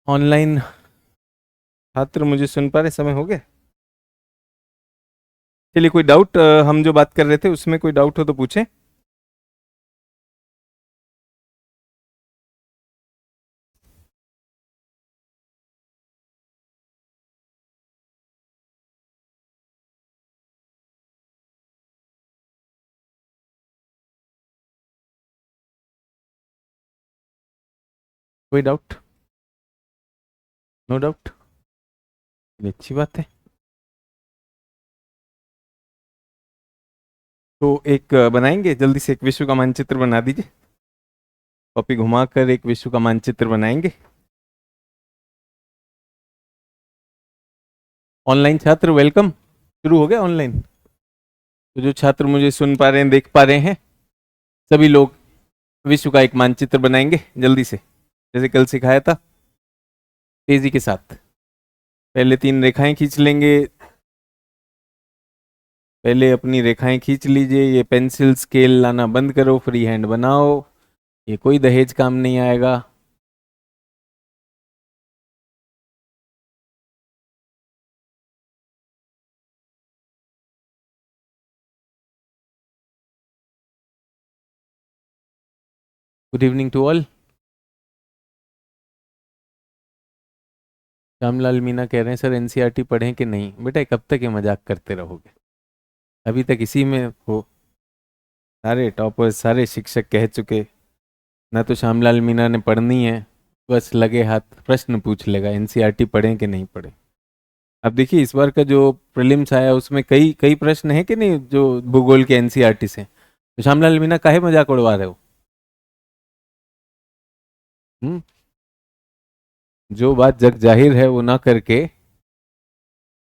Online छात्र मुझे सुन पा रहे? समय हो गया? चलिए, कोई डाउट, हम जो बात कर रहे थे उसमें कोई डाउट हो तो पूछें। कोई डाउट? No doubt? ये अच्छी बात है। तो एक बनाएंगे जल्दी से, एक विश्व का मानचित्र बना दीजिए। कॉपी घुमाकर एक विश्व का मानचित्र बनाएंगे। ऑनलाइन छात्र वेलकम। शुरू हो गया ऑनलाइन। तो जो छात्र मुझे सुन पा रहे हैं, देख पा रहे हैं, सभी लोग विश्व का एक मानचित्र बनाएंगे जल्दी से, जैसे कल सिखाया था, तेजी के साथ। पहले 3 रेखाएं खींच लेंगे। पहले अपनी रेखाएं खींच लीजिए। ये पेंसिल स्केल लाना बंद करो, फ्री हैंड बनाओ। ये कोई दहेज काम नहीं आएगा। Good evening to all. Shyamlal Meena कह रहे हैं सर एनसीईआरटी पढ़ें कि नहीं? बेटा कब तक ये मजाक करते रहोगे? अभी तक इसी में हो। सारे टॉपर्स, सारे शिक्षक कह चुके, ना तो श्यामलाल मीना ने पढ़नी है, बस लगे हाथ प्रश्न पूछ लेगा एनसीईआरटी पढ़ें कि नहीं पढ़ें। अब देखिए इस बार का जो प्रीलिम्स आया उसमें कई कई प्रश्न है कि नहीं, जो भूगोल के एनसीईआरटी से। तो श्यामलाल मीना काहे मजाक उड़वा रहे हो? हम्म। जो बात जग जाहिर है वो ना करके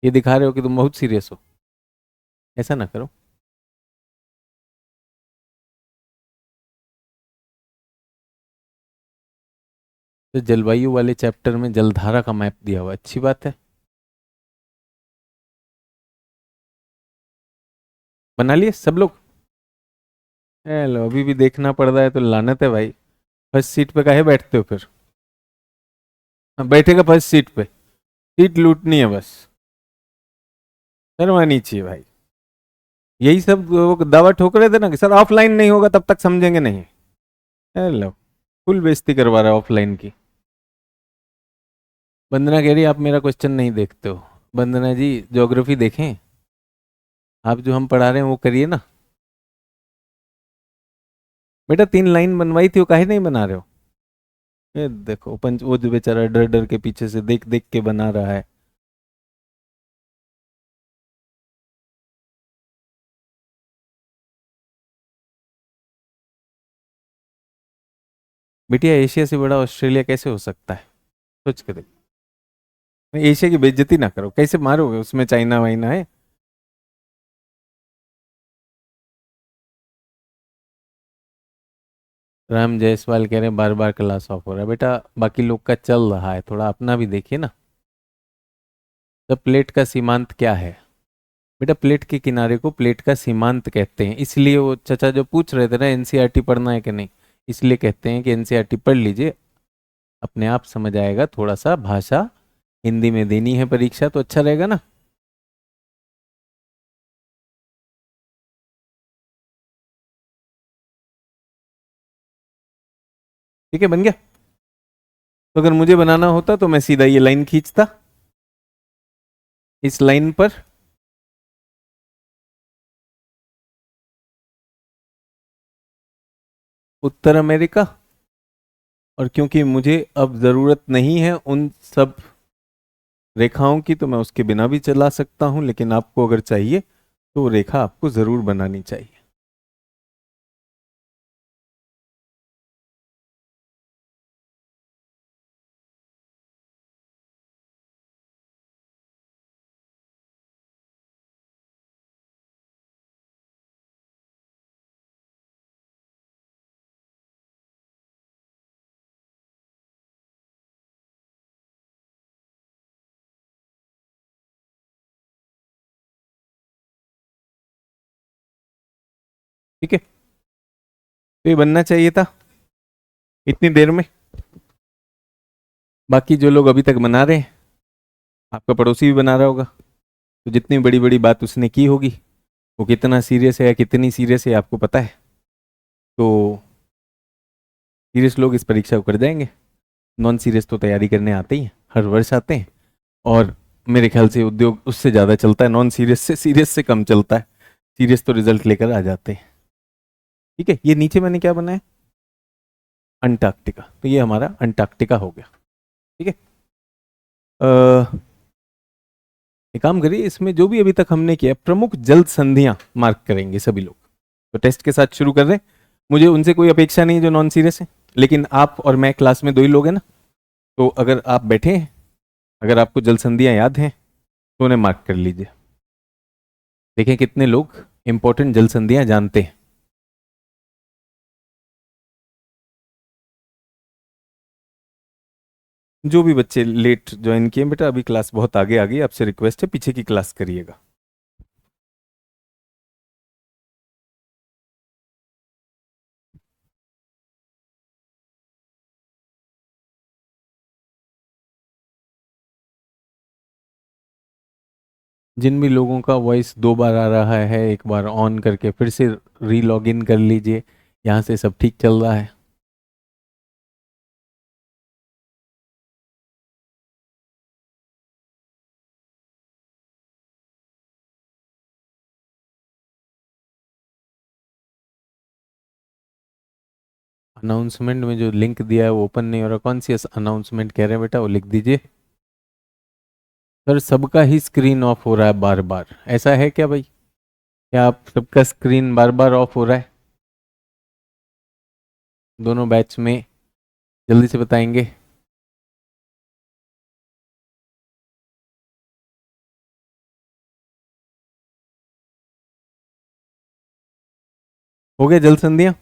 ये दिखा रहे हो कि तुम बहुत सीरियस हो। ऐसा ना करो। तो जलवायु वाले चैप्टर में जलधारा का मैप दिया हुआ, अच्छी बात है। बना लिए सब लोग? हेलो, अभी भी देखना पड़ रहा है तो लानत है भाई। फर्स्ट सीट पे काहे बैठते हो फिर? हाँ, बैठेगा फर्स्ट सीट पे। सीट लूटनी है बस। शर्मानी चाहिए भाई। यही सब वो दावा ठोक रहे थे ना कि सर ऑफलाइन नहीं होगा तब तक समझेंगे नहीं। हेलो, फुल बेइज्जती करवा रहा है ऑफलाइन की। वंदना कह रही है आप मेरा क्वेश्चन नहीं देखते हो। वंदना जी ज्योग्राफी देखें, आप जो हम पढ़ा रहे हैं वो करिए ना। बेटा 3 लाइन बनवाई थी, वो काहे नहीं बना रहे हो? ये देखो पंच, वो जो बेचारा डर डर के पीछे से देख देख के बना रहा है। बिटिया एशिया से बड़ा ऑस्ट्रेलिया कैसे हो सकता है? सोच के देखो। एशिया की बेइज्जती ना करो, कैसे मारोगे? उसमें चाइना वाइना है। राम जायसवाल कह रहे हैं बार बार क्लास ऑफ हो रहा है। बेटा बाकी लोग का चल रहा है, थोड़ा अपना भी देखिए ना। तो प्लेट का सीमांत क्या है? बेटा प्लेट के किनारे को प्लेट का सीमांत कहते हैं, इसलिए वो चाचा जो पूछ रहे थे ना एनसीईआरटी पढ़ना है कि नहीं, इसलिए कहते हैं कि एनसीईआरटी पढ़ लीजिए, अपने आप समझ आएगा। थोड़ा सा भाषा हिंदी में देनी है परीक्षा तो अच्छा रहेगा ना। ठीक है, बन गया। तो अगर मुझे बनाना होता तो मैं सीधा ये लाइन खींचता, इस लाइन पर उत्तर अमेरिका। और क्योंकि मुझे अब ज़रूरत नहीं है उन सब रेखाओं की, तो मैं उसके बिना भी चला सकता हूं, लेकिन आपको अगर चाहिए तो वो रेखा आपको ज़रूर बनानी चाहिए। ठीक है, तो ये बनना चाहिए था इतनी देर में। बाकी जो लोग अभी तक बना रहे हैं, आपका पड़ोसी भी बना रहा होगा, तो जितनी बड़ी बड़ी बात उसने की होगी, वो कितना सीरियस है या कितनी सीरियस है आपको पता है। तो सीरियस लोग इस परीक्षा को कर जाएंगे, नॉन सीरियस तो तैयारी करने आते ही हैं, हर वर्ष आते हैं, और मेरे ख्याल से उद्योग उससे ज़्यादा चलता है, नॉन सीरियस से, सीरियस से कम चलता है, सीरियस तो रिजल्ट लेकर आ जाते हैं। ठीक है, ये नीचे मैंने क्या बनाया, अंटार्कटिका, तो ये हमारा अंटार्कटिका हो गया। ठीक है, एक काम करिए, इसमें जो भी अभी तक हमने किया प्रमुख जल संधियां मार्क करेंगे सभी लोग। तो टेस्ट के साथ शुरू कर रहे हैं, मुझे उनसे कोई अपेक्षा नहीं है जो नॉन सीरियस है, लेकिन आप और मैं क्लास में दो ही लोग हैं ना, तो अगर आप बैठे हैं, अगर आपको जल संधियां याद हैं तो उन्हें मार्क कर लीजिए। देखें कितने लोग इंपॉर्टेंट जल संधियां जानते हैं। जो भी बच्चे लेट ज्वाइन किए बेटा, अभी क्लास बहुत आगे आ गई, आपसे रिक्वेस्ट है पीछे की क्लास करिएगा। जिन भी लोगों का वॉइस दो बार आ रहा है, एक बार ऑन करके फिर से री लॉग इन कर लीजिए, यहाँ से सब ठीक चल रहा है। अनाउंसमेंट में जो लिंक दिया है वो ओपन नहीं हो रहा, कौन सी अनाउंसमेंट कह रहे हैं बेटा, वो लिख दीजिए। सर सबका ही स्क्रीन ऑफ हो रहा है बार बार, ऐसा है क्या भाई, क्या आप सबका स्क्रीन बार बार ऑफ हो रहा है? दोनों बैच में जल्दी से बताएंगे। हो गया जल संधियां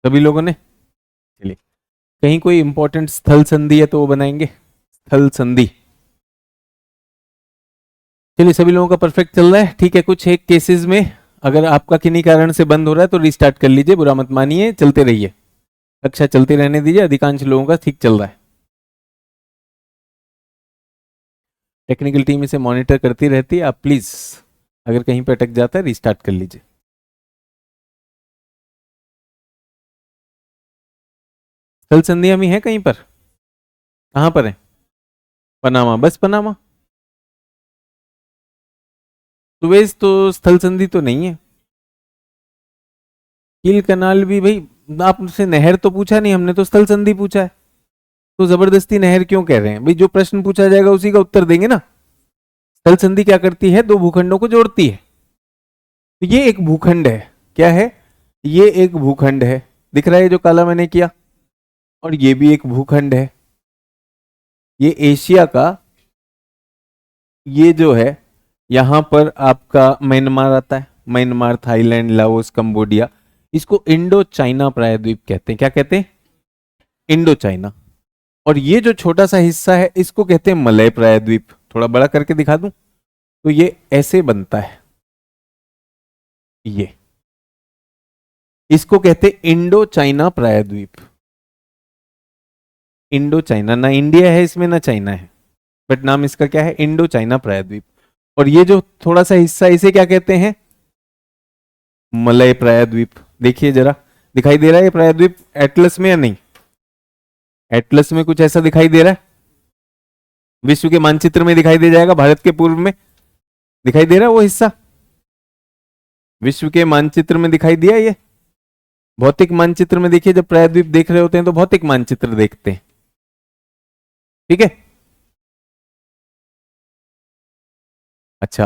सभी लोगों ने? चलिए, कहीं कोई इंपॉर्टेंट स्थल संधि है तो वो बनाएंगे, स्थल संधि। चलिए, सभी लोगों का परफेक्ट चल रहा है, ठीक है। कुछ एक केसेस में अगर आपका किन्हीं कारण से बंद हो रहा है तो रिस्टार्ट कर लीजिए, बुरा मत मानिए, चलते रहिए, कक्षा चलती रहने दीजिए, अधिकांश लोगों का ठीक चल रहा है। टेक्निकल टीम इसे मॉनिटर करती रहती है, आप प्लीज अगर कहीं पर अटक जाता है रिस्टार्ट कर लीजिए। स्थल संधियां भी है कहीं पर? कहां पर है? पनामा, बस पनामा? सुएज तो स्थल संधि तो नहीं है। कील कनाल भी भाई, आपसे नहर तो पूछा नहीं हमने, तो स्थल संधि पूछा है, तो जबरदस्ती नहर क्यों कह रहे हैं भाई? जो प्रश्न पूछा जाएगा उसी का उत्तर देंगे ना। स्थल संधि क्या करती है, दो भूखंडों को जोड़ती है। तो ये एक भूखंड है, क्या है, ये एक भूखंड है, दिख रहा है जो काला मैंने किया, और ये भी एक भूखंड है। ये एशिया का, ये जो है यहां पर आपका म्यांमार आता है, म्यांमार, थाईलैंड, लाओस, कंबोडिया, इसको इंडो चाइना प्रायद्वीप कहते हैं। क्या कहते हैं? Indo China. और ये जो छोटा सा हिस्सा है इसको कहते हैं मलय प्रायद्वीप। थोड़ा बड़ा करके दिखा दूं तो ये ऐसे बनता है, ये इसको कहते हैं इंडो चाइना प्रायद्वीप। इंडो चाइना, ना इंडिया है इसमें ना चाइना है, बट नाम इसका क्या है, इंडो चाइना प्रायद्वीप। और ये जो थोड़ा सा हिस्सा इसे क्या कहते हैं, मलय प्रायद्वीप। देखिए जरा, दिखाई दे रहा है ये प्रायद्वीप एटलस में या नहीं? एटलस में कुछ ऐसा दिखाई दे रहा है, विश्व के मानचित्र में दिखाई दे जाएगा, भारत के पूर्व में दिखाई दे रहा है वो हिस्सा, विश्व के मानचित्र में दिखाई दिया ये। भौतिक मानचित्र में देखिए, जब प्रायद्वीप देख रहे होते हैं तो भौतिक मानचित्र देखते हैं, ठीक है। अच्छा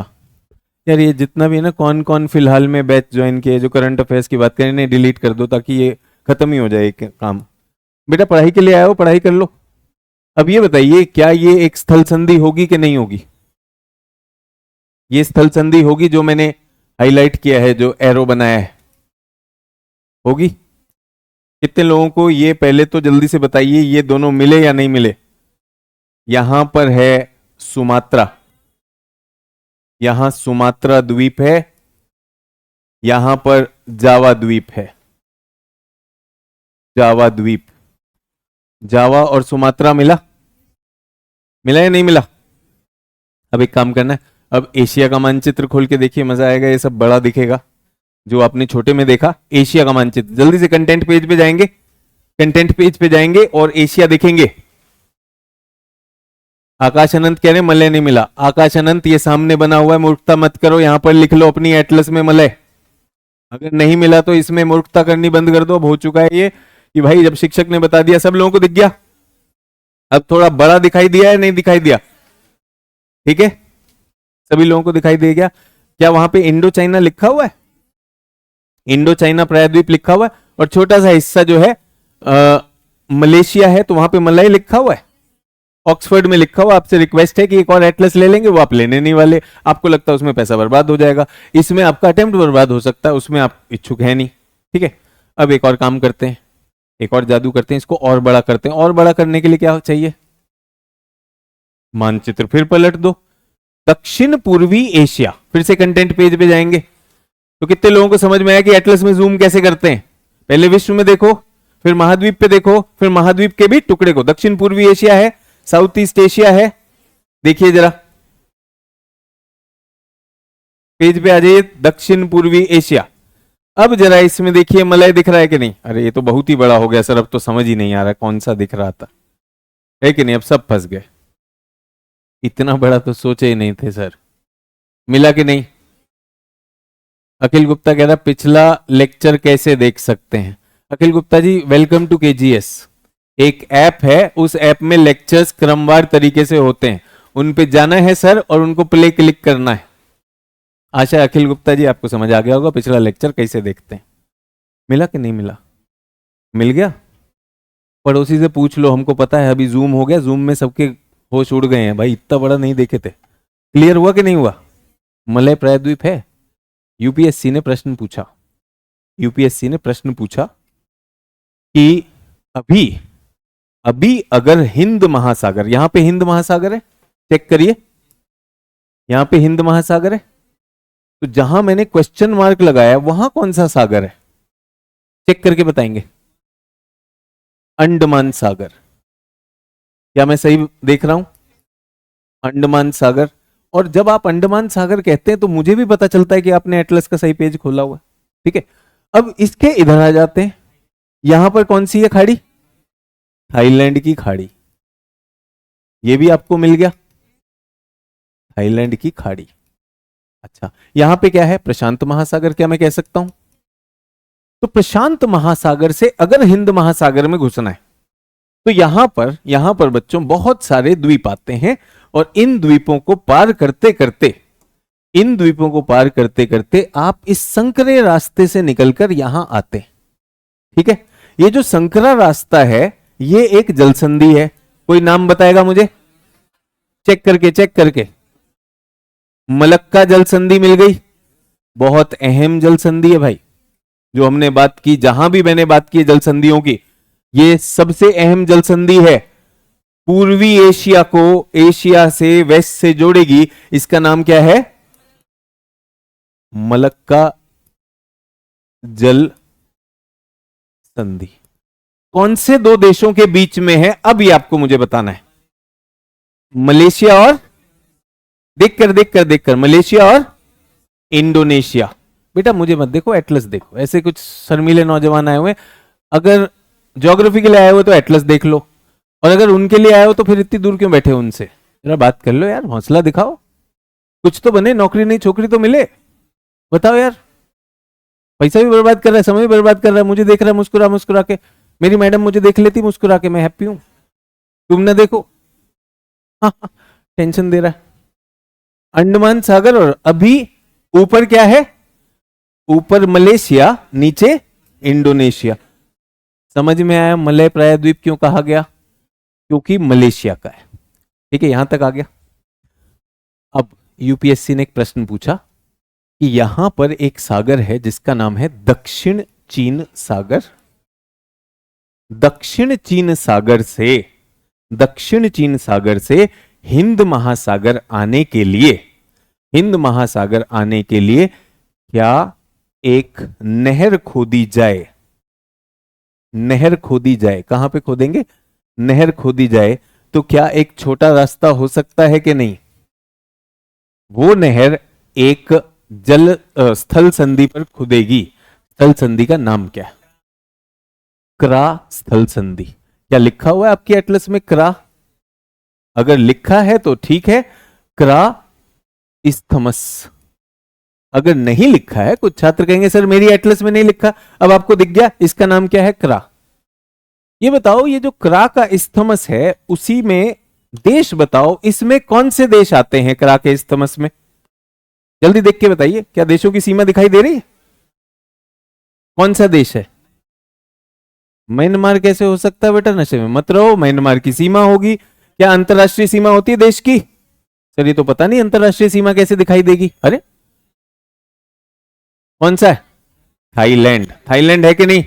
यार, ये जितना भी है ना, कौन कौन फिलहाल में बैच ज्वाइन किए, जो करंट अफेयर्स की बात करें, इन्हें डिलीट कर दो ताकि ये खत्म ही हो जाए काम। बेटा पढ़ाई के लिए आए हो, पढ़ाई कर लो। अब ये बताइए, क्या ये एक स्थल संधि होगी कि नहीं होगी? ये स्थल संधि होगी जो मैंने हाईलाइट किया है, जो एरो बनाया है, होगी? कितने लोगों को ये, पहले तो जल्दी से बताइए, ये दोनों मिले या नहीं मिले? यहां पर है सुमात्रा, यहां सुमात्रा द्वीप है, यहां पर जावा द्वीप है, जावा द्वीप, जावा और सुमात्रा मिला। मिला या नहीं मिला? अब एक काम करना है, अब एशिया का मानचित्र खोल के देखिए, मजा आएगा, ये सब बड़ा दिखेगा। जो आपने छोटे में देखा एशिया का मानचित्र, जल्दी से कंटेंट पेज पे जाएंगे, कंटेंट पेज पे जाएंगे और एशिया देखेंगे। आकाश अनंत कह रहे मलय नहीं मिला। आकाश अनंत ये सामने बना हुआ है, मूर्खता मत करो, यहां पर लिख लो अपनी एटलस में मलय। अगर नहीं मिला तो इसमें मूर्खता करनी बंद कर दो। अब हो चुका है ये कि भाई जब शिक्षक ने बता दिया सब लोगों को दिख गया। अब थोड़ा बड़ा दिखाई दिया है, नहीं दिखाई दिया? ठीक है, सभी लोगों को दिखाई दे गया। क्या वहां पे इंडो चाइना लिखा हुआ है? इंडो चाइना प्रायद्वीप लिखा हुआ है, और छोटा सा हिस्सा जो है मलेशिया है, तो वहां पे मलय लिखा हुआ है, ऑक्सफोर्ड में लिखा हुआ। आपसे रिक्वेस्ट है कि एक और एटलस ले लेंगे, वो आप लेने नहीं वाले, आपको लगता है उसमें पैसा बर्बाद हो जाएगा। इसमें आपका अटेम्प्ट बर्बाद हो सकता है, उसमें आप इच्छुक है नहीं। ठीक है, अब एक और काम करते हैं, एक और जादू करते हैं, इसको और बड़ा करते हैं। और बड़ा करने के लिए क्या चाहिए? मानचित्र फिर पलट दो, दक्षिण पूर्वी एशिया। फिर से कंटेंट पेज पे जाएंगे, तो कितने लोगों को समझ में आया कि एटलस में जूम कैसे करते हैं? पहले विश्व में देखो, फिर महाद्वीप पे देखो, फिर महाद्वीप के भी टुकड़े को। दक्षिण पूर्वी एशिया है, साउथ ईस्ट एशिया है, देखिए जरा पेज पे आ जाइए, दक्षिण पूर्वी एशिया। अब जरा इसमें देखिए मलय दिख रहा है कि नहीं? अरे ये तो बहुत ही बड़ा हो गया सर, अब तो समझ ही नहीं आ रहा कौन सा दिख रहा था, है कि नहीं? अब सब फंस गए, इतना बड़ा तो सोचे ही नहीं थे सर। मिला कि नहीं? अखिल गुप्ता कह रहा पिछला लेक्चर कैसे देख सकते हैं? अखिल Gupta ji welcome to KGS. एक ऐप है, उस ऐप में लेक्चर्स क्रमवार तरीके से होते हैं, उन पे जाना है सर और उनको प्ले क्लिक करना है। आशा है अखिल गुप्ता जी आपको समझ आ गया होगा पिछला लेक्चर कैसे देखते हैं। मिला कि नहीं मिला? मिल गया? पड़ोसी से पूछ लो, हमको पता है अभी जूम हो गया, जूम में सबके होश उड़ गए हैं भाई, इतना बड़ा नहीं देखे थे। क्लियर हुआ कि नहीं हुआ? मलय प्रायद्वीप है। यूपीएससी ने प्रश्न पूछा, यूपीएससी ने प्रश्न पूछा कि अभी अभी अगर हिंद महासागर, यहां पे हिंद महासागर है, चेक करिए, यहां पे हिंद महासागर है, तो जहां मैंने क्वेश्चन मार्क लगाया वहां कौन सा सागर है? चेक करके बताएंगे। अंडमान सागर। क्या मैं सही देख रहा हूं? अंडमान सागर। और जब आप अंडमान सागर कहते हैं तो मुझे भी पता चलता है कि आपने एटलस का सही पेज खोला हुआ है। ठीक है, अब इसके इधर आ जाते हैं, यहां पर कौन सी है खाड़ी? थाईलैंड की खाड़ी। ये भी आपको मिल गया, थाईलैंड की खाड़ी। अच्छा, यहां पे क्या है? प्रशांत महासागर। क्या मैं कह सकता हूं? तो प्रशांत महासागर से अगर हिंद महासागर में घुसना है तो यहां पर बच्चों बहुत सारे द्वीप आते हैं, और इन द्वीपों को पार करते करते, इन द्वीपों को पार करते करते आप इस संकरे रास्ते से निकलकर यहां आते हैं। ठीक है, ये जो संकरा रास्ता है ये एक जलसंधि है। कोई नाम बताएगा मुझे? चेक करके, चेक करके। मलक्का जलसंधि मिल गई, बहुत अहम जलसंधि है भाई, जो हमने बात की, जहां भी मैंने बात की जलसंधियों की, ये सबसे अहम जलसंधि है। पूर्वी एशिया को एशिया से वेस्ट से जोड़ेगी, इसका नाम क्या है? मलक्का जल संधि। कौन से दो देशों के बीच में है? अब ये आपको मुझे बताना है। मलेशिया और, देखकर देखकर देखकर, मलेशिया और इंडोनेशिया। बेटा मुझे मत देखो, एटलस देखो। ऐसे कुछ शर्मीले नौजवान आए हुए, अगर ज्योग्राफी के लिए आए हो तो एटलस देख लो, और अगर उनके लिए आए हो तो फिर इतनी दूर क्यों बैठे हो उनसे? जरा बात कर लो यार, हौसला दिखाओ, कुछ तो बने, नौकरी नहीं छोकरी तो मिले। बताओ यार, पैसा भी बर्बाद कर रहा है, समय भी बर्बाद कर रहा है, मुझे देख रहा है मुस्कुरा मुस्कुरा के। मेरी मैडम मुझे देख लेती मुस्कुरा के, मैं हैप्पी हूं, तुम ना देखो। हाँ, टेंशन दे रहा है। अंडमान सागर, और अभी ऊपर क्या है? ऊपर मलेशिया, नीचे इंडोनेशिया। समझ में आया मलय प्रायद्वीप क्यों कहा गया? क्योंकि मलेशिया का है। ठीक है, यहां तक आ गया। अब यूपीएससी ने एक प्रश्न पूछा कि यहां पर एक सागर है जिसका नाम है दक्षिण चीन सागर। दक्षिण चीन सागर से, दक्षिण चीन सागर से हिंद महासागर आने के लिए, हिंद महासागर आने के लिए क्या एक नहर खोदी जाए? नहर खोदी जाए, कहां पे खोदेंगे? नहर खोदी जाए, तो क्या एक छोटा रास्ता हो सकता है कि नहीं? वो नहर एक स्थल संधि पर खुदेगी। स्थल संधि का नाम क्या है? क्रा स्थल संधि। क्या लिखा हुआ है आपके एटलस में क्रा? अगर लिखा है तो ठीक है, क्रा इस्थमस। अगर नहीं लिखा है, कुछ छात्र कहेंगे सर मेरी एटलस में नहीं लिखा, अब आपको दिख गया, इसका नाम क्या है? क्रा। ये बताओ, ये जो क्रा का इस्थमस है उसी में देश बताओ, इसमें कौन से देश आते हैं क्रा के इस्थमस में? जल्दी देख के बताइए, क्या देशों की सीमा दिखाई दे रही है? कौन सा देश है? म्यांमार कैसे हो सकता है बेटा? नशे में मत रहो, म्यांमार की सीमा होगी। क्या अंतरराष्ट्रीय सीमा होती है देश की? सर ये तो पता नहीं अंतरराष्ट्रीय सीमा कैसे दिखाई देगी। अरे कौन सा है? थाईलैंड। थाईलैंड है कि नहीं?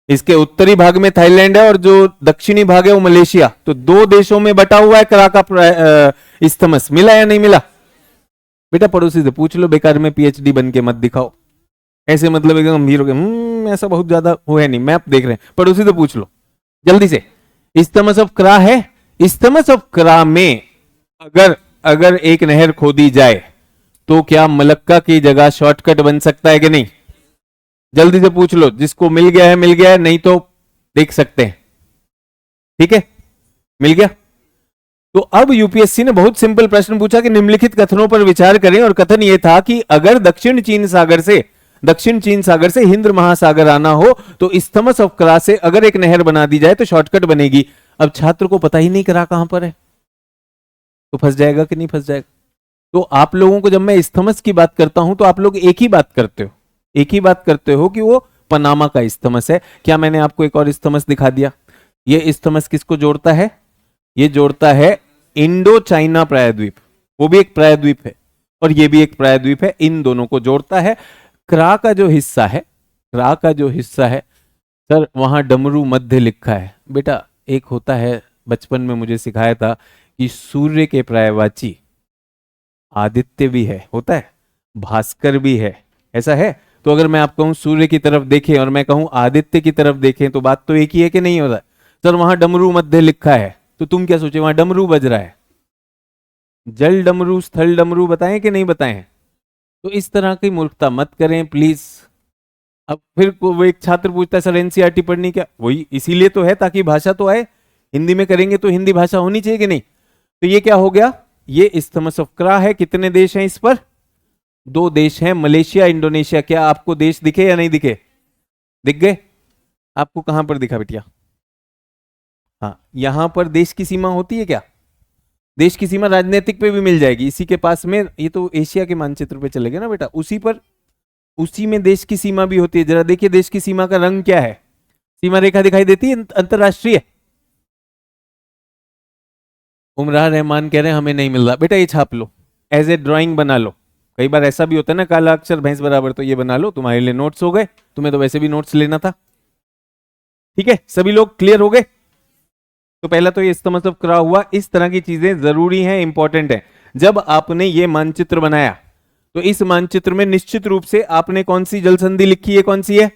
इसके उत्तरी भाग में थाईलैंड है और जो दक्षिणी भाग है वो मलेशिया। तो दो देशों में बटा हुआ है क्रा का इस्थमस। मिला या नहीं मिला? बेटा पड़ोसी से पूछ लो, बेकार में पीएचडी बन के मत दिखाओ ऐसे, मतलब एकदम गंभीर हो गए। ऐसा बहुत ज्यादा हुआ नहीं, मैप देख रहे हैं, पड़ोसी से पूछ लो जल्दी से। इस्थमस ऑफ क्रा है। इस्थमस ऑफ क्रा में अगर अगर एक नहर खोदी जाए तो क्या मलक्का की जगह शॉर्टकट बन सकता है कि नहीं? जल्दी से पूछ लो, जिसको मिल गया है मिल गया है, नहीं तो देख सकते हैं। ठीक है, मिल गया। तो अब यूपीएससी ने बहुत सिंपल प्रश्न पूछा कि निम्नलिखित कथनों पर विचार करें, और कथन यह था कि अगर दक्षिण चीन सागर से हिंद महासागर आना हो तो इस्थमस ऑफ क्रा से अगर एक नहर बना दी जाए तो शॉर्टकट बनेगी। अब छात्र को पता ही नहीं करा कहां पर है, तो फंस जाएगा कि नहीं फंस जाएगा? तो आप लोगों को जब मैं इस्थमस की बात करता हूं तो आप लोग एक ही बात करते हो कि वो पनामा का इस्थमस है। क्या मैंने आपको एक और इस्थमस दिखा दिया? ये इस्थमस किसको जोड़ता है? ये जोड़ता है इंडो चाइना प्रायद्वीप, वो भी एक प्रायद्वीप है और ये भी एक प्रायद्वीप है, इन दोनों को जोड़ता है। क्रा का जो हिस्सा है, सर वहां डमरू मध्य लिखा है। बेटा एक होता है, बचपन में मुझे सिखाया था कि सूर्य के पर्यायवाची आदित्य भी है, होता है, भास्कर भी है, ऐसा है। तो अगर मैं आपको कहूं सूर्य की तरफ देखें और मैं कहूं आदित्य की तरफ देखें तो बात तो एक ही है कि नहीं? होता सर वहां डमरू मध्य लिखा है, तो तुम क्या सोचे वहां डमरू बज रहा है? जल डमरू स्थल डमरू बताएं कि नहीं बताएं? तो इस तरह की मूर्खता मत करें प्लीज। अब फिर वो एक छात्र पूछता है सर एनसीईआरटी पढ़नी क्या? वही इसीलिए तो है ताकि भाषा तो आए, हिंदी में करेंगे तो हिंदी भाषा होनी चाहिए कि नहीं? तो ये क्या हो गया? ये इस्थमस ऑफ क्रा है। कितने देश हैं इस पर? दो देश हैं, मलेशिया इंडोनेशिया। क्या आपको देश दिखे या नहीं दिखे? दिख गए? आपको कहां पर दिखा बिटिया? हाँ, यहां पर देश की सीमा होती है क्या? देश की सीमा राजनीतिक पे भी मिल जाएगी, इसी के पास में। ये तो एशिया के मानचित्र पे चले गए ना बेटा, उसी में देश की सीमा भी होती है। जरा देखिए देश की सीमा का रंग क्या है? सीमा रेखा दिखाई देती है अंतरराष्ट्रीय। उमरान रहमान कह रहे हैं हमें नहीं मिल रहा। बेटा ये छाप लो, एज ए ड्राइंग बना लो। कई बार ऐसा भी होता है ना, काला अक्षर भैंस बराबर, तो ये बना लो, तुम्हारे लिए नोट्स हो गए। तुम्हें तो वैसे भी नोट्स लेना था। ठीक है, सभी लोग क्लियर हो गए? तो पहला तो ये इसका मतलब करा हुआ। इस तरह की चीजें जरूरी हैं, इंपॉर्टेंट है। जब आपने ये मानचित्र बनाया तो इस मानचित्र में निश्चित रूप से आपने कौन सी जल संधि लिखी है? कौन सी है?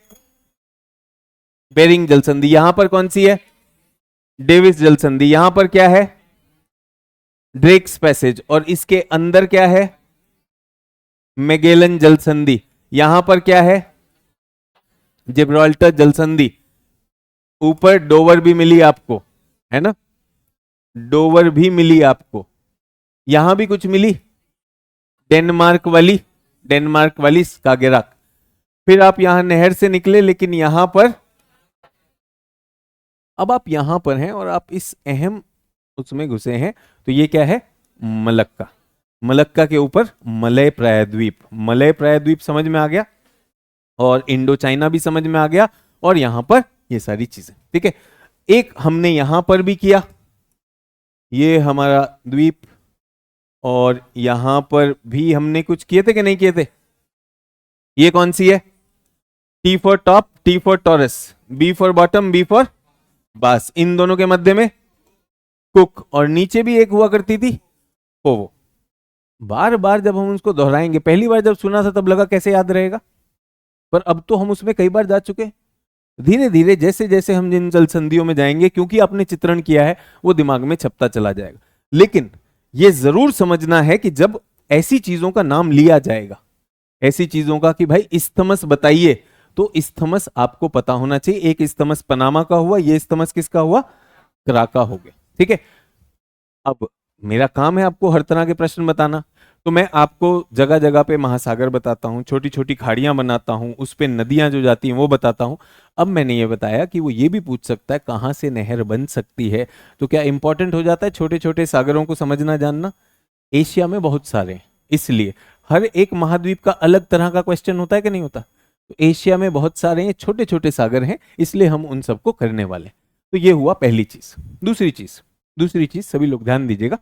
बेरिंग जल संधि। यहां पर कौन सी है? डेविस जल संधि। यहां पर क्या है? ड्रेक्स पैसेज। और इसके अंदर क्या है? मैगेलन जल संधि। यहां पर क्या है? जिब्राल्टर जल संधि। ऊपर डोवर भी मिली आपको, है ना? डोवर भी मिली आपको। यहां भी कुछ मिली, डेनमार्क वाली स्कागेराक। फिर आप यहां नहर से निकले, लेकिन यहां पर अब आप यहां पर हैं और आप इस अहम उसमें घुसे हैं। तो ये क्या है? मलक्का। मलक्का के ऊपर मलय प्रायद्वीप समझ में आ गया, और इंडो चाइना भी समझ में आ गया, और यहां पर ये सारी चीजें। ठीक है, एक हमने यहां पर भी किया, ये हमारा द्वीप, और यहां पर भी हमने कुछ किए थे कि नहीं किए थे? ये कौन सी है? T for top, T for torus, B for bottom, B for bus. इन दोनों के मध्य में कुक, और नीचे भी एक हुआ करती थी पोवो। बार बार जब हम उसको दोहराएंगे, पहली बार जब सुना था तब लगा कैसे याद रहेगा, पर अब तो हम उसमें कई बार जा चुके। धीरे धीरे जैसे जैसे हम जिन जल संधियों में जाएंगे, क्योंकि आपने चित्रण किया है, वो दिमाग में छपता चला जाएगा। लेकिन ये जरूर समझना है कि जब ऐसी चीजों का नाम लिया जाएगा, ऐसी चीजों का कि भाई इस्थमस बताइए, तो इस्थमस आपको पता होना चाहिए। एक इस्थमस पनामा का हुआ, ये इस्थमस किसका हुआ? क्राका हो गया। ठीक है, अब मेरा काम है आपको हर तरह के प्रश्न बताना, तो मैं आपको जगह जगह पे महासागर बताता हूँ, छोटी छोटी खाड़ियां बनाता हूँ, उस पे नदियां जो जाती हैं वो बताता हूँ। अब मैंने ये बताया कि वो ये भी पूछ सकता है कहाँ से नहर बन सकती है, तो क्या इंपॉर्टेंट हो जाता है छोटे छोटे सागरों को समझना जानना? एशिया में बहुत सारे हैं, इसलिए हर एक महाद्वीप का अलग तरह का क्वेश्चन होता है कि नहीं होता? तो एशिया में बहुत सारे हैं, छोटे छोटे सागर हैं, इसलिए हम उन सबको करने वाले। तो ये हुआ पहली चीज। दूसरी चीज सभी लोग ध्यान दीजिएगा।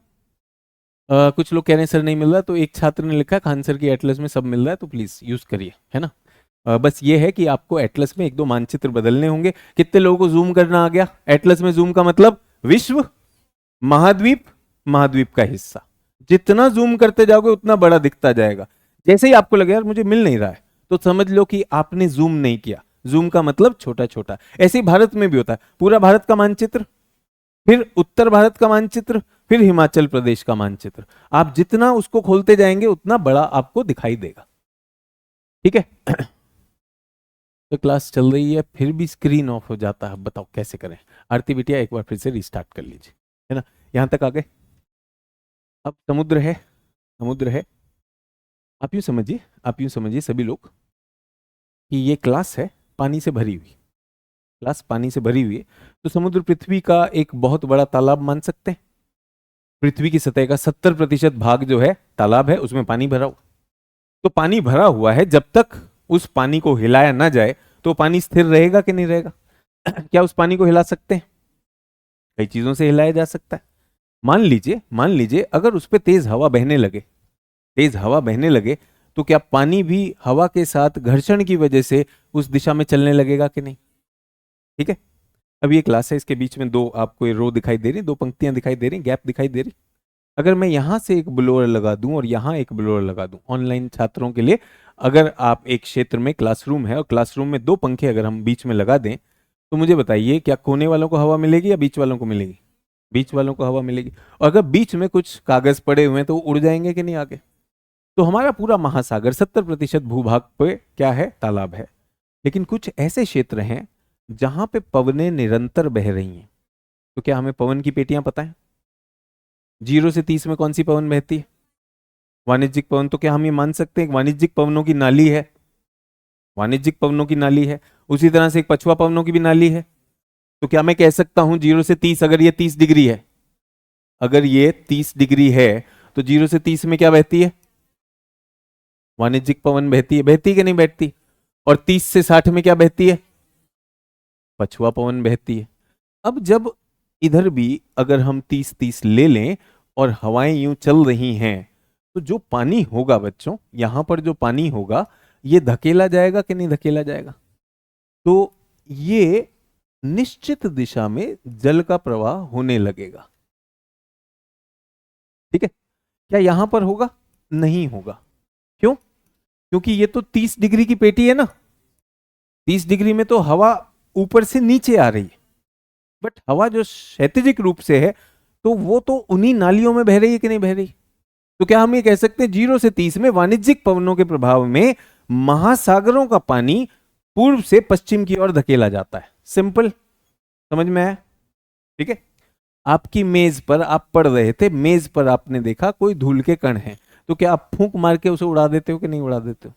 कुछ लोग कह रहे हैं सर नहीं मिल रहा, तो एक छात्र ने लिखा खान सर की एटलस में सब मिल रहा है, तो प्लीज यूज करिए, है ना। बस ये है कि आपको एटलस में एक दो मानचित्र बदलने होंगे। कितने लोगों को जूम करना आ गया? एटलस में जूम का मतलब विश्व, महाद्वीप, महाद्वीप का हिस्सा। जितना जूम करते जाओगे उतना बड़ा दिखता जाएगा। जैसे ही आपको लगे यार मुझे मिल नहीं रहा है, तो समझ लो कि आपने जूम नहीं किया। जूम का मतलब छोटा छोटा। ऐसे ही भारत में भी होता है, पूरा भारत का मानचित्र, फिर उत्तर भारत का मानचित्र, फिर हिमाचल प्रदेश का मानचित्र। आप जितना उसको खोलते जाएंगे उतना बड़ा आपको दिखाई देगा। ठीक है। तो क्लास चल रही है फिर भी स्क्रीन ऑफ हो जाता है, बताओ कैसे करें? आरती बिटिया एक बार फिर से रिस्टार्ट कर लीजिए, है ना। यहां तक आ गए? अब समुद्र है, समुद्र है। आप यूं समझिए सभी लोग कि ये क्लास है पानी से भरी हुई, क्लास पानी से भरी हुई है। तो समुद्र पृथ्वी का एक बहुत बड़ा तालाब मान सकते हैं। पृथ्वी की सतह का 70% भाग जो है तालाब है, उसमें पानी भरा हुआ। तो पानी भरा हुआ है, जब तक उस पानी को हिलाया ना जाए तो पानी स्थिर रहेगा कि नहीं रहेगा? क्या उस पानी को हिला सकते हैं? कई चीजों से हिलाया जा सकता है। मान लीजिए अगर उस पर तेज हवा बहने लगे, तेज हवा बहने लगे, तो क्या पानी भी हवा के साथ घर्षण की वजह से उस दिशा में चलने लगेगा कि नहीं? ठीक है। अब ये क्लास है, इसके बीच में दो आपको ये रो दिखाई दे रही, दो पंक्तियां दिखाई दे रही, गैप दिखाई दे रही। अगर मैं यहां से एक ब्लोअर लगा दूं और यहां एक ब्लोअर लगा दूं ऑनलाइन छात्रों के लिए, अगर आप एक क्षेत्र में क्लासरूम है और क्लासरूम में दो पंखे अगर हम बीच में लगा दें, तो मुझे बताइए क्या कोने वालों को हवा मिलेगी या बीच वालों को मिलेगी? बीच वालों को हवा मिलेगी। और अगर बीच में कुछ कागज पड़े हुए हैं तो वो उड़ जाएंगे कि नहीं आगे? तो हमारा पूरा महासागर 70% भूभाग पे क्या है? तालाब है। लेकिन कुछ ऐसे क्षेत्र हैं जहां पे पवनें निरंतर बह रही हैं। तो क्या हमें पवन की पेटियां पता है? 0 से 30 में कौन सी पवन बहती है? वाणिज्यिक पवन। तो क्या हम ये मान सकते हैं कि वाणिज्यिक पवनों की नाली है? वाणिज्यिक पवनों की नाली है। उसी तरह से एक पछुआ पवनों की भी नाली है। तो क्या मैं कह सकता हूं 0 से 30, अगर ये 30 डिग्री है, अगर ये 30 डिग्री है, तो 0 से 30 में क्या बहती है? वाणिज्यिक पवन बहती है। बहती कि नहीं बहती? और 30 से 60 में क्या बहती है? पछुआ पवन बहती है। अब जब इधर भी अगर हम 30-30 ले लें और हवाएं यूं चल रही हैं, तो जो पानी होगा बच्चों, यहां पर जो पानी होगा, ये धकेला जाएगा कि नहीं धकेला जाएगा? तो ये निश्चित दिशा में जल का प्रवाह होने लगेगा। ठीक है। क्या यहां पर होगा? नहीं होगा। क्यों? क्योंकि ये तो 30 डिग्री की पेटी है ना। 30 डिग्री में तो हवा ऊपर से नीचे आ रही है, बट हवा जो क्षैतिजिक रूप से है, तो वो तो उन्हीं नालियों में बह रही है कि नहीं बह रही? तो क्या हम ये कह सकते हैं 0 से 30 में वाणिज्यिक पवनों के प्रभाव में महासागरों का पानी पूर्व से पश्चिम की ओर धकेला जाता है? सिंपल, समझ में आया? ठीक है। आपकी मेज पर आप पढ़ रहे थे, मेज पर आपने देखा कोई धूल के कण हैं, तो क्या आप फूंक मार के उसे उड़ा देते हो कि नहीं उड़ा देते हो?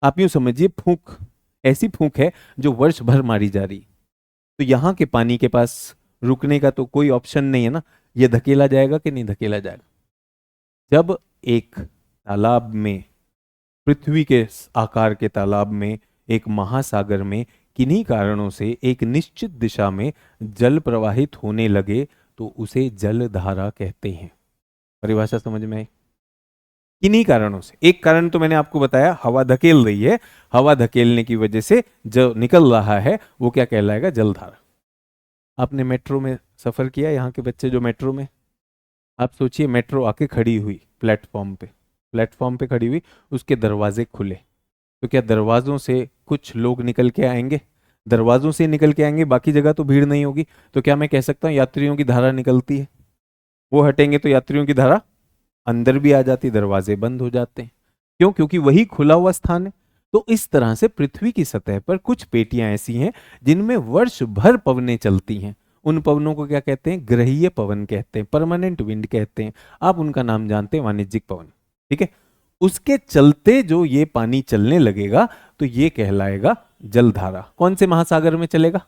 आप यूं समझिए, फूंक ऐसी फूंक है जो वर्ष भर मारी जा रही। तो यहां के पानी के पास रुकने का तो कोई ऑप्शन नहीं है ना, ये धकेला जाएगा कि नहीं धकेला जाएगा? जब एक तालाब में, पृथ्वी के आकार के तालाब में, एक महासागर में किन्हीं कारणों से एक निश्चित दिशा में जल प्रवाहित होने लगे, तो उसे जलधारा कहते हैं। परिभाषा समझ में आई? किन्हीं कारणों से, एक कारण तो मैंने आपको बताया, हवा धकेल रही है, हवा धकेलने की वजह से जो निकल रहा है वो क्या कहलाएगा? जलधारा। आपने मेट्रो में सफर किया, यहाँ के बच्चे जो मेट्रो में, आप सोचिए मेट्रो आके खड़ी हुई प्लेटफॉर्म पे, प्लेटफॉर्म पे खड़ी हुई, उसके दरवाजे खुले, तो क्या दरवाजों से कुछ लोग निकल के आएंगे? दरवाजों से निकल के आएंगे, बाकी जगह तो भीड़ नहीं होगी। तो क्या मैं कह सकता हूँ यात्रियों की धारा निकलती है, वो हटेंगे तो यात्रियों की धारा अंदर भी आ जाती, दरवाजे बंद हो जाते हैं। क्यों? क्योंकि वही खुला हुआ स्थान है। तो इस तरह से पृथ्वी की सतह पर कुछ पेटियां ऐसी हैं जिनमें वर्ष भर पवनें चलती हैं। उन पवनों को क्या कहते हैं? ग्रहीय पवन कहते हैं, परमानेंट विंड कहते हैं। आप उनका नाम जानते हैं, वाणिज्यिक पवन। ठीक है, उसके चलते जो ये पानी चलने लगेगा तो ये कहलाएगा जलधारा। कौन से महासागर में चलेगा?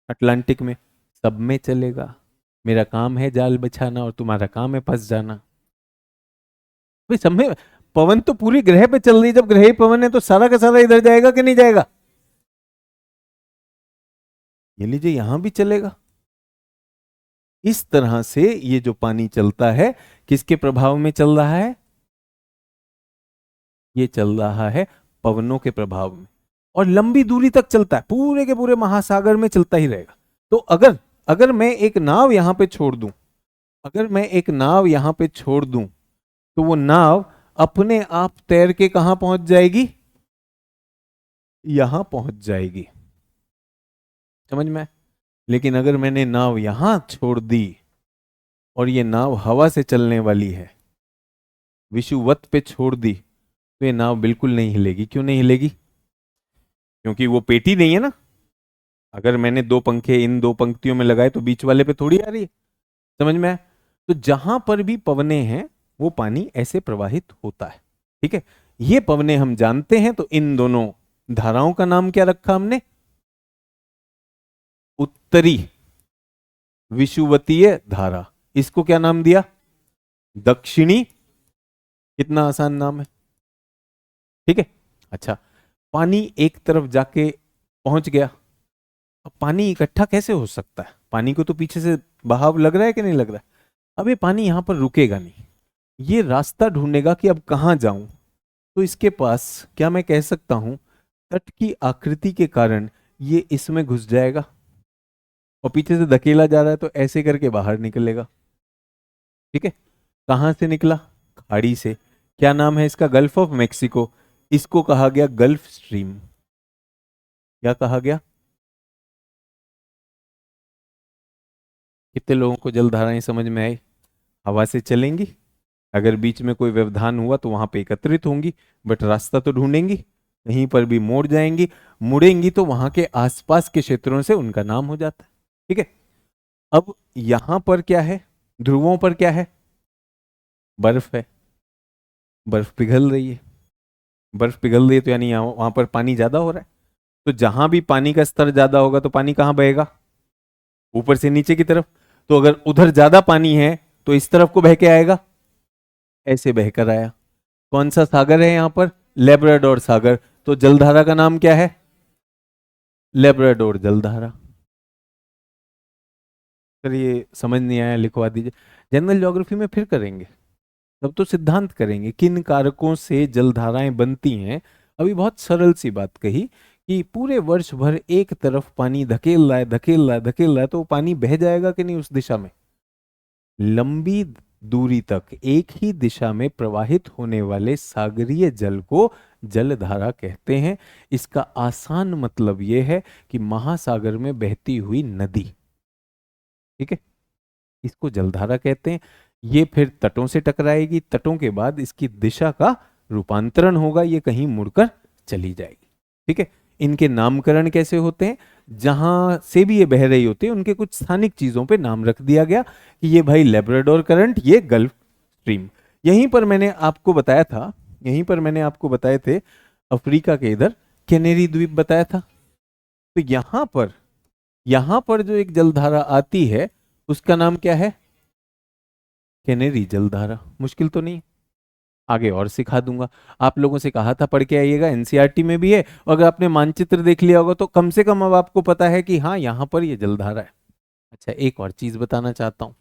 अटलांटिक में। सब में चलेगा। मेरा काम है जाल बिछाना और तुम्हारा काम है फंस जाना। भाई सब में पवन तो पूरी ग्रह पे चल रही है, जब ग्रह पवन है तो सारा का सारा इधर जाएगा कि नहीं जाएगा? ये लीजिए यहां भी चलेगा। इस तरह से ये जो पानी चलता है किसके प्रभाव में चल रहा है? ये चल रहा है पवनों के प्रभाव में, और लंबी दूरी तक चलता है, पूरे के पूरे महासागर में चलता ही रहेगा। तो अगर अगर मैं एक नाव यहां पे छोड़ दूं, अगर मैं एक नाव यहां पे छोड़ दूं तो वो नाव अपने आप तैर के कहां पहुंच जाएगी? यहां पहुंच जाएगी। समझ में? लेकिन अगर मैंने नाव यहां छोड़ दी और ये नाव हवा से चलने वाली है, विषुवत पे छोड़ दी, तो ये नाव बिल्कुल नहीं हिलेगी। क्यों नहीं हिलेगी? क्योंकि वो पेटी नहीं है ना। अगर मैंने दो पंखे इन दो पंक्तियों में लगाए तो बीच वाले पे थोड़ी आ रही है। समझ में आया? तो जहां पर भी पवने हैं वो पानी ऐसे प्रवाहित होता है। ठीक है, ये पवने हम जानते हैं। तो इन दोनों धाराओं का नाम क्या रखा हमने? उत्तरी विषुवतीय धारा। इसको क्या नाम दिया? दक्षिणी। कितना आसान नाम है। ठीक है, अच्छा, पानी एक तरफ जाके पहुंच गया। अब पानी इकट्ठा कैसे हो सकता है? पानी को तो पीछे से बहाव लग रहा है कि नहीं लग रहा है? अब ये पानी यहां पर रुकेगा नहीं, ये रास्ता ढूंढेगा कि अब कहां जाऊं। तो इसके पास क्या मैं कह सकता हूं, तट की आकृति के कारण ये इसमें घुस जाएगा और पीछे से धकेला जा रहा है तो ऐसे करके बाहर निकलेगा। ठीक है, कहां से निकला? खाड़ी से। क्या नाम है इसका? Gulf of Mexico. इसको कहा गया गल्फ स्ट्रीम। क्या कहा गया? कितने लोगों को जलधाराएं समझ में आई? हवा से चलेंगी, अगर बीच में कोई व्यवधान हुआ तो वहां पे एकत्रित होंगी, बट रास्ता तो ढूंढेंगी, कहीं पर भी मोड़ जाएंगी, मुड़ेंगी तो वहां के आसपास के क्षेत्रों से उनका नाम हो जाता है। ठीक है, अब यहां पर क्या है? ध्रुवों पर क्या है? बर्फ है, बर्फ पिघल रही है। बर्फ पिघल रही है तो यानी वहां पर पानी ज्यादा हो रहा है। तो जहां भी पानी का स्तर ज्यादा होगा तो पानी कहां बहेगा? ऊपर से नीचे की तरफ। तो अगर उधर ज्यादा पानी है तो इस तरफ को बह के आएगा, ऐसे बहकर आया। कौन सा सागर है यहां पर? लेब्राडोर सागर। तो जलधारा का नाम क्या है? लेब्राडोर जलधारा। सर ये समझ नहीं आया, लिखवा दीजिए। जनरल ज्योग्राफी में फिर करेंगे, तब तो सिद्धांत करेंगे किन कारकों से जलधाराएं बनती हैं। अभी बहुत सरल सी बात कही कि पूरे वर्ष भर एक तरफ पानी धकेल रहा है, धकेल रहा है, धकेल रहा है, तो वो पानी बह जाएगा कि नहीं उस दिशा में? लंबी दूरी तक एक ही दिशा में प्रवाहित होने वाले सागरीय जल को जलधारा कहते हैं। इसका आसान मतलब यह है कि महासागर में बहती हुई नदी, ठीक है, इसको जलधारा कहते हैं। ये फिर तटों से टकराएगी, तटों के बाद इसकी दिशा का रूपांतरण होगा, ये कहीं मुड़कर चली जाएगी। ठीक है, इनके नामकरण कैसे होते हैं? जहां से भी ये बह रही होती है उनके कुछ स्थानिक चीजों पे नाम रख दिया गया कि ये भाई लेब्राडोर करंट, ये गल्फ स्ट्रीम। यहीं पर मैंने आपको बताया था, यहीं पर मैंने आपको बताए थे अफ्रीका के इधर कैनेरी द्वीप बताया था। तो यहां पर जो एक जलधारा आती है उसका नाम क्या है? कैनेरी जलधारा। मुश्किल तो नहीं, आगे और सिखा दूंगा। आप लोगों से कहा था पढ़ के आइएगा, एनसीईआरटी में भी है, और अगर आपने मानचित्र देख लिया होगा तो कम से कम अब आपको पता है कि हाँ यहां पर ये जलधारा है। अच्छा, एक और चीज बताना चाहता हूं।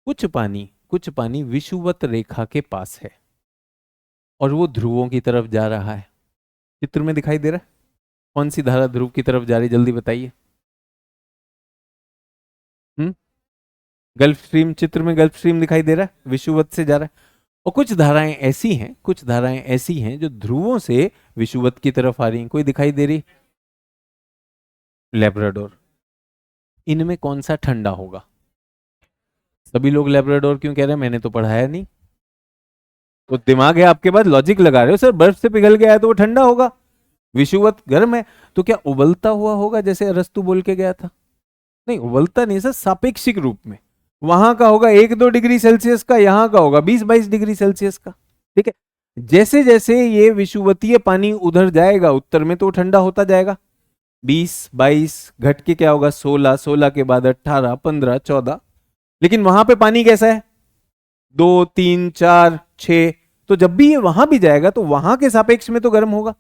कुछ पानी विषुवत रेखा के पास है और वो ध्रुवों की तरफ जा रहा है। चित्र में दिखाई दे रहा है? कौन सी धारा ध्रुव की तरफ जा रही, जल्दी बताइए। गल्फ स्ट्रीम, चित्र में गल्फ स्ट्रीम दिखाई दे रहा है, विषुवत से जा रहा है। और कुछ धाराएं ऐसी हैं जो ध्रुवों से विषुवत की तरफ आ रही हैं। कोई दिखाई दे रही? लेब्राडोर। इनमें कौन सा ठंडा होगा? सभी लोग लेब्राडोर क्यों कह रहे हैं? मैंने तो पढ़ाया नहीं। तो दिमाग है आपके पास, लॉजिक लगा रहे हो सर, बर्फ से पिघल गया है तो वो ठंडा होगा, विषुवत गर्म है, तो क्या उबलता हुआ होगा जैसे अरस्तु बोल के गया था? नहीं, उबलता नहीं सर, सापेक्षिक रूप में। वहां का होगा 1-2 डिग्री सेल्सियस का, यहां का होगा 20-22 डिग्री सेल्सियस का। ठीक है, जैसे जैसे ये विषुवतीय पानी उधर जाएगा उत्तर में तो वो ठंडा होता जाएगा। 20-22 घट के क्या होगा? 16, 16 के बाद 18, 15, 14। लेकिन वहां पे पानी कैसा है? 2, 3, 4, 6। तो जब भी ये वहां भी जाएगा तो वहां के सापेक्ष में तो गर्म होगा।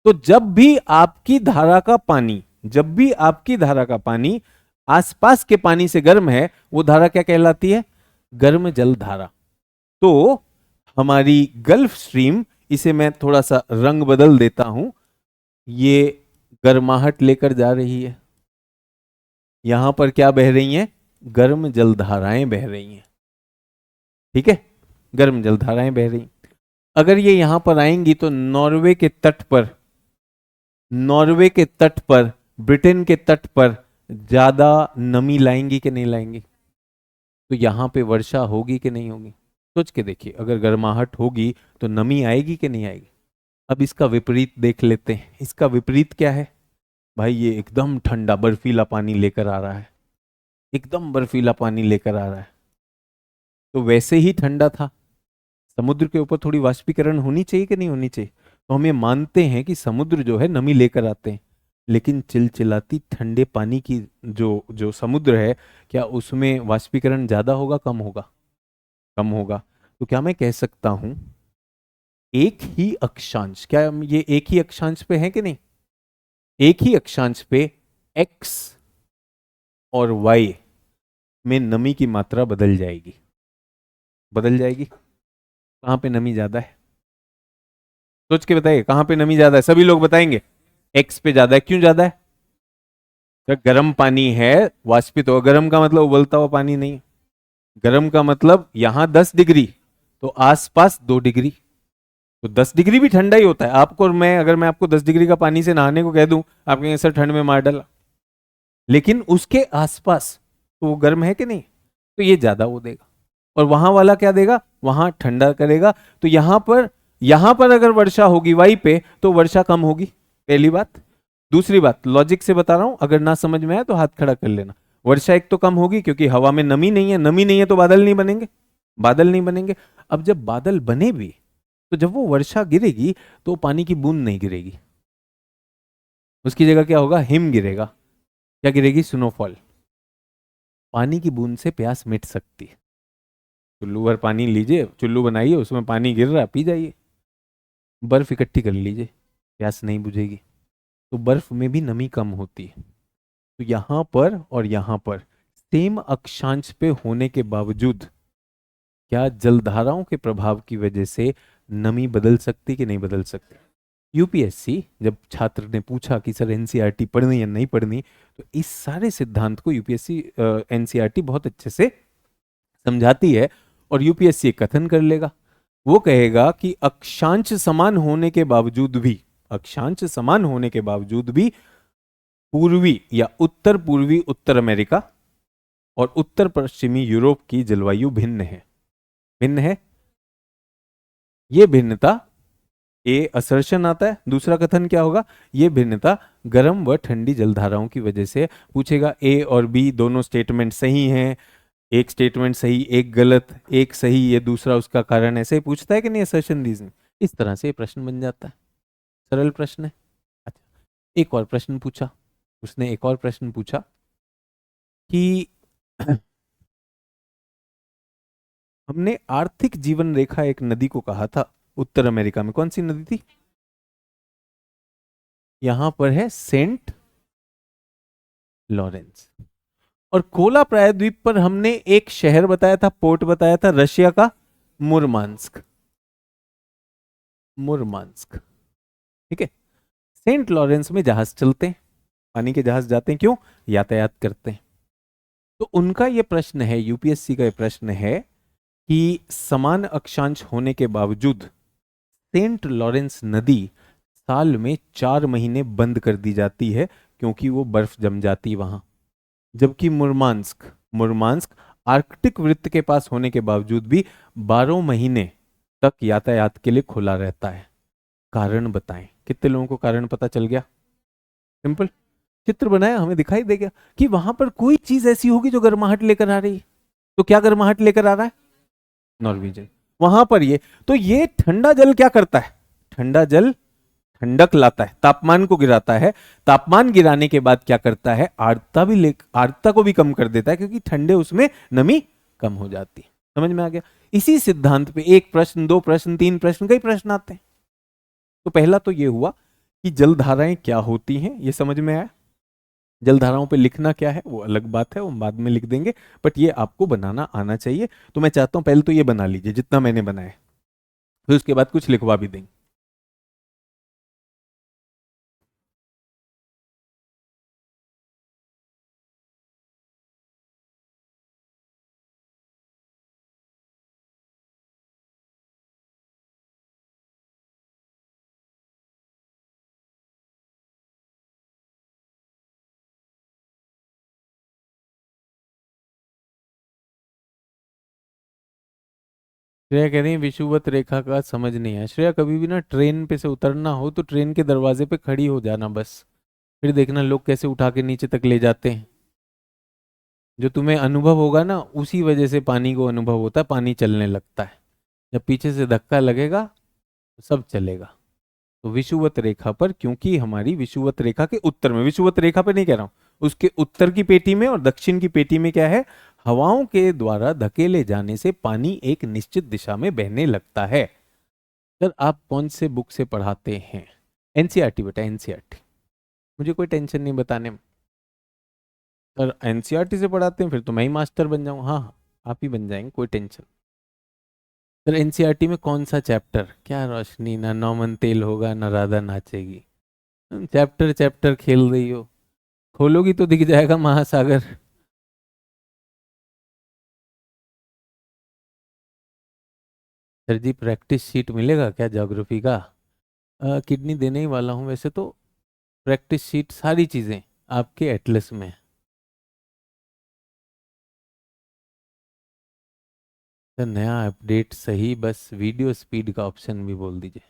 तो जब भी आपकी धारा का पानी, जब भी आपकी धारा का पानी आसपास के पानी से गर्म है, वो धारा क्या कहलाती है? गर्म जल धारा। तो हमारी गल्फ स्ट्रीम, इसे मैं थोड़ा सा रंग बदल देता हूं, ये गर्माहट लेकर जा रही है। यहां पर क्या बह रही हैं? गर्म जलधाराएं बह रही हैं। ठीक है, गर्म जलधाराएं बह रही। अगर ये यहां पर आएंगी तो नॉर्वे के तट पर, नॉर्वे के तट पर, ब्रिटेन के तट पर ज्यादा नमी लाएंगी कि नहीं लाएंगी? तो यहां पे वर्षा होगी कि नहीं होगी? सोच के देखिए, अगर गर्माहट होगी तो नमी आएगी कि नहीं आएगी? अब इसका विपरीत देख लेते हैं। इसका विपरीत क्या है? भाई ये एकदम ठंडा बर्फीला पानी लेकर आ रहा है, एकदम बर्फीला पानी लेकर आ रहा है। तो वैसे ही ठंडा था, समुद्र के ऊपर थोड़ी वाष्पीकरण होनी चाहिए कि नहीं होनी चाहिए? तो हम ये मानते हैं कि समुद्र जो है नमी लेकर आते हैं, लेकिन चिलचिलाती ठंडे पानी की जो जो समुद्र है, क्या उसमें वाष्पीकरण ज्यादा होगा कम होगा? कम होगा। तो क्या मैं कह सकता हूं एक ही अक्षांश, क्या हम ये एक ही अक्षांश पे है कि नहीं? एक ही अक्षांश पे x और y में नमी की मात्रा बदल जाएगी। बदल जाएगी। कहां पे नमी ज्यादा है? सोच के बताइए, कहां पे नमी ज्यादा है? सभी लोग बताएंगे x पे ज्यादा है। क्यों ज्यादा है? तो गर्म पानी है, वाष्पित हो। गर्म का मतलब उबलता हुआ पानी नहीं, गर्म का मतलब यहां 10 डिग्री तो आसपास 2 डिग्री, तो 10 डिग्री भी ठंडा ही होता है। आपको और मैं, अगर मैं आपको 10 डिग्री का पानी से नहाने को कह दूं, आप कहेंगे सर ठंड में मार डाला, लेकिन उसके आसपास तो वो गर्म है कि नहीं? तो ये ज्यादा वो देगा। और वहां वाला क्या देगा? वहां ठंडा करेगा। तो यहां पर अगर वर्षा होगी वाई पे तो वर्षा कम होगी, पहली बात। दूसरी बात, लॉजिक से बता रहा हूं, अगर ना समझ में आए तो हाथ खड़ा कर लेना। वर्षा एक तो कम होगी क्योंकि हवा में नमी नहीं है, नमी नहीं है तो बादल नहीं बनेंगे, बादल नहीं बनेंगे। अब जब बादल बने भी तो जब वो वर्षा गिरेगी तो पानी की बूंद नहीं गिरेगी, उसकी जगह क्या होगा? हिम गिरेगा। क्या गिरेगी? स्नोफॉल। पानी की बूंद से प्यास मिट सकती है। चुल्लू भर पानी लीजिए, चुल्लू बनाइए, उसमें पानी गिर रहा है, पी जाइए। बर्फ इकट्ठी कर लीजिए, प्यास नहीं बुझेगी। तो बर्फ में भी नमी कम होती है। तो यहां पर और यहां पर सेम अक्षांश पे होने के बावजूद क्या जलधाराओं के प्रभाव की वजह से नमी बदल सकती कि नहीं बदल सकती? यूपीएससी जब छात्र ने पूछा कि सर एनसीईआरटी पढ़नी या नहीं पढ़नी, तो इस सारे सिद्धांत को यूपीएससी एनसीईआरटी बहुत अच्छे से समझाती है। और यूपीएससी एक कथन कर लेगा, वो कहेगा कि अक्षांश समान होने के बावजूद भी, अक्षांश समान होने के बावजूद भी पूर्वी या उत्तर पूर्वी उत्तर अमेरिका और उत्तर पश्चिमी यूरोप की जलवायु भिन्न है। भिन्न है। ये भिन्नता, ए असर्शन आता है, दूसरा कथन क्या होगा? ये भिन्नता गर्म व ठंडी जलधाराओं की वजह से। पूछेगा ए और बी दोनों स्टेटमेंट सही हैं, एक स्टेटमेंट सही एक गलत, एक सही ये दूसरा उसका कारण, ऐसे ही पूछता है कि नहीं असर्शन रीजनिंग। इस तरह से प्रश्न बन जाता है, सरल प्रश्न है। अच्छा, एक और प्रश्न पूछा उसने, एक और प्रश्न पूछा कि हमने आर्थिक जीवन रेखा एक नदी को कहा था उत्तर अमेरिका में, कौन सी नदी थी? यहां पर है सेंट लॉरेंस। और कोला प्रायद्वीप पर हमने एक शहर बताया था, पोर्ट बताया था, रशिया का मुरमांस्क। मुरमांस्क, ठीक है। सेंट लॉरेंस में जहाज चलते हैं, पानी के जहाज जाते हैं, क्यों? यातायात करते हैं। तो उनका यह प्रश्न है, यूपीएससी का यह प्रश्न है कि समान अक्षांश होने के बावजूद सेंट लॉरेंस नदी साल में 4 महीने बंद कर दी जाती है। क्योंकि वो बर्फ जम जाती वहां। जबकि मुर्मांस्क मुर्मांस्क आर्कटिक वृत्त के पास होने के बावजूद भी 12 महीने तक यातायात के लिए खुला रहता है। कारण बताएं। कितने लोगों को कारण पता चल गया? सिंपल। चित्र बनाया, हमें दिखाई दे गया कि वहां पर कोई चीज ऐसी होगी जो गर्माहट लेकर आ रही है। तो क्या गर्माहट लेकर आ रहा है? नॉर्वेजियन। वहां पर ये, तो ये ठंडा जल क्या करता है? ठंडा जल ठंडक लाता है, तापमान को गिराता है। तापमान गिराने के बाद क्या करता है? आर्द्रता को भी कम कर देता है, क्योंकि ठंडे उसमें नमी कम हो जाती है। समझ में आ गया? इसी सिद्धांत पे एक प्रश्न, दो प्रश्न, तीन प्रश्न, कई प्रश्न आते हैं। तो पहला तो ये हुआ कि जलधाराएं क्या होती हैं, ये समझ में आया। जलधाराओं पे लिखना क्या है वो अलग बात है, वो बाद में लिख देंगे, बट ये आपको बनाना आना चाहिए। तो मैं चाहता हूं पहले तो ये बना लीजिए जितना मैंने बनाया, फिर उसके बाद कुछ लिखवा भी देंगे। श्रेया कह रही है विषुवत रेखा का समझ नहीं है। श्रेया, कभी भी ना ट्रेन पे से उतरना हो तो ट्रेन के दरवाजे पे खड़ी हो जाना बस, फिर देखना लोग कैसे उठा के नीचे तक ले जाते हैं। जो तुम्हें अनुभव होगा ना, उसी वजह से पानी को अनुभव होता है, पानी चलने लगता है। जब पीछे से धक्का लगेगा तो सब चलेगा। तो विषुवत रेखा पर, क्योंकि हमारी विषुवत रेखा के उत्तर में, विषुवत रेखा पे नहीं कह रहा हूं, उसके उत्तर की पेटी में और दक्षिण की पेटी में क्या है? हवाओं के द्वारा धकेले जाने से पानी एक निश्चित दिशा में बहने लगता है। सर आप कौन से बुक से पढ़ाते हैं? एनसीईआरटी बेटा, एनसीईआरटी। मुझे कोई टेंशन नहीं बताने में। सर एनसीईआरटी से पढ़ाते हैं, फिर तो मैं ही मास्टर बन जाऊँ। हाँ हाँ, आप ही बन जाएंगे, कोई टेंशन। सर एनसीईआरटी में कौन सा चैप्टर? क्या रोशनी, ना नौमन तेल होगा ना राधा नाचेगी। चैप्टर चैप्टर खेल रही हो, खोलोगी तो दिख जाएगा महासागर। सर जी प्रैक्टिस शीट मिलेगा क्या ज्योग्राफी का? किडनी देने ही वाला हूँ वैसे तो। प्रैक्टिस शीट सारी चीज़ें आपके एटलस में है। सर नया अपडेट सही, बस वीडियो स्पीड का ऑप्शन भी बोल दीजिए।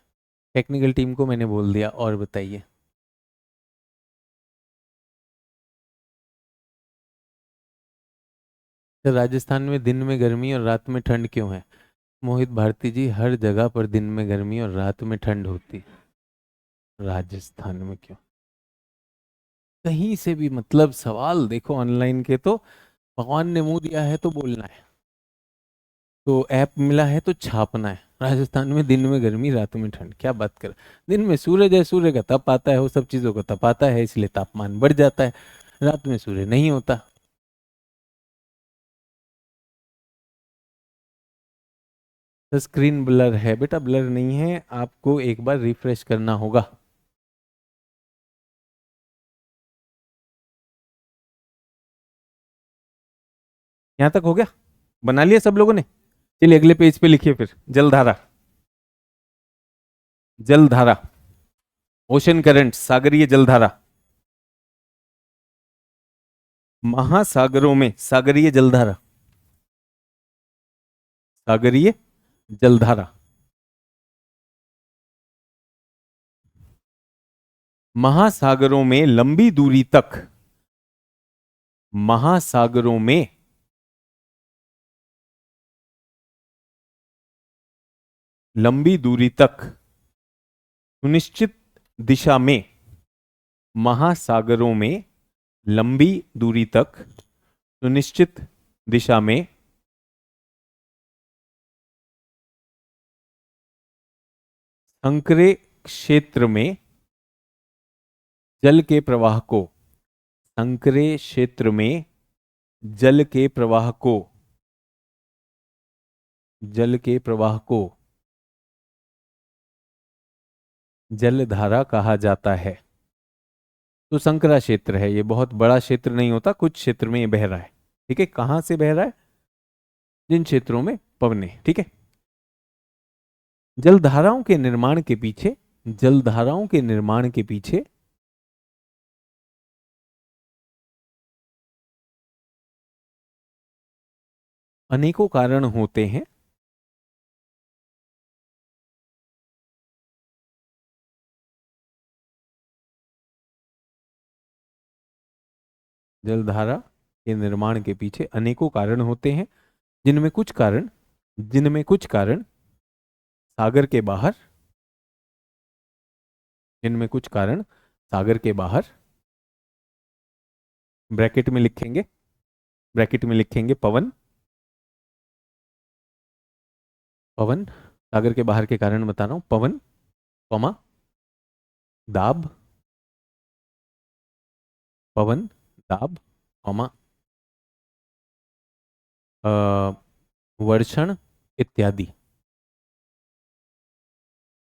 टेक्निकल टीम को मैंने बोल दिया, और बताइए। सर राजस्थान में दिन में गर्मी और रात में ठंड क्यों है? मोहित भारती जी, हर जगह पर दिन में गर्मी और रात में ठंड होती है, राजस्थान में क्यों? कहीं से भी मतलब सवाल देखो ऑनलाइन के, तो भगवान ने मुंह दिया है तो बोलना है, तो ऐप मिला है तो छापना है। राजस्थान में दिन में गर्मी रात में ठंड, क्या बात कर। दिन में सूरज है, सूर्य का तप आता है, वो सब चीजों का तप आता है, इसलिए तापमान बढ़ जाता है। रात में सूर्य नहीं होता। तो स्क्रीन ब्लर है बेटा, ब्लर नहीं है, आपको एक बार रिफ्रेश करना होगा। यहाँ तक हो गया? बना लिया सब लोगों ने? चलिए अगले पेज पे लिखिए फिर। जलधारा, जलधारा, ओशन करंट, सागरीय जलधारा। महासागरों में सागरीय जलधारा, सागरीय जलधारा। महासागरों में लंबी दूरी तक, महासागरों में लंबी दूरी तक सुनिश्चित दिशा में, महासागरों में लंबी दूरी तक सुनिश्चित दिशा में संकरे क्षेत्र में जल के प्रवाह को, संकरे क्षेत्र में जल के प्रवाह को, जल के प्रवाह को जलधारा कहा जाता है। तो संकरा क्षेत्र है, ये बहुत बड़ा क्षेत्र नहीं होता, कुछ क्षेत्र में ये बह रहा है। ठीक है, कहां से बह रहा है? जिन क्षेत्रों में पवने, ठीक है। जलधाराओं के निर्माण के पीछे, जलधाराओं के निर्माण के पीछे अनेकों कारण होते हैं जलधारा के निर्माण के पीछे अनेकों कारण होते हैं, जिनमें कुछ कारण जिनमें कुछ कारण सागर के बाहर जिनमें कुछ कारण सागर के बाहर ब्रैकेट में लिखेंगे पवन पवन सागर के बाहर के कारण बता रहा हूं, पवन कॉमा दाब पवन दाब कॉमा वर्षण इत्यादि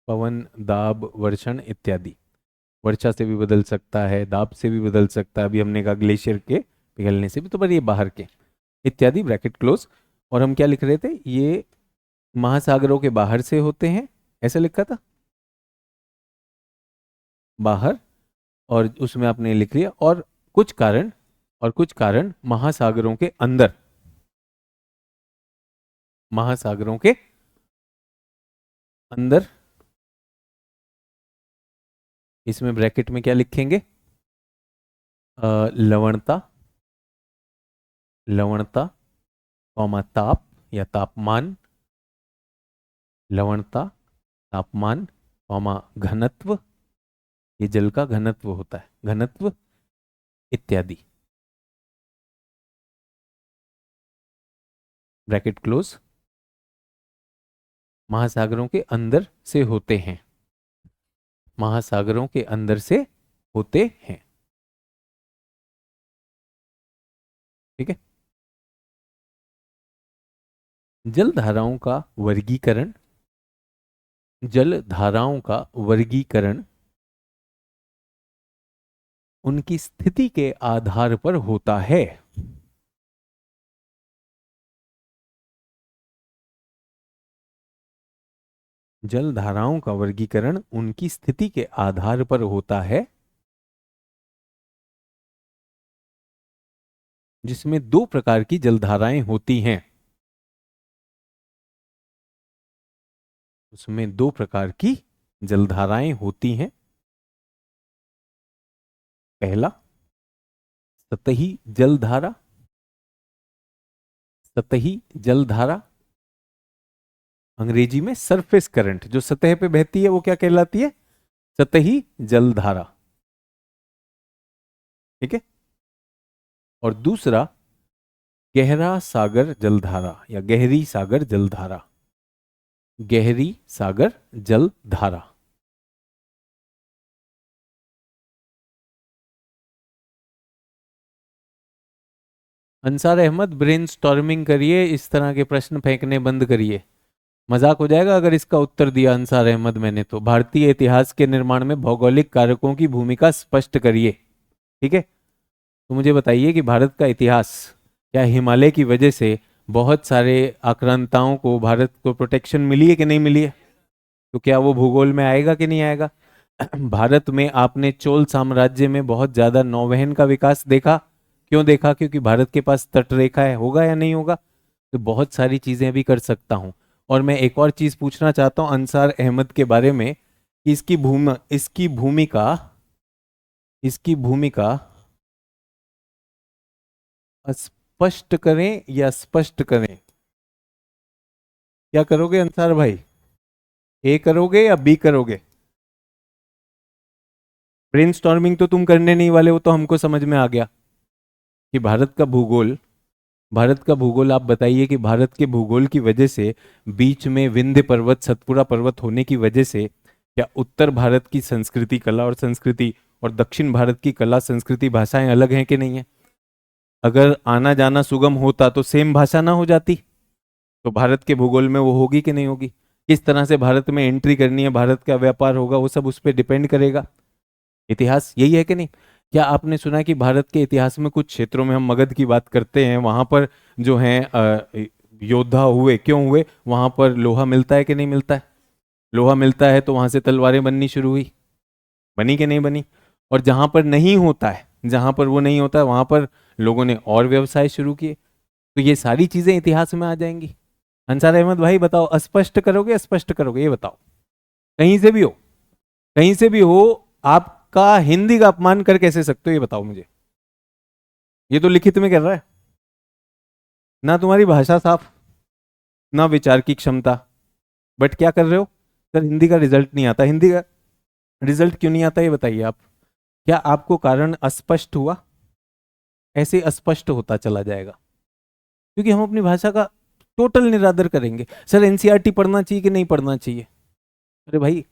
पवन दाब वर्षण इत्यादि। वर्षा से भी बदल सकता है, दाब से भी बदल सकता है, अभी हमने कहा ग्लेशियर के पिघलने से भी, तो पर ये बाहर के इत्यादि ब्रैकेट क्लोज। और हम क्या लिख रहे थे, ये महासागरों के बाहर से होते हैं, ऐसा लिखा था बाहर, और उसमें आपने लिख लिया कुछ कारण महासागरों के अंदर, महासागरों के अंदर। इसमें ब्रैकेट में क्या लिखेंगे, लवणता लवणता कॉमा ताप या तापमान, लवणता तापमान कॉमा घनत्व, ये जल का घनत्व होता है, घनत्व इत्यादि ब्रैकेट क्लोज। महासागरों के अंदर से होते हैं, महासागरों के अंदर से होते हैं, ठीक है। जलधाराओं का वर्गीकरण, जलधाराओं का वर्गीकरण उनकी स्थिति के आधार पर होता है। जलधाराओं का वर्गीकरण उनकी स्थिति के आधार पर होता है, जिसमें दो प्रकार की जलधाराएं होती हैं। उसमें दो प्रकार की जलधाराएं होती हैं। पहला सतही जलधारा, सतही जलधारा अंग्रेजी में सरफेस करंट, जो सतह पे बहती है वो क्या कहलाती है, सतही जलधारा, ठीक है। और दूसरा गहरा सागर जलधारा या गहरी सागर जलधारा, गहरी सागर जलधारा। अंसार अहमद ब्रेनस्टॉर्मिंग करिए, इस तरह के प्रश्न फेंकने बंद करिए, मजाक हो जाएगा अगर इसका उत्तर दिया अंसार अहमद मैंने तो। भारतीय इतिहास के निर्माण में भौगोलिक कारकों की भूमिका स्पष्ट करिए, ठीक है। तो मुझे बताइए कि भारत का इतिहास, क्या हिमालय की वजह से बहुत सारे आक्रांताओं को भारत को प्रोटेक्शन मिली है कि नहीं मिली है, तो क्या वो भूगोल में आएगा कि नहीं आएगा। भारत में आपने चोल साम्राज्य में बहुत ज्यादा नौवहन का विकास देखा, क्यों देखा, क्योंकि भारत के पास तट रेखा है, होगा या नहीं होगा। तो बहुत सारी चीजें भी कर सकता हूं। और मैं एक और चीज पूछना चाहता हूं अंसार अहमद के बारे में, कि इसकी भूमिका स्पष्ट करें या स्पष्ट करें, क्या करोगे अंसार भाई, ए करोगे या बी करोगे। ब्रेनस्टॉर्मिंग तो तुम करने नहीं वाले, वो तो हमको समझ में आ गया कि भारत का भूगोल आप बताइए कि भारत के भूगोल की वजह से, बीच में विंध्य पर्वत सतपुड़ा पर्वत होने की वजह से, क्या उत्तर भारत की संस्कृति कला और संस्कृति और दक्षिण भारत की कला संस्कृति भाषाएं अलग हैं कि नहीं है। अगर आना जाना सुगम होता तो सेम भाषा ना हो जाती, तो भारत के भूगोल में वो होगी कि नहीं होगी। किस तरह से भारत में एंट्री करनी है, भारत का व्यापार होगा, वो सब उस पर डिपेंड करेगा। इतिहास यही है कि नहीं। क्या आपने सुना कि भारत के इतिहास में कुछ क्षेत्रों में, हम मगध की बात करते हैं, वहां पर जो है योद्धा हुए, क्यों हुए, वहां पर लोहा मिलता है कि नहीं मिलता है। लोहा मिलता है तो वहां से तलवारें बननी शुरू हुई, बनी कि नहीं बनी। और जहां पर नहीं होता है, जहां पर वो नहीं होता है, वहां पर लोगों ने और व्यवसाय शुरू किए। तो ये सारी चीजें इतिहास में आ जाएंगी। अंसार अहमद भाई बताओ, अस्पष्ट करोगे अस्पष्ट करोगे, ये बताओ। कहीं से भी हो, कहीं से भी हो, आपका हिंदी का अपमान कर कैसे सकते हो, ये बताओ मुझे। ये तो लिखित में कर रहा है, ना तुम्हारी भाषा साफ, ना विचार की क्षमता, बट क्या कर रहे हो सर, हिंदी का रिजल्ट नहीं आता। हिंदी का रिजल्ट क्यों नहीं आता ये बताइए आप। क्या आपको कारण अस्पष्ट हुआ? ऐसे अस्पष्ट होता चला जाएगा, क्योंकि हम अपनी भाषा का टोटल निरादर करेंगे। सर एनसीईआरटी पढ़ना चाहिए कि नहीं पढ़ना चाहिए? अरे भाई,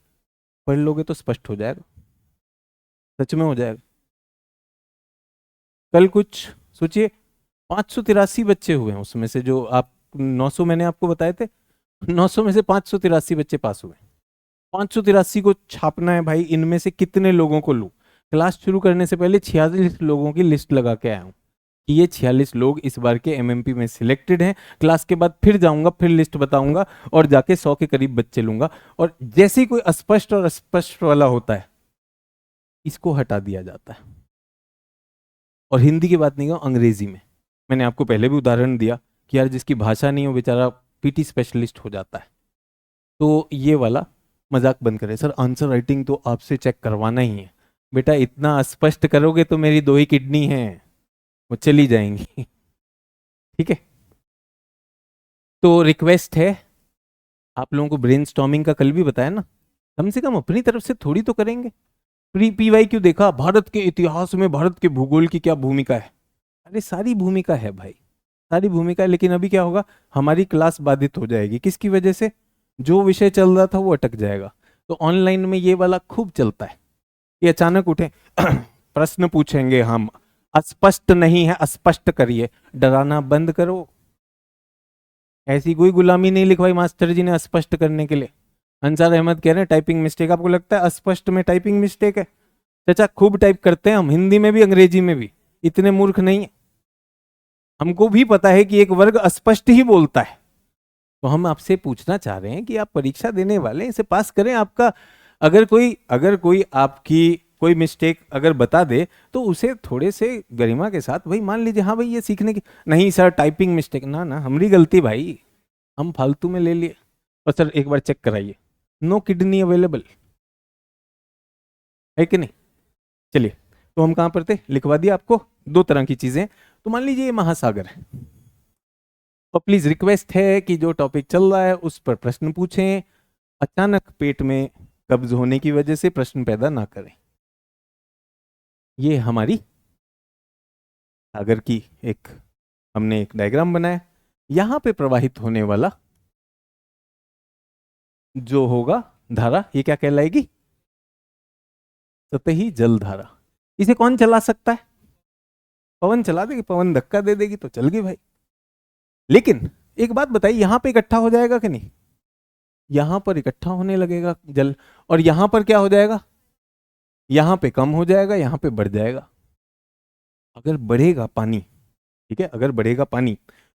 पढ़ लोगे तो स्पष्ट हो जाएगा, सच में हो जाएगा। कल कुछ सोचिए, 583 बच्चे हुए हैं, उसमें से जो आप 900 मैंने आपको बताए थे, 900 में से 583 बच्चे पास हुए। 583 को छापना है भाई, इनमें से कितने लोगों को लूं? क्लास शुरू करने से पहले 46 लोगों की लिस्ट लगा के आया हूं कि ये 46 लोग इस बार के एमएमपी में सिलेक्टेड हैं। क्लास के बाद फिर जाऊंगा, फिर लिस्ट बताऊंगा, और जाके 100 के करीब बच्चे लूंगा। और जैसे ही कोई अस्पष्ट और अस्पष्ट वाला होता है, इसको हटा दिया जाता है। और हिंदी की बात नहीं हो, अंग्रेजी में मैंने आपको पहले भी उदाहरण दिया कि यार जिसकी भाषा नहीं हो बेचारा पीटी स्पेशलिस्ट हो जाता है। तो ये वाला मजाक बंद करें। सर आंसर राइटिंग तो आपसे चेक करवाना ही है। बेटा इतना स्पष्ट करोगे तो मेरी 2 ही किडनी है, वो चली जाएंगी। ठीक है, तो रिक्वेस्ट है आप लोगों को, ब्रेनस्टॉर्मिंग का कल भी बताया ना, कम से कम अपनी तरफ से थोड़ी तो करेंगे। प्री पीवाई क्यों देखा, भारत के इतिहास में भारत के भूगोल की क्या भूमिका है? अरे सारी भूमिका है भाई, सारी भूमिका है। लेकिन अभी क्या होगा, हमारी क्लास बाधित हो जाएगी। किसकी वजह से? जो विषय चल रहा था वो अटक जाएगा। तो ऑनलाइन में ये वाला खूब चलता है, ये अचानक उठे प्रश्न पूछेंगे हम, अस्पष्ट नहीं है अस्पष्ट करिए। डराना बंद करो। ऐसी कोई गुलामी नहीं लिखवाई मास्टर जी ने अस्पष्ट करने के लिए। अंसार अहमद कह रहे हैं टाइपिंग मिस्टेक। आपको लगता है अस्पष्ट में टाइपिंग मिस्टेक है? चाचा खूब टाइप करते हैं हम, हिंदी में भी अंग्रेजी में भी, इतने मूर्ख नहीं है। हमको भी पता है कि एक वर्ग अस्पष्ट ही बोलता है। तो हम आपसे पूछना चाह रहे हैं कि आप परीक्षा देने वाले हैं, इसे पास करें। आपका अगर कोई आपकी कोई मिस्टेक अगर बता दे तो उसे थोड़े से गरिमा के साथ, भाई मान लीजिए हाँ भाई ये सीखने की नहीं सर, टाइपिंग मिस्टेक, ना ना हमारी गलती भाई, हम फालतू में ले लिए। और सर एक बार चेक कराइए, नो किडनी अवेलेबल है कि नहीं। चलिए, तो हम कहां पर थे, लिखवा दिया आपको। 2 तरह की चीजें। तो मान लीजिए ये महासागर है, और प्लीज रिक्वेस्ट है कि जो टॉपिक चल रहा है उस पर प्रश्न पूछें। अचानक पेट में कब्ज होने की वजह से प्रश्न पैदा ना करें। ये हमारी सागर की एक हमने एक डायग्राम बनाया। यहां पे प्रवाहित होने वाला जो होगा धारा, ये क्या कहलाएगी? सतही जल धारा। इसे कौन चला सकता है? पवन चला देगी, पवन धक्का दे देगी तो चल गई भाई। लेकिन एक बात बताइए, यहां पे इकट्ठा हो जाएगा कि नहीं? यहां पर इकट्ठा होने लगेगा जल, और यहां पर क्या हो जाएगा, यहां पे कम हो जाएगा, यहां पे बढ़ जाएगा। अगर बढ़ेगा पानी, ठीक है, अगर बढ़ेगा पानी,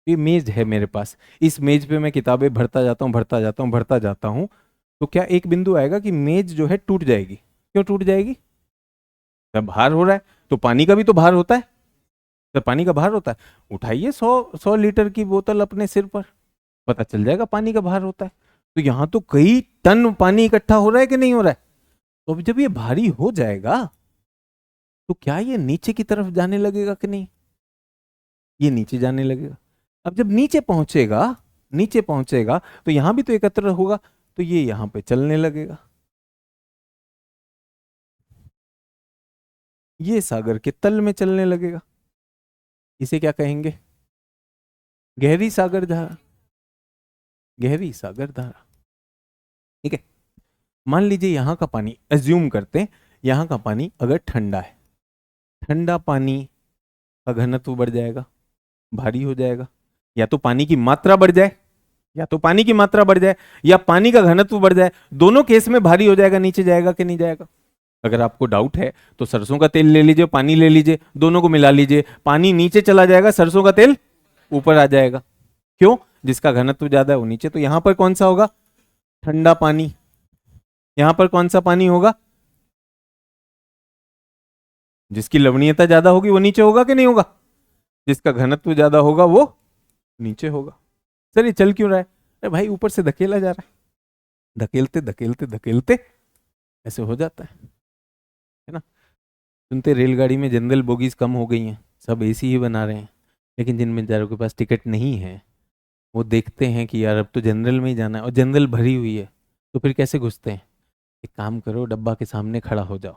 ये मेज है मेरे पास, इस मेज पे मैं किताबें भरता जाता हूं भरता जाता हूं भरता जाता हूं, तो क्या एक बिंदु आएगा कि मेज जो है टूट जाएगी? क्यों टूट जाएगी? जब भार हो रहा है तो पानी का भी तो भार होता है। तो पानी का भार होता है, उठाइए 100 लीटर की बोतल अपने सिर पर, पता चल जाएगा पानी का भार होता है। तो यहां तो कई टन पानी इकट्ठा हो रहा है कि नहीं हो रहा है? तो अब जब ये भारी हो जाएगा तो क्या ये नीचे की तरफ जाने लगेगा कि नहीं? ये नीचे जाने लगेगा। अब जब नीचे पहुंचेगा, नीचे पहुंचेगा तो यहां भी तो एकत्र होगा, तो ये यहां पे चलने लगेगा। ये सागर के तल में चलने लगेगा। इसे क्या कहेंगे? गहरी सागर धारा। गहरी सागर धारा, ठीक है। मान लीजिए यहां का पानी, एज्यूम करते हैं यहां का पानी अगर ठंडा है, ठंडा पानी का घनत्व बढ़ जाएगा, भारी हो जाएगा। या तो पानी की मात्रा बढ़ जाए, या तो पानी की मात्रा बढ़ जाए, या पानी का घनत्व बढ़ जाए। दोनों केस में भारी हो जाएगा, नीचे जाएगा कि नहीं जाएगा? अगर आपको डाउट है तो सरसों का तेल ले लीजिए, पानी ले लीजिए, दोनों को मिला लीजिए, पानी नीचे चला जाएगा, सरसों का तेल ऊपर आ जाएगा। क्यों? जिसका घनत्व ज्यादा है वो नीचे। तो यहां पर कौन सा होगा? ठंडा पानी। यहां पर कौन सा पानी होगा? जिसकी लवणीयता ज्यादा होगी वो नीचे होगा कि नहीं होगा? जिसका घनत्व ज्यादा होगा वो नीचे होगा। सर ये चल क्यों रहा है? अरे भाई ऊपर से धकेला जा रहा है, धकेलते धकेलते धकेलते ऐसे हो जाता है ना। सुनते रेलगाड़ी में जनरल बोगीज कम हो गई हैं, सब एसी ही बना रहे हैं, लेकिन जिन बेचारों के पास टिकट नहीं है वो देखते हैं कि यार अब तो जनरल में ही जाना है और जनरल भरी हुई है, तो फिर कैसे घुसते हैं? एक काम करो, डब्बा के सामने खड़ा हो जाओ,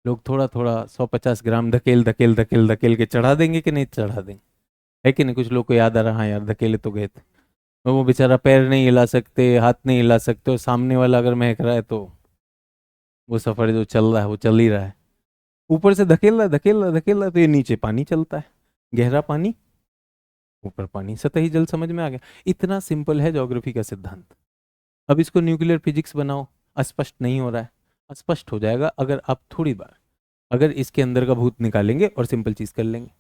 लोग थोड़ा थोड़ा 150 ग्राम धकेल धकेल धकेल धकेल के चढ़ा देंगे कि नहीं चढ़ा देंगे? है कि नहीं? कुछ लोग को याद आ रहा, हाँ यार धकेले तो गए थे, और वो बेचारा पैर नहीं हिला सकते, हाथ नहीं हिला सकते, और सामने वाला अगर महक रहा है तो वो सफर जो चल रहा है वो चल ही रहा है। ऊपर से धकेल रहा धकेल रहा धकेल रहा, तो ये नीचे पानी चलता है, गहरा पानी ऊपर पानी, सतही जल। समझ में आ गया? इतना सिंपल है ज्योग्राफी का सिद्धांत। अब इसको न्यूक्लियर फिजिक्स बनाओ, अस्पष्ट नहीं हो रहा है, अस्पष्ट हो जाएगा अगर आप थोड़ी बार अगर इसके अंदर का भूत निकालेंगे और सिंपल चीज कर लेंगे।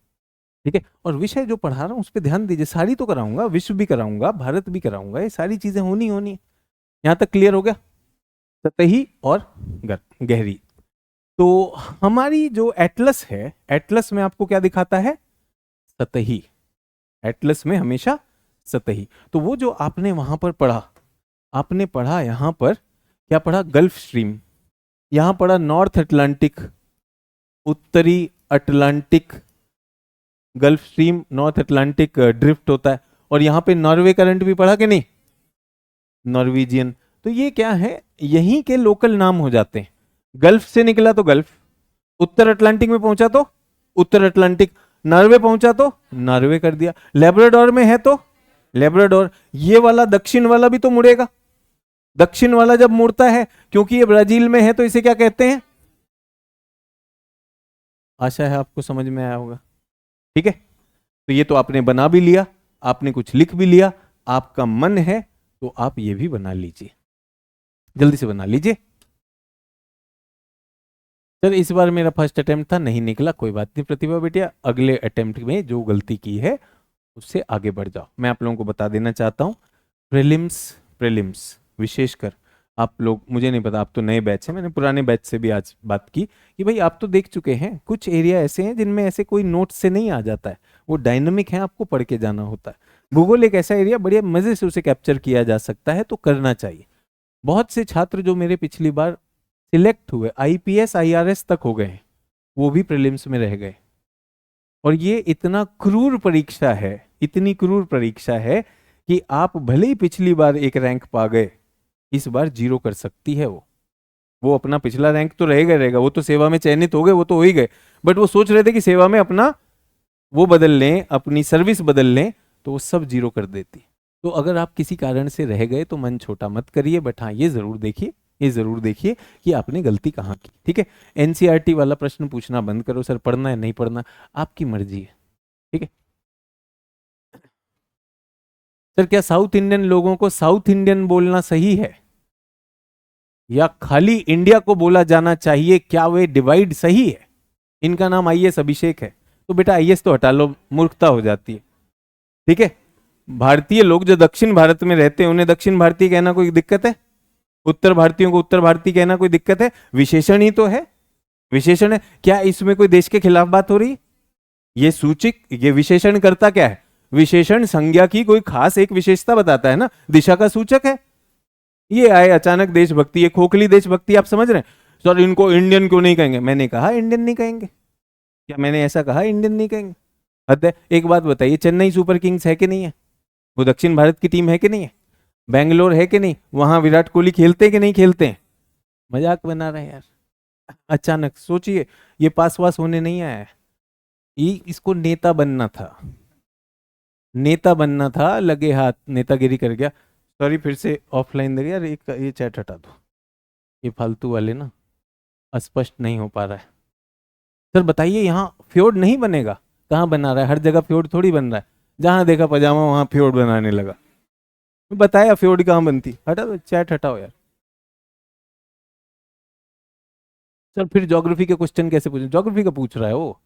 ठीक है? और विषय जो पढ़ा रहा हूँ उस पर ध्यान दीजिए, सारी तो कराऊंगा, विश्व भी कराऊंगा, भारत भी कराऊंगा, ये सारी चीजें होनी होनी है। यहां तक क्लियर हो गया? सतही और गहरी। तो हमारी जो एटलस है, एटलस में आपको क्या दिखाता है? सतही। एटलस में हमेशा सतही। तो वो जो आपने वहां पर पढ़ा, आपने पढ़ा यहां पर क्या पढ़ा? गल्फ स्ट्रीम, यहां पढ़ा नॉर्थ अटलांटिक, उत्तरी Atlantic, gulf stream north Atlantic drift होता है, और यहां पे नॉर्वे करंट भी पढ़ा कि नहीं? नॉर्वेजियन। तो ये क्या है? यहीं के लोकल नाम हो जाते हैं। गल्फ से निकला तो गल्फ, उत्तर अटलांटिक में पहुंचा तो उत्तर अटलांटिक, नॉर्वे पहुंचा तो नॉर्वे कर दिया, लेब्राडोर में है तो लेब्राडोर। ये वाला दक्षिण वाला भी तो मुड़ेगा, दक्षिण वाला जब मुड़ता है, क्योंकि ये ब्राजील में है, तो इसे क्या कहते हैं? आशा है आपको समझ में आया होगा। ठीक है? तो ये तो आपने बना भी लिया, आपने कुछ लिख भी लिया, आपका मन है तो आप ये भी बना लीजिए, जल्दी से बना लीजिए। सर इस बार मेरा फर्स्ट अटेम्प्ट था, नहीं निकला, कोई बात नहीं प्रतिभा बेटिया, अगले अटेम्प्ट में जो गलती की है उससे आगे बढ़ जाओ। मैं आप लोगों को बता देना चाहता हूँ, प्रीलिम्स विशेषकर आप लोग, मुझे नहीं पता, आप तो नए बैच हैं, मैंने पुराने बैच से भी आज बात की कि भाई आप तो देख चुके हैं, कुछ एरिया ऐसे हैं जिनमें ऐसे कोई नोट से नहीं आ जाता है, वो डायनामिक है, आपको पढ़ के जाना होता है। भूगोल एक ऐसा एरिया, बढ़िया मजे से उसे कैप्चर किया जा सकता है, तो करना चाहिए। बहुत से छात्र जो मेरे पिछली बार सिलेक्ट हुए, आईपीएस आईआरएस तक हो गए, वो भी प्रीलिम्स में रह गए। और ये इतना क्रूर परीक्षा है, इतनी क्रूर परीक्षा है कि आप भले ही पिछली बार एक रैंक पा गए, इस बार 0 कर सकती है वो अपना पिछला रैंक तो रहेगा, वो तो सेवा में चयनित हो गए, वो तो हो ही गए, बट वो सोच रहे थे कि सेवा में अपना वो बदल लें, अपनी सर्विस बदल लें, तो वो सब 0 कर देती। तो अगर आप किसी कारण से रह गए तो मन छोटा मत करिए, बट हाँ ये जरूर देखिए कि आपने गलती कहाँ की। ठीक है? एनसीईआरटी वाला प्रश्न पूछना बंद करो, सर पढ़ना है नहीं पढ़ना आपकी मर्जी है। ठीक है? सर क्या साउथ इंडियन लोगों को साउथ इंडियन बोलना सही है या खाली इंडिया को बोला जाना चाहिए? क्या वे डिवाइड सही है? इनका नाम आईएएस अभिषेक है, तो बेटा आईएएस तो हटा लो, मूर्खता हो जाती है। ठीक है? भारतीय लोग जो दक्षिण भारत में रहते हैं उन्हें दक्षिण भारतीय कहना कोई दिक्कत है? उत्तर भारतीयों को उत्तर भारतीय कहना कोई दिक्कत है? विशेषण ही तो है, विशेषण है। क्या इसमें कोई देश के खिलाफ बात हो रही? ये सूचक, ये विशेषण करता क्या है? विशेषण संज्ञा की कोई खास एक विशेषता बताता है ना, दिशा का सूचक है। ये आए अचानक देशभक्ति, ये खोखली देशभक्ति, आप समझ रहे हैं? सर इनको इंडियन क्यों नहीं कहेंगे? मैंने कहा इंडियन नहीं कहेंगे? क्या मैंने ऐसा कहा इंडियन नहीं कहेंगे? हद है। एक बात बताइए, चेन्नई सुपर किंग्स है कि नहीं है? वो दक्षिण भारत की टीम है कि नहीं है? बेंगलोर है कि नहीं? वहां विराट कोहली खेलते कि नहीं खेलते? मजाक बना रहे हैं यार। अचानक सोचिए, ये पास वास होने नहीं आया है, ये इसको नेता बनना था, नेता बनना था, लगे हाथ नेतागिरी कर गया। सॉरी फिर से ऑफलाइन दे यार, ये चैट हटा दो, ये फालतू वाले ना अस्पष्ट नहीं हो पा रहा है। सर बताइए यहाँ फ्योर्ड नहीं बनेगा? कहाँ बना रहा है? हर जगह फ्योर्ड थोड़ी बन रहा है, जहां देखा पजामा वहां फ्योर्ड बनाने लगा। बताया फ्योर्ड कहाँ बनती? हटा दो, चैट हटाओ यार। सर फिर ज्योग्राफी के क्वेश्चन कैसे पूछे? ज्योग्राफी का पूछ रहा है वो,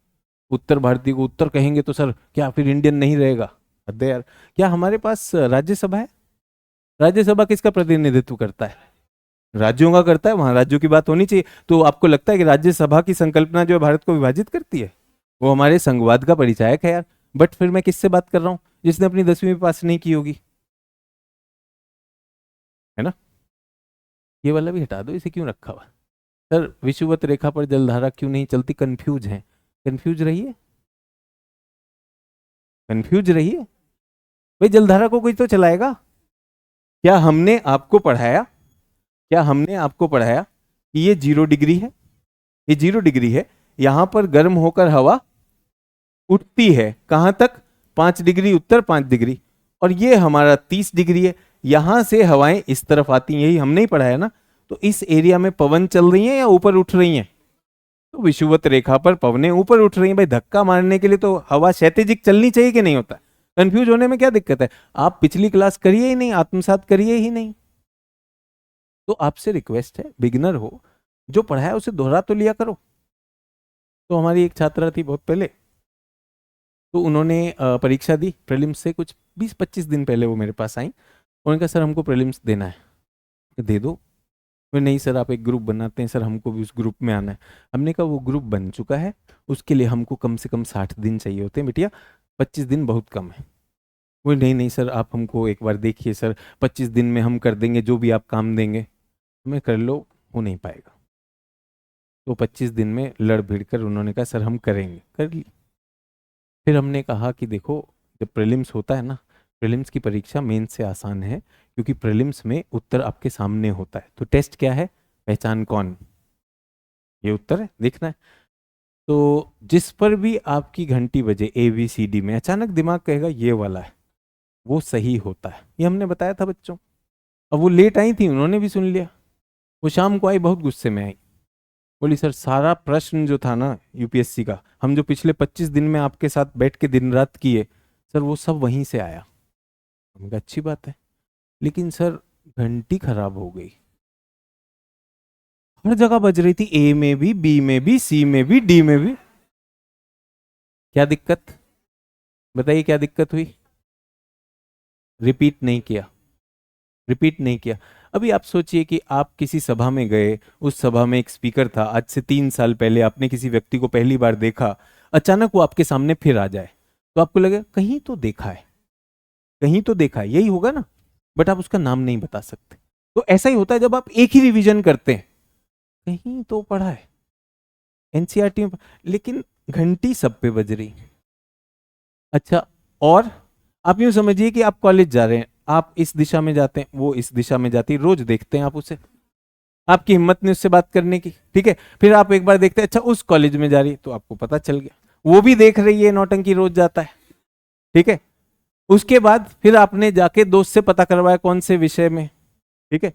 उत्तर भारतीय को उत्तर कहेंगे तो सर क्या फिर इंडियन नहीं रहेगा? हद है यार। क्या हमारे पास राज्यसभा है? राज्यसभा किसका प्रतिनिधित्व करता है? राज्यों का करता है, वहां राज्यों की बात होनी चाहिए। तो आपको लगता है कि राज्यसभा की संकल्पना जो है भारत को विभाजित करती है? वो हमारे संघवाद का परिचायक है यार। बट फिर मैं किससे बात कर रहा हूं? जिसने अपनी 10वीं में पास नहीं की होगी, है ना। ये वाला भी हटा दो, इसे क्यों रखा हुआ? सर विषुवत रेखा पर जलधारा क्यों नहीं चलती? कंफ्यूज है। कंफ्यूज रहिए, कंफ्यूज रहिए भाई, जलधारा को कोई तो चलाएगा। क्या हमने आपको पढ़ाया, क्या हमने आपको पढ़ाया कि ये 0 डिग्री है, ये 0 डिग्री है, यहां पर गर्म होकर हवा उठती है कहां तक? 5 डिग्री उत्तर, 5 डिग्री, और ये हमारा 30 डिग्री है, यहां से हवाएं इस तरफ आती हैं, यही हमने ही पढ़ाया ना। तो इस एरिया में पवन चल रही हैं या ऊपर उठ रही हैं? तो विषुवत रेखा पर पवनें ऊपर उठ रही हैं। भाई धक्का मारने के लिए तो हवा क्षैतिजिक चलनी चाहिए कि नहीं होता? कंफ्यूज होने में क्या दिक्कत है? आप पिछली क्लास करिए ही नहीं, आत्मसात करिए ही नहीं। तो आपसे रिक्वेस्ट है, बिगिनर हो, जो पढ़ाया उसे दोहरा तो लिया करो। तो हमारी एक छात्रा थी बहुत पहले, तो उन्होंने परीक्षा दी प्रीलिम्स से कुछ 20-25 दिन पहले वो मेरे पास आई। उन्होंने कहा सर हमको प्रीलिम्स देना है। दे दो। मैं नहीं सर आप एक ग्रुप बनाते हैं सर, हमको भी उस ग्रुप में आना है। हमने कहा वो ग्रुप बन चुका है, उसके लिए हमको कम से कम 60 दिन चाहिए होते हैं बेटिया, 25 दिन बहुत कम है। वो नहीं नहीं सर आप हमको एक बार देखिए सर, 25 दिन में हम कर देंगे जो भी आप काम देंगे। हमें कर लो, हो नहीं पाएगा। तो 25 दिन में लड़ भिड़ कर उन्होंने कहा सर हम करेंगे, कर ली। फिर हमने कहा कि देखो जब प्रीलिम्स होता है ना, प्रीलिम्स की परीक्षा मेन से आसान है, क्योंकि प्रीलिम्स में उत्तर आपके सामने होता है। तो टेस्ट क्या है? पहचान कौन, ये उत्तर है, देखना है। तो जिस पर भी आपकी घंटी बजे ABCD में, अचानक दिमाग कहेगा ये वाला है, वो सही होता है। ये हमने बताया था बच्चों। अब वो लेट आई थी, उन्होंने भी सुन लिया। वो शाम को आई, बहुत गुस्से में आई, बोली सर सारा प्रश्न जो था ना UPSC का, हम जो पिछले 25 दिन में आपके साथ बैठ के दिन रात किए सर, वो सब वहीं से आया। हमने कहा अच्छी बात है, लेकिन सर घंटी खराब हो गई। हर जगह बज रही थी, A में भी, B में भी, C में भी, D में भी। क्या दिक्कत बताइए, क्या दिक्कत हुई? रिपीट नहीं किया, रिपीट नहीं किया। अभी आप सोचिए कि आप किसी सभा में गए, उस सभा में एक स्पीकर था, आज से 3 साल पहले आपने किसी व्यक्ति को पहली बार देखा, अचानक वो आपके सामने फिर आ जाए, तो आपको लगे कहीं तो देखा है, कहीं तो देखा है, यही होगा ना। बट आप उसका नाम नहीं बता सकते। तो ऐसा ही होता है जब आप एक ही रिवीजन करते हैं, कहीं तो पढ़ा है NCERT में, लेकिन घंटी सब पे बज रही। अच्छा, और आप यूं समझिए कि आप कॉलेज जा रहे हैं, आप इस दिशा में जाते हैं, वो इस दिशा में जाती है, रोज देखते हैं आप उसे, आपकी हिम्मत नहीं उससे बात करने की, ठीक है। फिर आप एक बार देखते हैं, अच्छा उस कॉलेज में जा रही है, तो आपको पता चल गया, वो भी देख रही है, नौटंकी रोज जाता है, ठीक है। उसके बाद फिर आपने जाके दोस्त से पता करवाया कौन से विषय में, ठीक है।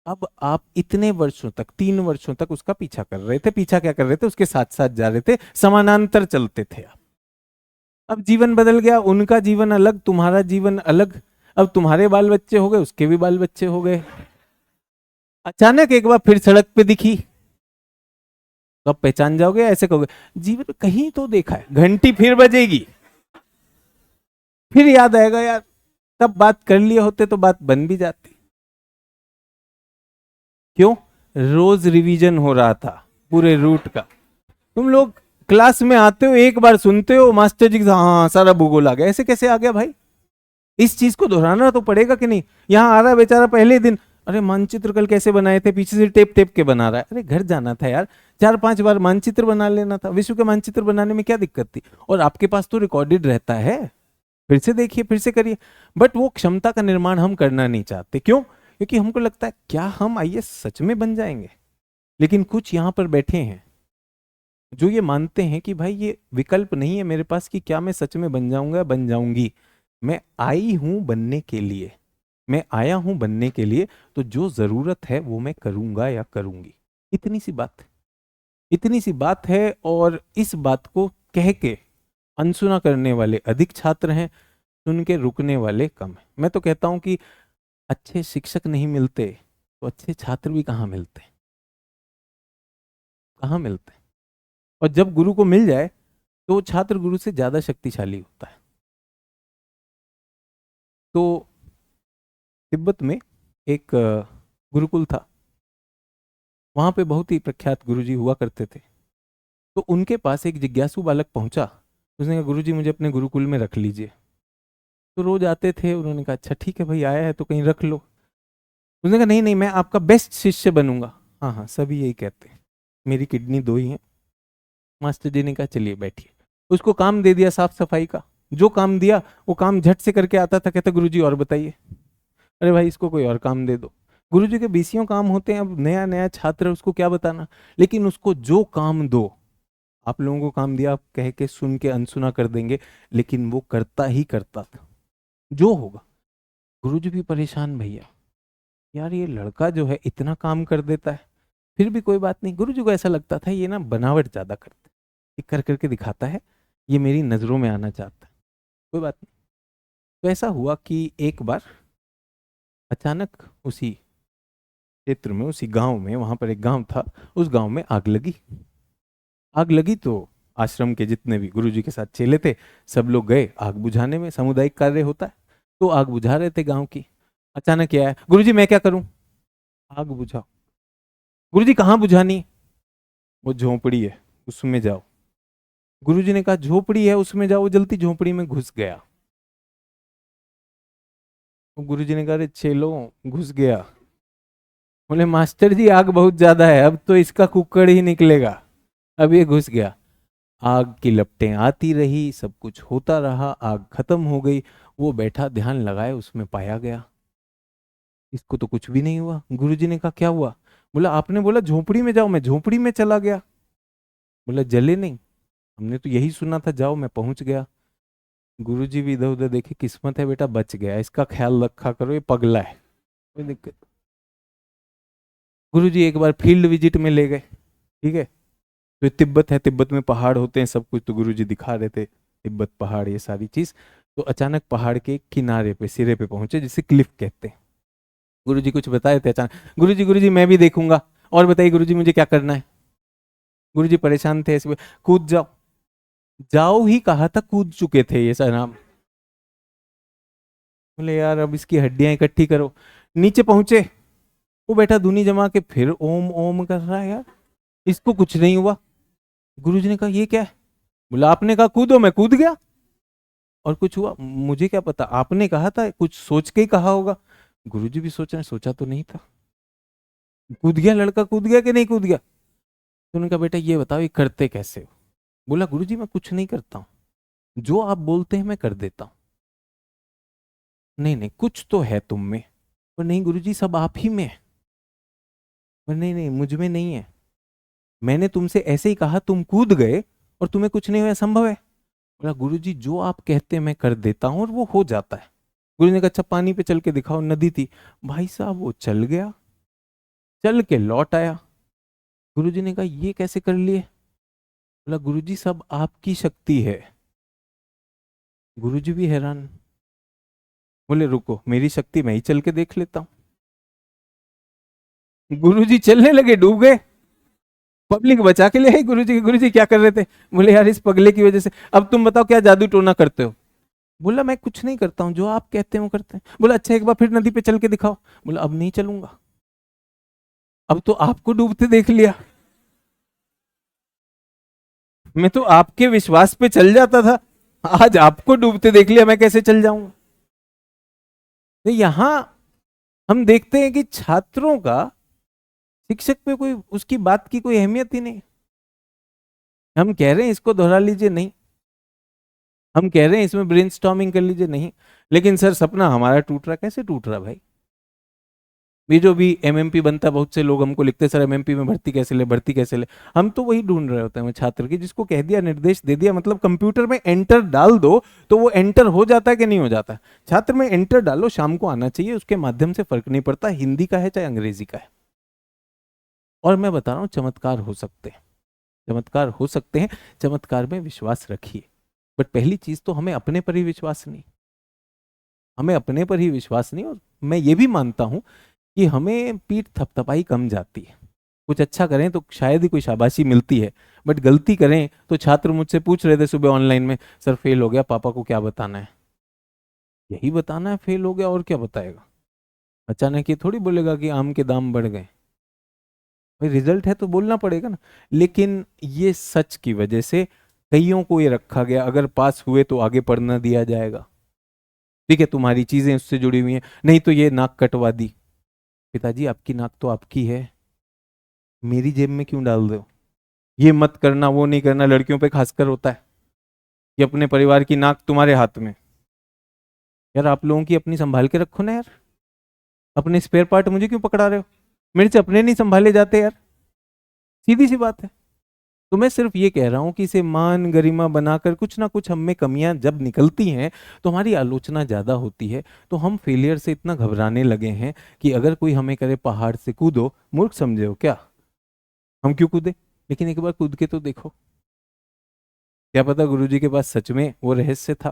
अब आप इतने वर्षों तक, 3 वर्षों तक उसका पीछा कर रहे थे, पीछा क्या कर रहे थे, उसके साथ साथ जा रहे थे, समानांतर चलते थे आप। अब जीवन बदल गया, उनका जीवन अलग, तुम्हारा जीवन अलग। अब तुम्हारे बाल बच्चे हो गए, उसके भी बाल बच्चे हो गए, अचानक एक बार फिर सड़क पे दिखी, तो आप पहचान जाओगे, ऐसे कहोगे जीवन में कहीं तो देखा है, घंटी फिर बजेगी, फिर याद आएगा यार तब बात कर लिए होते तो बात बन भी जाती। क्यों? रोज रिवीजन हो रहा था पूरे रूट का। तुम लोग क्लास में आते हो, एक बार सुनते हो मास्टर जी हाँ सारा भूगोल आ गया, ऐसे कैसे आ गया भाई? इस चीज को दोहराना तो पड़ेगा कि नहीं। यहां आ रहा है बेचारा पहले दिन, अरे मानचित्र कल कैसे बनाए थे, पीछे से टेप टेप के बना रहा है। अरे घर जाना था यार, 4-5 बार मानचित्र बना लेना था, विश्व के मानचित्र बनाने में क्या दिक्कत थी? और आपके पास तो रिकॉर्डेड रहता है, फिर से देखिए, फिर से करिए। बट वो क्षमता का निर्माण हम करना नहीं चाहते। क्यों? क्योंकि हमको लगता है क्या हम IAS सच में बन जाएंगे। लेकिन कुछ यहां पर बैठे हैं जो ये मानते हैं कि भाई ये विकल्प नहीं है मेरे पास कि क्या मैं सच में बन जाऊंगा, बन जाऊंगी। मैं आई हूं बनने के लिए, मैं आया हूं बनने के लिए, तो जो जरूरत है वो मैं करूंगा या करूंगी। इतनी सी बात है, इतनी सी बात है। और इस बात को कह के अनसुना करने वाले अधिक छात्र हैं, सुन के रुकने वाले कम हैं। मैं तो कहता हूं कि अच्छे शिक्षक नहीं मिलते तो अच्छे छात्र भी कहाँ मिलते हैं, कहाँ मिलते हैं। और जब गुरु को मिल जाए तो छात्र गुरु से ज्यादा शक्तिशाली होता है। तो तिब्बत में एक गुरुकुल था, वहां पे बहुत ही प्रख्यात गुरुजी हुआ करते थे। तो उनके पास एक जिज्ञासु बालक पहुंचा उसने कहा गुरुजी मुझे अपने गुरुकुल में रख लीजिए। तो रोज आते थे, उन्होंने कहा अच्छा ठीक है भाई, आया है तो कहीं रख लो। उसने कहा नहीं नहीं, मैं आपका बेस्ट शिष्य बनूंगा। हाँ हाँ, सभी यही कहते हैं, मेरी किडनी दो ही है। मास्टर जी ने कहा चलिए बैठिए। उसको काम दे दिया साफ सफाई का। जो काम दिया वो काम झट से करके आता था, कहता गुरुजी और बताइए। अरे भाई इसको कोई और काम दे दो। गुरुजी के बीसियों काम होते हैं, अब नया नया छात्र है, उसको क्या बताना। लेकिन उसको जो काम दो, आप लोगों को काम दिया, आप कह के सुन के अनसुना कर देंगे, लेकिन वो करता ही करता था जो होगा। गुरुजी भी परेशान, भैया यार ये लड़का जो है इतना काम कर देता है, फिर भी कोई बात नहीं। गुरुजी को ऐसा लगता था ये ना बनावट ज्यादा करता है, ये कर करके दिखाता है, ये मेरी नजरों में आना चाहता है, कोई बात नहीं। तो ऐसा हुआ कि एक बार अचानक उसी क्षेत्र में, उसी गांव में, वहां पर एक गांव था, उस गांव में आग लगी। आग लगी तो आश्रम के जितने भी गुरुजी के साथ चेले थे, सब लोग गए आग बुझाने में, सामुदायिक कार्य होता है। तो आग बुझा रहे थे गांव की। अचानक क्या है, गुरुजी मैं क्या करूं? आग बुझाओ। गुरुजी कहाँ बुझानी? वो झोपड़ी है उसमें जाओ। गुरुजी ने कहा झोपड़ी है उसमें जाओ। वो जल्दी झोपड़ी में घुस गया। तो गुरुजी ने कहा अरे चलो, घुस गया। बोले मास्टर जी आग बहुत ज्यादा है, अब तो इसका कुक्कड़ ही निकलेगा। अब ये घुस गया। आग की लपटें आती रही, सब कुछ होता रहा, आग खत्म हो गई। वो बैठा ध्यान लगाए, उसमें पाया गया इसको तो कुछ भी नहीं हुआ। गुरुजी ने कहा क्या हुआ? बोला आपने बोला झोपड़ी में जाओ, मैं झोपड़ी में चला गया। बोला जले नहीं, हमने तो यही सुना था, जाओ, मैं पहुंच गया। गुरुजी भी इधर उधर देखे, किस्मत है बेटा बच गया, इसका ख्याल रखा करो, ये पगला है, कोई दिक्कत। गुरुजी एक बार फील्ड विजिट में ले गए, ठीक है। तो तिब्बत है, तिब्बत में पहाड़ होते हैं सब कुछ, तो गुरुजी दिखा रहे थे तिब्बत पहाड़ ये सारी चीज। तो अचानक पहाड़ के किनारे पे, सिरे पे पहुंचे, जिसे क्लिफ कहते हैं। गुरुजी कुछ बताए थे अचानक, गुरुजी गुरुजी मैं भी देखूंगा, और बताइए गुरुजी मुझे क्या करना है। गुरुजी परेशान थे, ऐसे कूद जाओ। जाओ ही कहा था, कूद चुके थे ये सर नाम। बोले यार अब इसकी हड्डियां इकट्ठी करो। नीचे पहुंचे, वो बैठा धुनी जमा के, फिर ओम ओम कर रहा है यार, इसको कुछ नहीं हुआ। गुरुजी ने कहा ये क्या है? बोला आपने कहा कूदो, मैं कूद गया, और कुछ हुआ मुझे क्या पता, आपने कहा था, कुछ सोच के ही कहा होगा। गुरुजी भी सोच रहे, सोचा तो नहीं था। कूद गया लड़का, कूद गया कि नहीं कूद गया? तो उन्होंने कहा बेटा ये बताओ ये करते कैसे हो? बोला गुरुजी मैं कुछ नहीं करता हूँ, जो आप बोलते हैं मैं कर देता हूँ। नहीं नहीं कुछ तो है तुम में। पर नहीं गुरुजी सब आप ही में है। पर नहीं नहीं मुझ में नहीं है, मैंने तुमसे ऐसे ही कहा, तुम कूद गए और तुम्हें कुछ नहीं हुआ, संभव है? बोला गुरुजी जो आप कहते हैं मैं कर देता हूँ और वो हो जाता है। गुरु ने कहा अच्छा पानी पे चल के दिखाओ, नदी थी। भाई साहब वो चल गया, चल के लौट आया। गुरुजी ने कहा ये कैसे कर लिए? बोला गुरुजी सब आपकी शक्ति है। गुरुजी भी हैरान, बोले रुको मेरी शक्ति मैं ही चल के देख लेता हूँ। गुरुजी चलने लगे, डूब गए। पब्लिक बचा के ले आई गुरुजी। गुरुजी क्या कर रहे थे? बोले यार इस पगले की वजह से, अब तुम बताओ क्या जादू टोना करते हो? बोला मैं कुछ नहीं करता हूँ, जो आप कहते हैं वो करते हैं। बोला अच्छा एक बार फिर नदी पे चल के दिखाओ। बोला अब नहीं चलूंगा, अब तो आपको डूबते देख लिया, मैं तो आपके विश्वास पे चल जाता था, आज आपको डूबते देख लिया, मैं कैसे चल जाऊंगा? तो यहां हम देखते हैं कि छात्रों का शिक्षक पे कोई, उसकी बात की कोई अहमियत ही नहीं। हम कह रहे हैं इसको दोहरा लीजिए, नहीं। हम कह रहे हैं इसमें ब्रेनस्टॉर्मिंग कर लीजिए, नहीं। लेकिन सर सपना हमारा टूट रहा, कैसे टूट रहा भाई? ये जो भी एमएमपी बनता है, बहुत से लोग हमको लिखते हैं सर एमएमपी में भर्ती कैसे ले, भर्ती कैसे ले। हम तो वही ढूंढ रहे होते हैं छात्र की, जिसको कह दिया, निर्देश दे दिया, मतलब कंप्यूटर में एंटर डाल दो तो वो एंटर हो जाता है कि नहीं हो जाता है। छात्र में एंटर डालो, शाम को आना चाहिए, उसके माध्यम से फर्क नहीं पड़ता हिंदी का है चाहे अंग्रेजी का है। और मैं बता रहा हूँ चमत्कार हो सकते हैं, चमत्कार हो सकते हैं, चमत्कार में विश्वास रखिए। बट पहली चीज तो हमें अपने पर ही विश्वास नहीं, हमें अपने पर ही विश्वास नहीं। और मैं ये भी मानता हूं कि हमें पीठ थपथपाई कम जाती है। कुछ अच्छा करें तो शायद ही कोई शाबाशी मिलती है, बट गलती करें तो, छात्र मुझसे पूछ रहे थे सुबह ऑनलाइन में, सर फेल हो गया, पापा को क्या बताना है? यही बताना है, फेल हो गया और क्या बताएगा? अचानक ये थोड़ी बोलेगा कि आम के दाम बढ़ गए, भाई रिजल्ट है तो बोलना पड़ेगा ना। लेकिन ये सच की वजह से कईयों को ये रखा गया, अगर पास हुए तो आगे पढ़ना दिया जाएगा, ठीक है, तुम्हारी चीजें उससे जुड़ी हुई हैं, नहीं तो ये नाक कटवा दी। पिताजी आपकी नाक तो आपकी है, मेरी जेब में क्यों डाल दो? ये मत करना, वो नहीं करना, लड़कियों पे खासकर होता है कि अपने परिवार की नाक तुम्हारे हाथ में। यार आप लोगों की अपनी संभाल के रखो ना यार, अपने स्पेयर पार्ट मुझे क्यों पकड़ा रहे हो? मेरे से अपने नहीं संभाले जाते यार, सीधी सी बात है। तो मैं सिर्फ ये कह रहा हूं कि इसे मान गरिमा बनाकर कुछ ना कुछ हम में कमियां जब निकलती हैं तो हमारी आलोचना ज्यादा होती है, तो हम फेलियर से इतना घबराने लगे हैं कि अगर कोई हमें करे पहाड़ से कूदो, मूर्ख समझे हो क्या? हम क्यों कूदे? लेकिन एक बार कूद के तो देखो, क्या पता गुरुजी के पास सच में वो रहस्य था,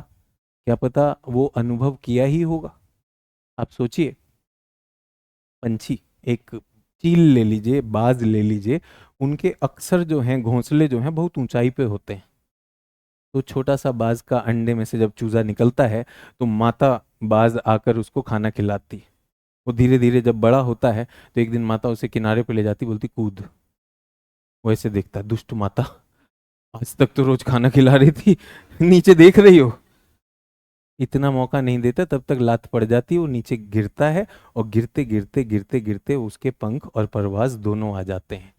क्या पता वो अनुभव किया ही होगा। आप सोचिए, पंछी, एक चील ले लीजिए, बाज ले लीजिए, उनके अक्सर जो हैं घोंसले जो हैं बहुत ऊंचाई पे होते हैं। तो छोटा सा बाज का अंडे में से जब चूजा निकलता है तो माता बाज आकर उसको खाना खिलाती है। वो धीरे धीरे जब बड़ा होता है तो एक दिन माता उसे किनारे पे ले जाती, बोलती कूद। वो ऐसे देखता है, दुष्ट माता, आज तक तो रोज खाना खिला रही थी, नीचे देख रही हो। इतना मौका नहीं देता, तब तक लात पड़ जाती है, वो नीचे गिरता है, और गिरते गिरते गिरते गिरते उसके पंख और परवाज दोनों आ जाते हैं।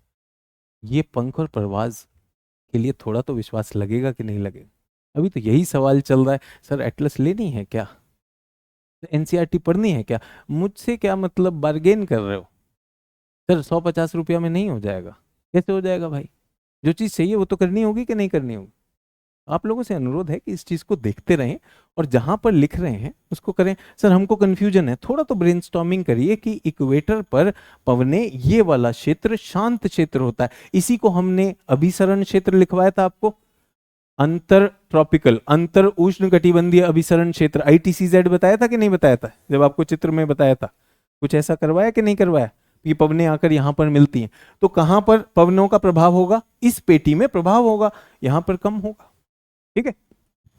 ये पंख और परवाज के लिए थोड़ा तो विश्वास लगेगा कि नहीं लगेगा? अभी तो यही सवाल चल रहा है, सर एटलस लेनी है क्या, एनसीईआरटी पढ़नी है क्या? मुझसे क्या मतलब बार्गेन कर रहे हो? सर 150 रुपया में नहीं हो जाएगा। कैसे हो जाएगा भाई? जो चीज़ चाहिए वो तो करनी होगी कि नहीं करनी होगी? आप लोगों से अनुरोध है कि इस चीज़ को देखते रहें और जहां पर लिख रहे हैं उसको करें। सर हमको कंफ्यूजन है, थोड़ा तो ब्रेनस्टॉर्मिंग करिए कि इक्वेटर पर पवने ये वाला क्षेत्र शांत क्षेत्र होता है, इसी को हमने अभिसरण क्षेत्र लिखवाया था आपको, अंतर ट्रॉपिकल, अंतर उष्ण कटिबंधीय अभिसरण क्षेत्र, आईटीसीजेड बताया था कि नहीं बताया था जब आपको चित्र में बताया था? कुछ ऐसा करवाया कि नहीं करवाया? ये पवनें आकर यहां पर मिलती हैं, तो कहां पर पवनों का प्रभाव होगा? इस पेटी में प्रभाव होगा, यहां पर कम होगा, ठीक है।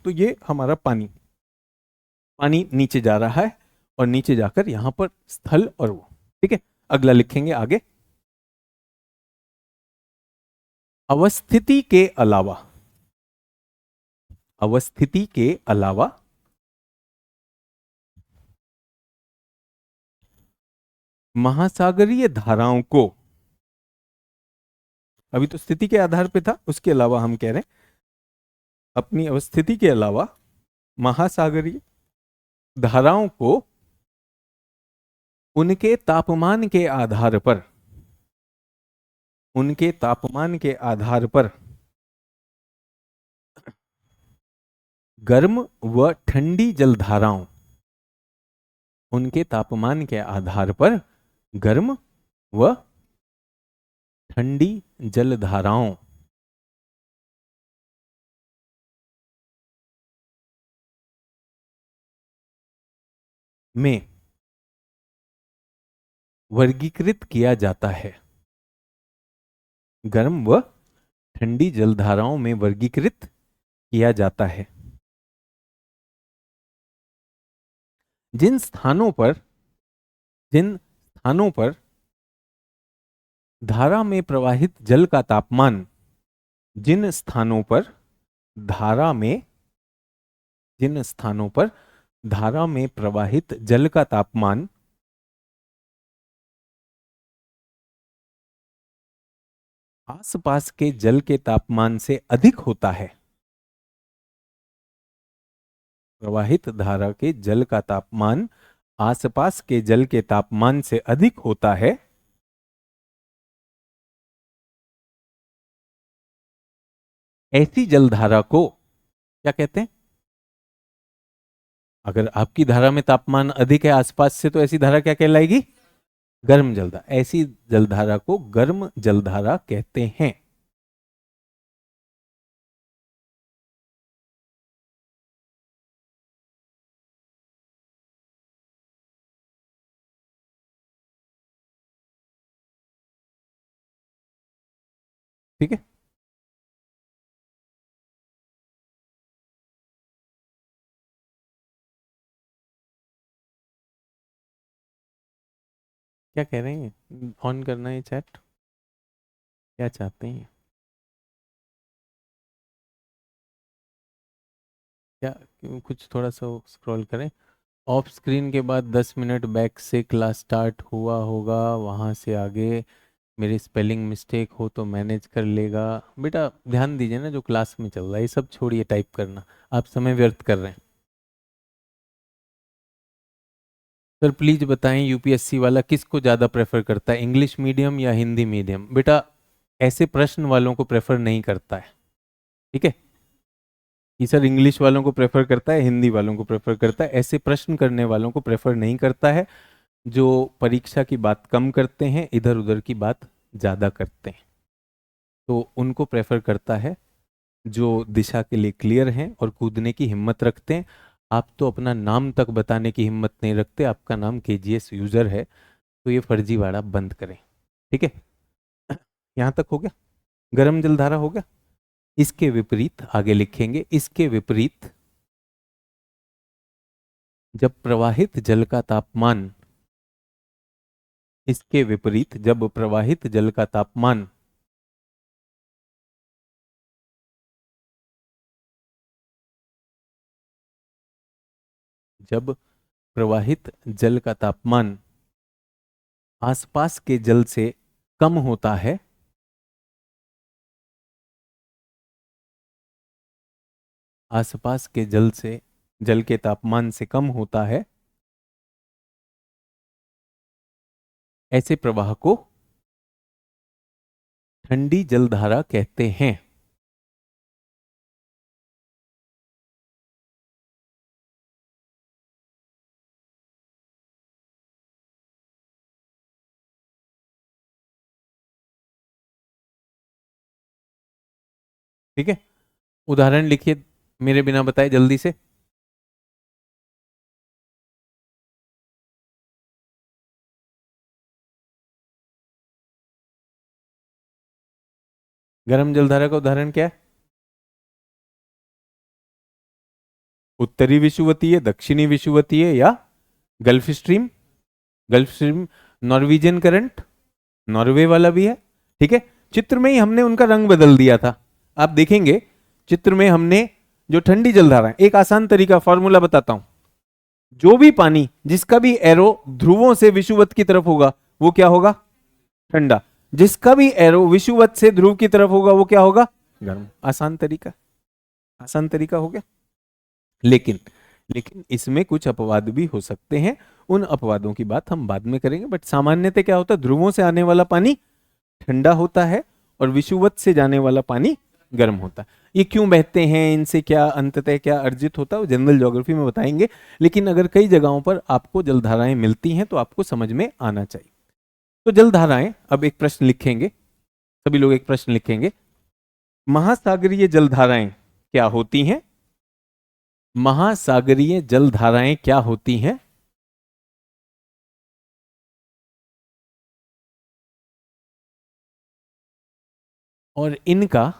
तो ये हमारा पानी, पानी नीचे जा रहा है और नीचे जाकर यहां पर स्थल और वो, ठीक है। अगला लिखेंगे आगे, अवस्थिति के अलावा, अवस्थिति के अलावा महासागरीय धाराओं को, अभी तो स्थिति के आधार पे था, उसके अलावा हम कह रहे हैं अपनी अवस्थिति के अलावा महासागरीय धाराओं को उनके तापमान के आधार पर, उनके तापमान के आधार पर गर्म व ठंडी जलधाराओं, उनके तापमान के आधार पर गर्म व ठंडी जलधाराओं में वर्गीकृत किया जाता है, गर्म व ठंडी जलधाराओं में वर्गीकृत किया जाता है। जिन स्थानों पर, जिन स्थानों पर धारा में प्रवाहित जल का तापमान, जिन स्थानों पर धारा में, जिन स्थानों पर धारा में प्रवाहित जल का तापमान आसपास के जल के तापमान से अधिक होता है, प्रवाहित धारा के जल का तापमान आसपास के जल के तापमान से अधिक होता है, ऐसी जलधारा को क्या कहते हैं? अगर आपकी धारा में तापमान अधिक है आसपास से, तो ऐसी धारा क्या कहलाएगी? गर्म जलधारा। ऐसी जलधारा को गर्म जलधारा कहते हैं। ठीक है, क्या कह रहे हैं? ऑन करना है चैट, क्या चाहते हैं? क्या कुछ थोड़ा सा स्क्रॉल करें। ऑफ स्क्रीन के बाद 10 मिनट बैक से क्लास स्टार्ट हुआ होगा, वहाँ से आगे मेरी स्पेलिंग मिस्टेक हो तो मैनेज कर लेगा। बेटा ध्यान दीजिए ना, जो क्लास में चल रहा है ये सब छोड़िए टाइप करना, आप समय व्यर्थ कर रहे हैं। सर प्लीज बताएं यूपीएससी वाला किसको ज़्यादा प्रेफर करता है, इंग्लिश मीडियम या हिंदी मीडियम? बेटा ऐसे प्रश्न वालों को प्रेफर नहीं करता है, ठीक है? कि सर इंग्लिश वालों को प्रेफर करता है, हिंदी वालों को प्रेफर करता है, ऐसे प्रश्न करने वालों को प्रेफर नहीं करता है। जो परीक्षा की बात कम करते हैं, इधर उधर की बात ज़्यादा करते हैं, तो उनको प्रेफर करता है जो दिशा के लिए क्लियर हैं और कूदने की हिम्मत रखते हैं। आप तो अपना नाम तक बताने की हिम्मत नहीं रखते, आपका नाम केजीएस यूजर है, तो ये फर्जीवाड़ा बंद करें, ठीक है? यहाँ तक हो गया? गर्म जलधारा हो गया। इसके विपरीत आगे लिखेंगे, इसके विपरीत जब प्रवाहित जल का तापमान, इसके विपरीत जब प्रवाहित जल का तापमान जब प्रवाहित जल का तापमान आसपास के जल से कम होता है, आसपास के जल के तापमान से कम होता है, ऐसे प्रवाह को ठंडी जलधारा कहते हैं। ठीक है, उदाहरण लिखिए मेरे बिना बताए जल्दी से। गर्म जलधारा का उदाहरण क्या है? उत्तरी विषुवतीय, दक्षिणी विषुवतीय या gulf stream? Gulf stream, Norwegian current, Norway वाला भी है, ठीक है? चित्र में ही हमने उनका रंग बदल दिया था, आप देखेंगे चित्र में हमने जो ठंडी जलधारा है, एक आसान तरीका फॉर्मूला बताता हूं, जो भी पानी जिसका भी एरो ध्रुवों से विषुवत की तरफ होगा वो क्या होगा? ठंडा। जिसका भी एरो विषुवत से ध्रुव की तरफ होगा वो क्या होगा? गर्म। आसान तरीका, आसान तरीका हो गया। लेकिन लेकिन इसमें कुछ अपवाद भी हो सकते हैं, उन अपवादों की बात हम बाद में करेंगे। बट सामान्यतः क्या होता है, ध्रुवों से आने वाला पानी ठंडा होता है और विषुवत से जाने वाला पानी गर्म होता है। ये क्यों बहते हैं, इनसे क्या अंततः क्या अर्जित होता है, वो जनरल ज्योग्राफी में बताएंगे। लेकिन अगर कई जगहों पर आपको जलधाराएं मिलती हैं तो आपको समझ में आना चाहिए। तो जलधाराएं, अब एक प्रश्न लिखेंगे, सभी लोग एक प्रश्न लिखेंगे, महासागरीय जलधाराएं क्या होती हैं? महासागरीय जलधाराएं क्या होती हैं? और इनका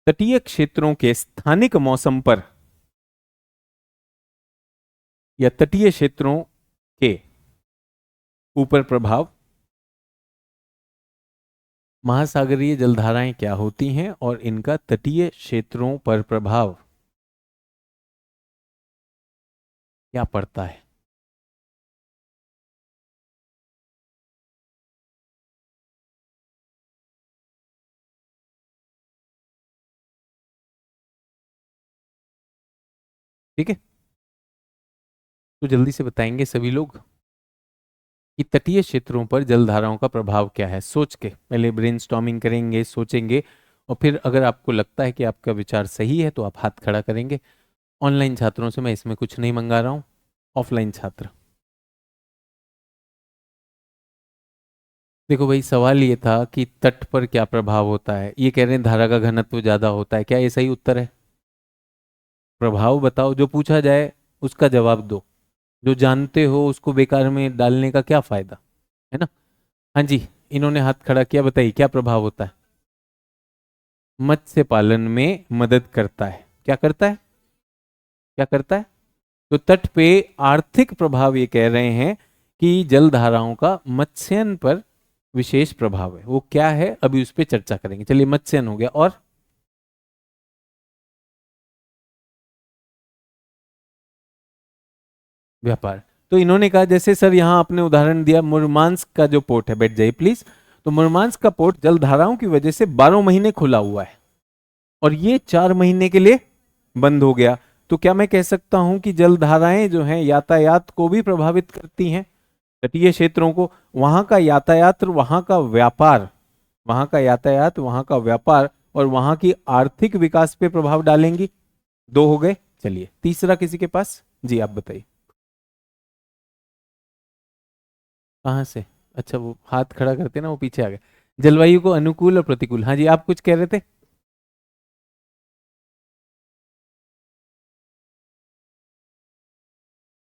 तटीय क्षेत्रों के स्थानिक मौसम पर या तटीय क्षेत्रों के ऊपर प्रभाव, महासागरीय जलधाराएं क्या होती हैं और इनका तटीय क्षेत्रों पर प्रभाव क्या पड़ता है? ठीक है, तो जल्दी से बताएंगे सभी लोग कि तटीय क्षेत्रों पर जलधाराओं का प्रभाव क्या है। सोच के पहले ब्रेनस्टॉर्मिंग करेंगे, सोचेंगे, और फिर अगर आपको लगता है कि आपका विचार सही है तो आप हाथ खड़ा करेंगे। ऑनलाइन छात्रों से मैं इसमें कुछ नहीं मंगा रहा हूं, ऑफलाइन छात्र। देखो भाई, सवाल ये था कि तट पर क्या प्रभाव होता है, ये कह रहे हैं धारा का घनत्व ज्यादा होता है, क्या ये सही उत्तर है? प्रभाव बताओ, जो पूछा जाए उसका जवाब दो, जो जानते हो उसको बेकार में डालने का क्या फायदा, है ना? हाँ जी, इन्होंने हाथ खड़ा किया, बताइए क्या प्रभाव होता है? मत्स्य पालन में मदद करता है। क्या करता है? क्या करता है? तो तट पे आर्थिक प्रभाव ये कह रहे हैं कि जल धाराओं का मत्स्यन पर विशेष प्रभाव है। वो क्या है अभी उस पर चर्चा करेंगे। चलिए, मत्स्यन हो गया, और व्यापार। तो इन्होंने कहा जैसे सर यहाँ आपने उदाहरण दिया मुरमांस्क का जो पोर्ट है, बैठ जाइए प्लीज। तो मुरमांस्क का पोर्ट जलधाराओं की वजह से 12 महीने खुला हुआ है और ये 4 महीने के लिए बंद हो गया। तो क्या मैं कह सकता हूं कि जलधाराएं जो हैं यातायात को भी प्रभावित करती हैं, तटीय क्षेत्रों को, वहां का यातायात, वहां का व्यापार, वहां का यातायात, वहां का व्यापार और वहां की आर्थिक विकास पे प्रभाव डालेंगी। 2 हो गए। चलिए तीसरा किसी के पास? जी आप बताइए। कहाँ से? अच्छा वो हाथ खड़ा करते ना, वो पीछे आ गए। जलवायु को अनुकूल और प्रतिकूल, हाँ जी आप कुछ कह रहे थे।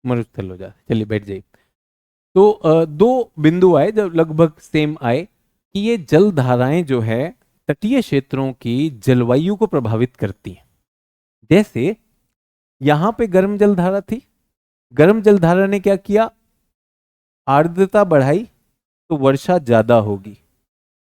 मरुस्थल हो जाता, चलिए बैठ जाइए। तो 2 बिंदु आए जो लगभग सेम आए कि ये जल धाराएं जो है तटीय क्षेत्रों की जलवायु को प्रभावित करती हैं। जैसे यहां पे गर्म जलधारा थी, गर्म जलधारा ने क्या किया, आर्द्रता बढ़ाई तो वर्षा ज्यादा होगी।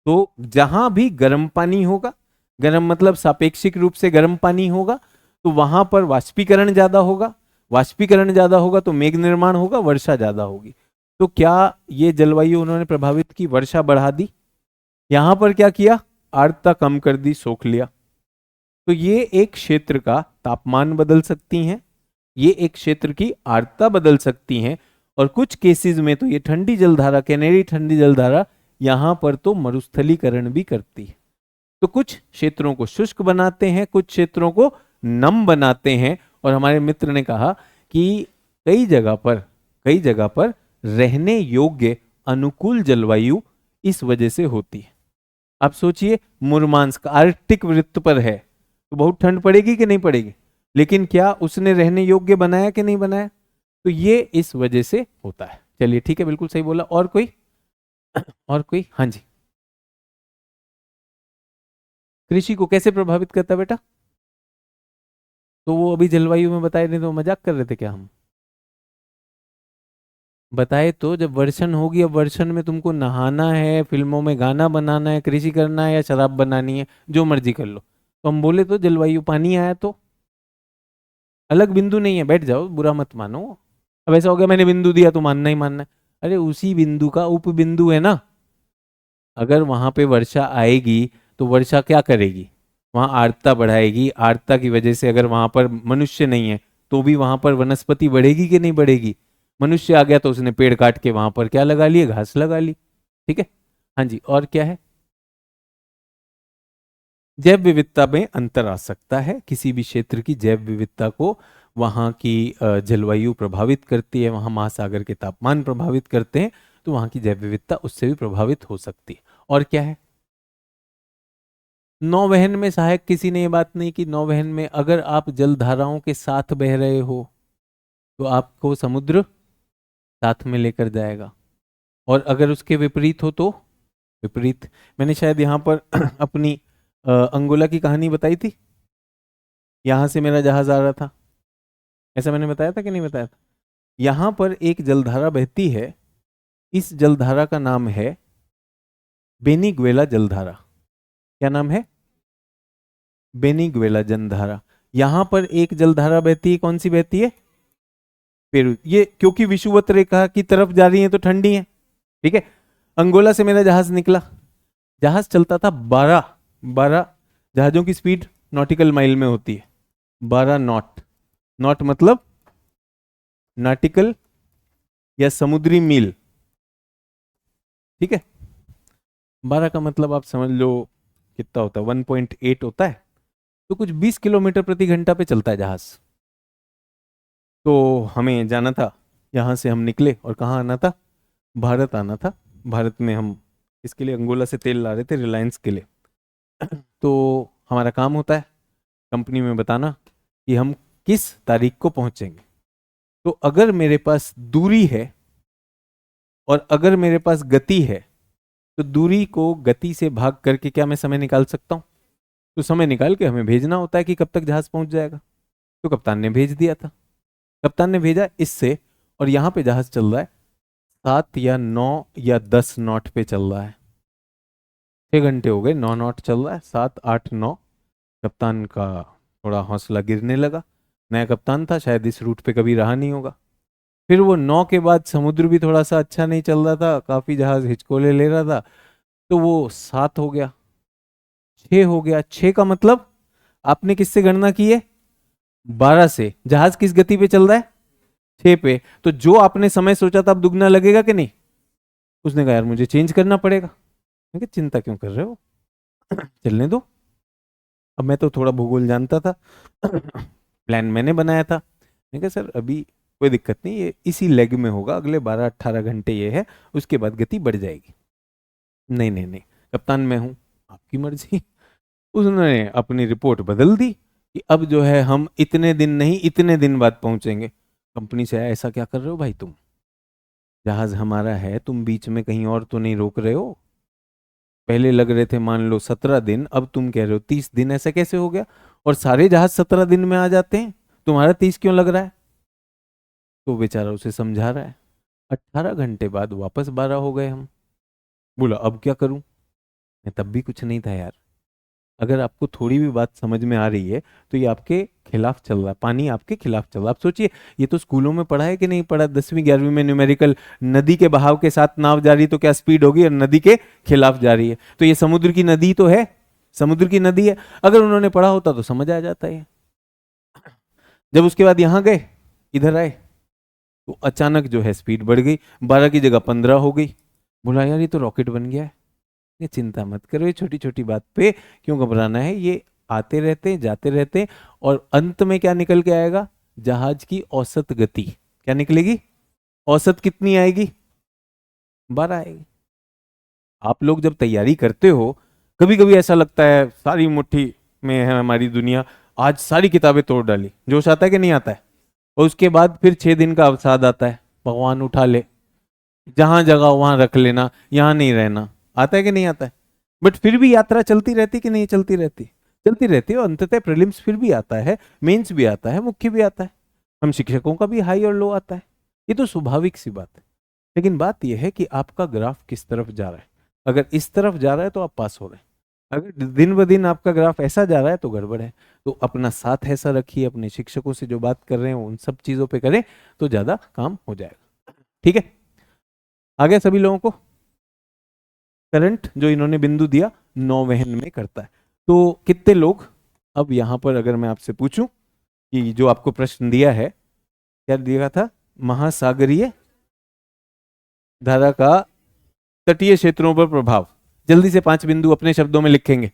तो जहां भी गर्म पानी होगा, गर्म मतलब सापेक्षिक रूप से गर्म पानी होगा, तो वहां पर वाष्पीकरण ज्यादा होगा, वाष्पीकरण ज्यादा होगा तो मेघ निर्माण होगा, वर्षा ज्यादा होगी। तो क्या ये जलवायु उन्होंने प्रभावित की, वर्षा बढ़ा दी। यहां पर क्या किया, आर्द्रता कम कर दी, सोख लिया। तो ये एक क्षेत्र का तापमान बदल सकती हैं, ये एक क्षेत्र की आर्द्रता बदल सकती हैं, और कुछ केसेस में तो ये ठंडी जलधारा, कैनेरी ठंडी जलधारा, यहां पर तो मरुस्थलीकरण भी करती है। तो कुछ क्षेत्रों को शुष्क बनाते हैं, कुछ क्षेत्रों को नम बनाते हैं। और हमारे मित्र ने कहा कि कई जगह पर रहने योग्य अनुकूल जलवायु इस वजह से होती है। आप सोचिए मुरमांस्क आर्कटिक वृत्त पर है तो बहुत ठंड पड़ेगी कि नहीं पड़ेगी, लेकिन क्या उसने रहने योग्य बनाया कि नहीं बनाया? तो ये इस वजह से होता है। चलिए ठीक है, बिल्कुल सही बोला। और कोई? और कोई? हाँ जी। कृषि को कैसे प्रभावित करता है बेटा? तो वो अभी जलवायु में बताए नहीं, तो मजाक कर रहे थे क्या हम? बताए तो, जब वर्षण होगी, अब वर्षण में तुमको नहाना है, फिल्मों में गाना बनाना है, कृषि करना है या शराब बनानी है, जो मर्जी कर लो। तो हम बोले तो जलवायु, पानी आया तो अलग बिंदु नहीं है, बैठ जाओ, बुरा मत मानो। अब ऐसा हो गया मैंने बिंदु दिया तो मानना ही मानना है। अरे उसी बिंदु का उप बिंदु है ना। अगर वहां पे वर्षा आएगी तो वर्षा क्या करेगी, वहां आर्द्रता बढ़ाएगी। आर्द्रता की वजह से अगर वहां पर मनुष्य नहीं है तो भी वहां पर वनस्पति बढ़ेगी कि नहीं बढ़ेगी? मनुष्य आ गया तो उसने पेड़ काट के वहां पर क्या लगा लिए, घास लगा ली। ठीक है। हाँ जी, और क्या है? जैव विविधता में अंतर आ सकता है, किसी भी क्षेत्र की जैव विविधता को वहाँ की जलवायु प्रभावित करती है, वहाँ महासागर के तापमान प्रभावित करते हैं, तो वहाँ की जैव विविधता उससे भी प्रभावित हो सकती है। और क्या है? नौवहन में सहायक, किसी ने ये बात नहीं की, नौवहन में अगर आप जलधाराओं के साथ बह रहे हो तो आपको समुद्र साथ में लेकर जाएगा, और अगर उसके विपरीत हो तो विपरीत। मैंने शायद यहाँ पर अपनी अंगोला की कहानी बताई थी, यहां से मेरा जहाज आ रहा था, ऐसा मैंने बताया था कि नहीं बताया था? यहां पर एक जलधारा बहती है, इस जलधारा का नाम है बेनीगुएला जलधारा। क्या नाम है? बेनीगुएला जलधारा। यहां पर एक जलधारा बहती है, कौन सी बहती है? पेरू। ये क्योंकि विषुवत रेखा की तरफ जा रही है तो ठंडी है। ठीक है। अंगोला से मेरा जहाज निकला, जहाज चलता था 12 जहाजों की स्पीड नॉटिकल माइल में होती है, 12 नॉट। नॉट मतलब नॉटिकल या समुद्री मील। ठीक है। 12 का मतलब आप समझ लो कितना होता है, 1.8 होता है। तो कुछ 20 किलोमीटर प्रति घंटा पे चलता है जहाज। तो हमें जाना था, यहाँ से हम निकले और कहाँ आना था, भारत आना था। भारत में हम इसके लिए अंगोला से तेल ला रहे थे, रिलायंस के लिए। तो हमारा काम होता है कंपनी में बताना कि हम किस तारीख को पहुंचेंगे। तो अगर मेरे पास दूरी है और अगर मेरे पास गति है, तो दूरी को गति से भाग करके क्या मैं समय निकाल सकता हूं? तो समय निकाल के हमें भेजना होता है कि कब तक जहाज पहुंच जाएगा। तो कप्तान ने भेज दिया था, कप्तान ने भेजा इससे, और यहाँ पे जहाज चल रहा है 7 या 9 या 10 नॉट पे चल रहा है। 6 घंटे हो गए, 9 नॉट चल रहा है, 7 8 9। कप्तान का थोड़ा हौसला गिरने लगा, नया कप्तान था, शायद इस रूट पे कभी रहा नहीं होगा। फिर वो 9 के बाद समुद्र भी थोड़ा सा अच्छा नहीं चल रहा था, काफी जहाज हिचकोले ले रहा था, तो वो 7 हो गया, 6 हो गया। 6 का मतलब आपने किससे गणना की है? 12 से। जहाज किस गति पे चल रहा है? 6 पे। तो जो आपने समय सोचा था अब दुगना लगेगा कि नहीं? उसने कहा यार मुझे चेंज करना पड़ेगा। मैं कहा चिंता क्यों कर रहे हो, चलने दो। अब मैं तो थोड़ा भूगोल जानता था, प्लान मैंने बनाया था। मैंने कहा सर अभी कोई दिक्कत नहीं, ये इसी लेग में होगा, अगले 12-18 घंटे ये है, उसके बाद गति बढ़ जाएगी। नहीं नहीं नहीं कप्तान मैं हूं, आपकी मर्जी। उसने अपनी रिपोर्ट बदल दी कि अब जो है हम इतने दिन नहीं इतने दिन बाद पहुंचेंगे। कंपनी से आया, ऐसा क्या कर रहे हो भाई तुम, जहाज हमारा है, तुम बीच में कहीं और तो नहीं रोक रहे हो? पहले लग रहे थे मान लो 17 दिन, अब तुम कह रहे हो 30 दिन, ऐसा कैसे हो गया? और सारे जहाज 17 दिन में आ जाते हैं, तुम्हारा 30 क्यों लग रहा है? तो बेचारा उसे समझा रहा है। 18 घंटे बाद वापस 12 हो गए हम। बोला अब क्या करूं? मैं तब भी कुछ नहीं था यार। अगर आपको थोड़ी भी बात समझ में आ रही है तो ये आपके खिलाफ चल रहा है, पानी आपके खिलाफ चल रहा है। आप सोचिए, ये तो स्कूलों में पढ़ा है कि नहीं पढ़ा, 10वीं 11वीं में न्यूमेरिकल, नदी के बहाव के साथ नाव जा रही तो क्या स्पीड होगी, और नदी के खिलाफ जा रही है तो ये समुद्र की नदी तो है, समुद्र की नदी है। अगर उन्होंने पढ़ा होता तो समझ आ जाता है। जब उसके बाद यहां गए, इधर आए, तो अचानक जो है स्पीड बढ़ गई, 12 की जगह 15 हो गई। बोला यार ये तो रॉकेट बन गया है। ये चिंता मत करो, ये छोटी छोटी बात पे क्यों घबराना है, ये आते रहते हैं जाते रहते हैं, और अंत में क्या निकल के आएगा? जहाज की औसत गति क्या निकलेगी? औसत कितनी आएगी? 12 आएगी। आप लोग जब तैयारी करते हो, कभी कभी ऐसा लगता है सारी मुट्ठी में है हमारी दुनिया, आज सारी किताबें तोड़ डाली, जोश आता है कि नहीं आता है? और उसके बाद फिर 6 दिन का अवसाद आता है, भगवान उठा ले, जहां जगह वहां रख लेना, यहां नहीं रहना। आता है कि नहीं आता है? बट फिर भी यात्रा चलती रहती कि नहीं चलती रहती? चलती रहती है, और अंततः प्रीलिम्स फिर भी आता है, मेंस भी आता है, मुख्य भी आता है, हम शिक्षकों का भी हाई और लो आता है। ये तो स्वाभाविक सी बात है। लेकिन बात यह है कि आपका ग्राफ किस तरफ जा रहा है। अगर इस तरफ जा रहा है तो आप पास हो रहे हैं, अगर दिन ब दिन आपका ग्राफ ऐसा जा रहा है तो गड़बड़ है। तो अपना साथ ऐसा रखिए, अपने शिक्षकों से जो बात कर रहे हैं उन सब चीजों पे करें तो ज्यादा काम हो जाएगा। ठीक है, आ गया सभी लोगों को? करंट जो इन्होंने बिंदु दिया नौवहन में करता है। तो कितने लोग, अब यहां पर अगर मैं आपसे पूछूं कि जो आपको प्रश्न दिया है, क्या दिया था? महासागरीय धारा का तटीय क्षेत्रों पर प्रभाव। जल्दी से 5 बिंदु अपने शब्दों में लिखेंगे,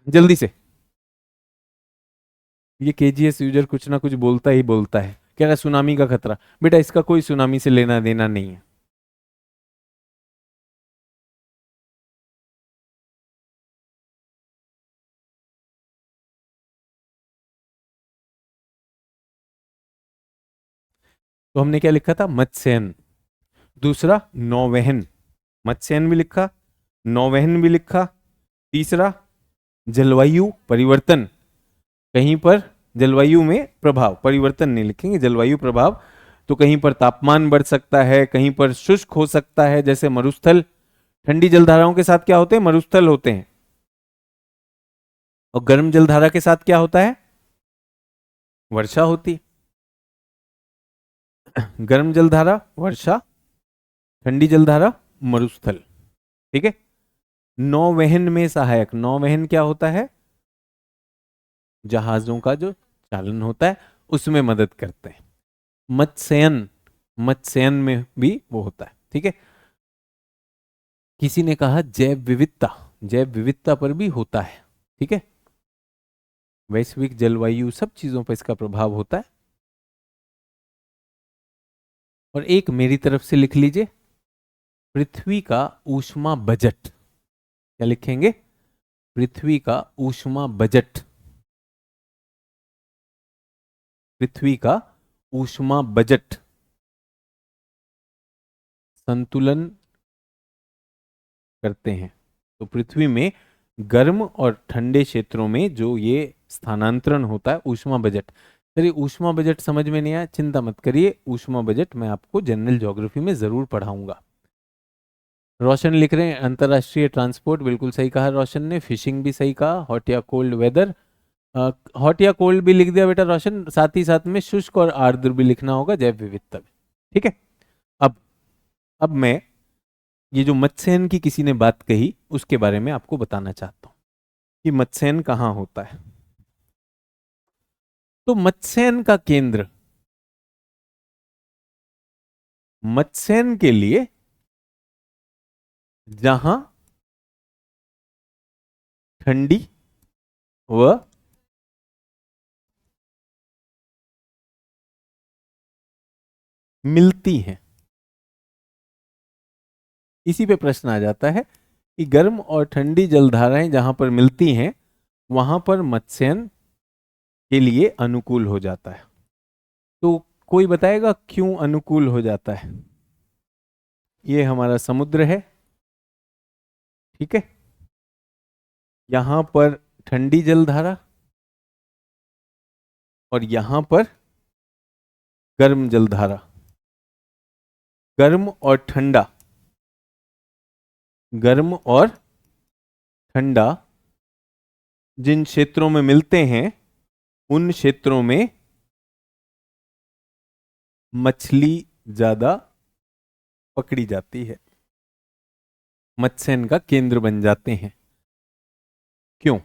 जल्दी से। ये केजीएस यूजर कुछ ना कुछ बोलता ही बोलता है, कह रहा है सुनामी का खतरा। बेटा इसका कोई सुनामी से लेना देना नहीं है। तो हमने क्या लिखा था? मत्स्यन। दूसरा नौवहन, मत्स्यन भी लिखा, नौवहन भी लिखा। तीसरा जलवायु परिवर्तन, कहीं पर जलवायु में प्रभाव, परिवर्तन नहीं लिखेंगे, जलवायु प्रभाव। तो कहीं पर तापमान बढ़ सकता है, कहीं पर शुष्क हो सकता है जैसे मरुस्थल। ठंडी जलधाराओं के साथ क्या होते हैं? मरुस्थल होते हैं। और गर्म जलधारा के साथ क्या होता है? वर्षा होती है। गर्म जलधारा वर्षा, ठंडी जलधारा मरुस्थल। ठीक है। नौवहन में सहायक, नौवहन क्या होता है? जहाजों का जो चालन होता है उसमें मदद करते हैं। मत्स्यन, मत्स्यन में भी वो होता है। ठीक है। किसी ने कहा जैव विविधता, जैव विविधता पर भी होता है। ठीक है। वैश्विक जलवायु सब चीजों पर इसका प्रभाव होता है। और एक मेरी तरफ से लिख लीजिए, पृथ्वी का ऊष्मा बजट। क्या लिखेंगे? पृथ्वी का ऊष्मा बजट, पृथ्वी का ऊष्मा बजट संतुलन करते हैं। तो पृथ्वी में गर्म और ठंडे क्षेत्रों में जो ये स्थानांतरण होता है, ऊष्मा बजट। चलिए ऊष्मा बजट समझ में नहीं आया, चिंता मत करिए, ऊष्मा बजट मैं आपको जनरल ज्योग्राफी में जरूर पढ़ाऊंगा। रोशन लिख रहे हैं अंतरराष्ट्रीय ट्रांसपोर्ट, बिल्कुल सही कहा रोशन ने। फिशिंग भी सही कहा, हॉट या कोल्ड वेदर। हॉट या कोल्ड भी लिख दिया बेटा रोशन, साथ ही साथ में शुष्क और आर्द्र भी लिखना होगा जैव विविधता में। ठीक है। अब अब मैं ये जो मत्स्यन की किसी ने बात कही उसके बारे में आपको बताना चाहता हूं कि मत्स्यन कहाँ होता है। तो मत्स्यन का केंद्र मत्स्यन के लिए जहां ठंडी व मिलती हैं, इसी पे प्रश्न आ जाता है कि गर्म और ठंडी जलधाराएं जहां पर मिलती हैं वहां पर मत्स्यन के लिए अनुकूल हो जाता है। तो कोई बताएगा क्यों अनुकूल हो जाता है? ये हमारा समुद्र है, ठीक है, यहां पर ठंडी जलधारा और यहां पर गर्म जलधारा। गर्म और ठंडा, गर्म और ठंडा जिन क्षेत्रों में मिलते हैं उन क्षेत्रों में मछली ज्यादा पकड़ी जाती है, मत्स्यन का केंद्र बन जाते हैं। क्यों?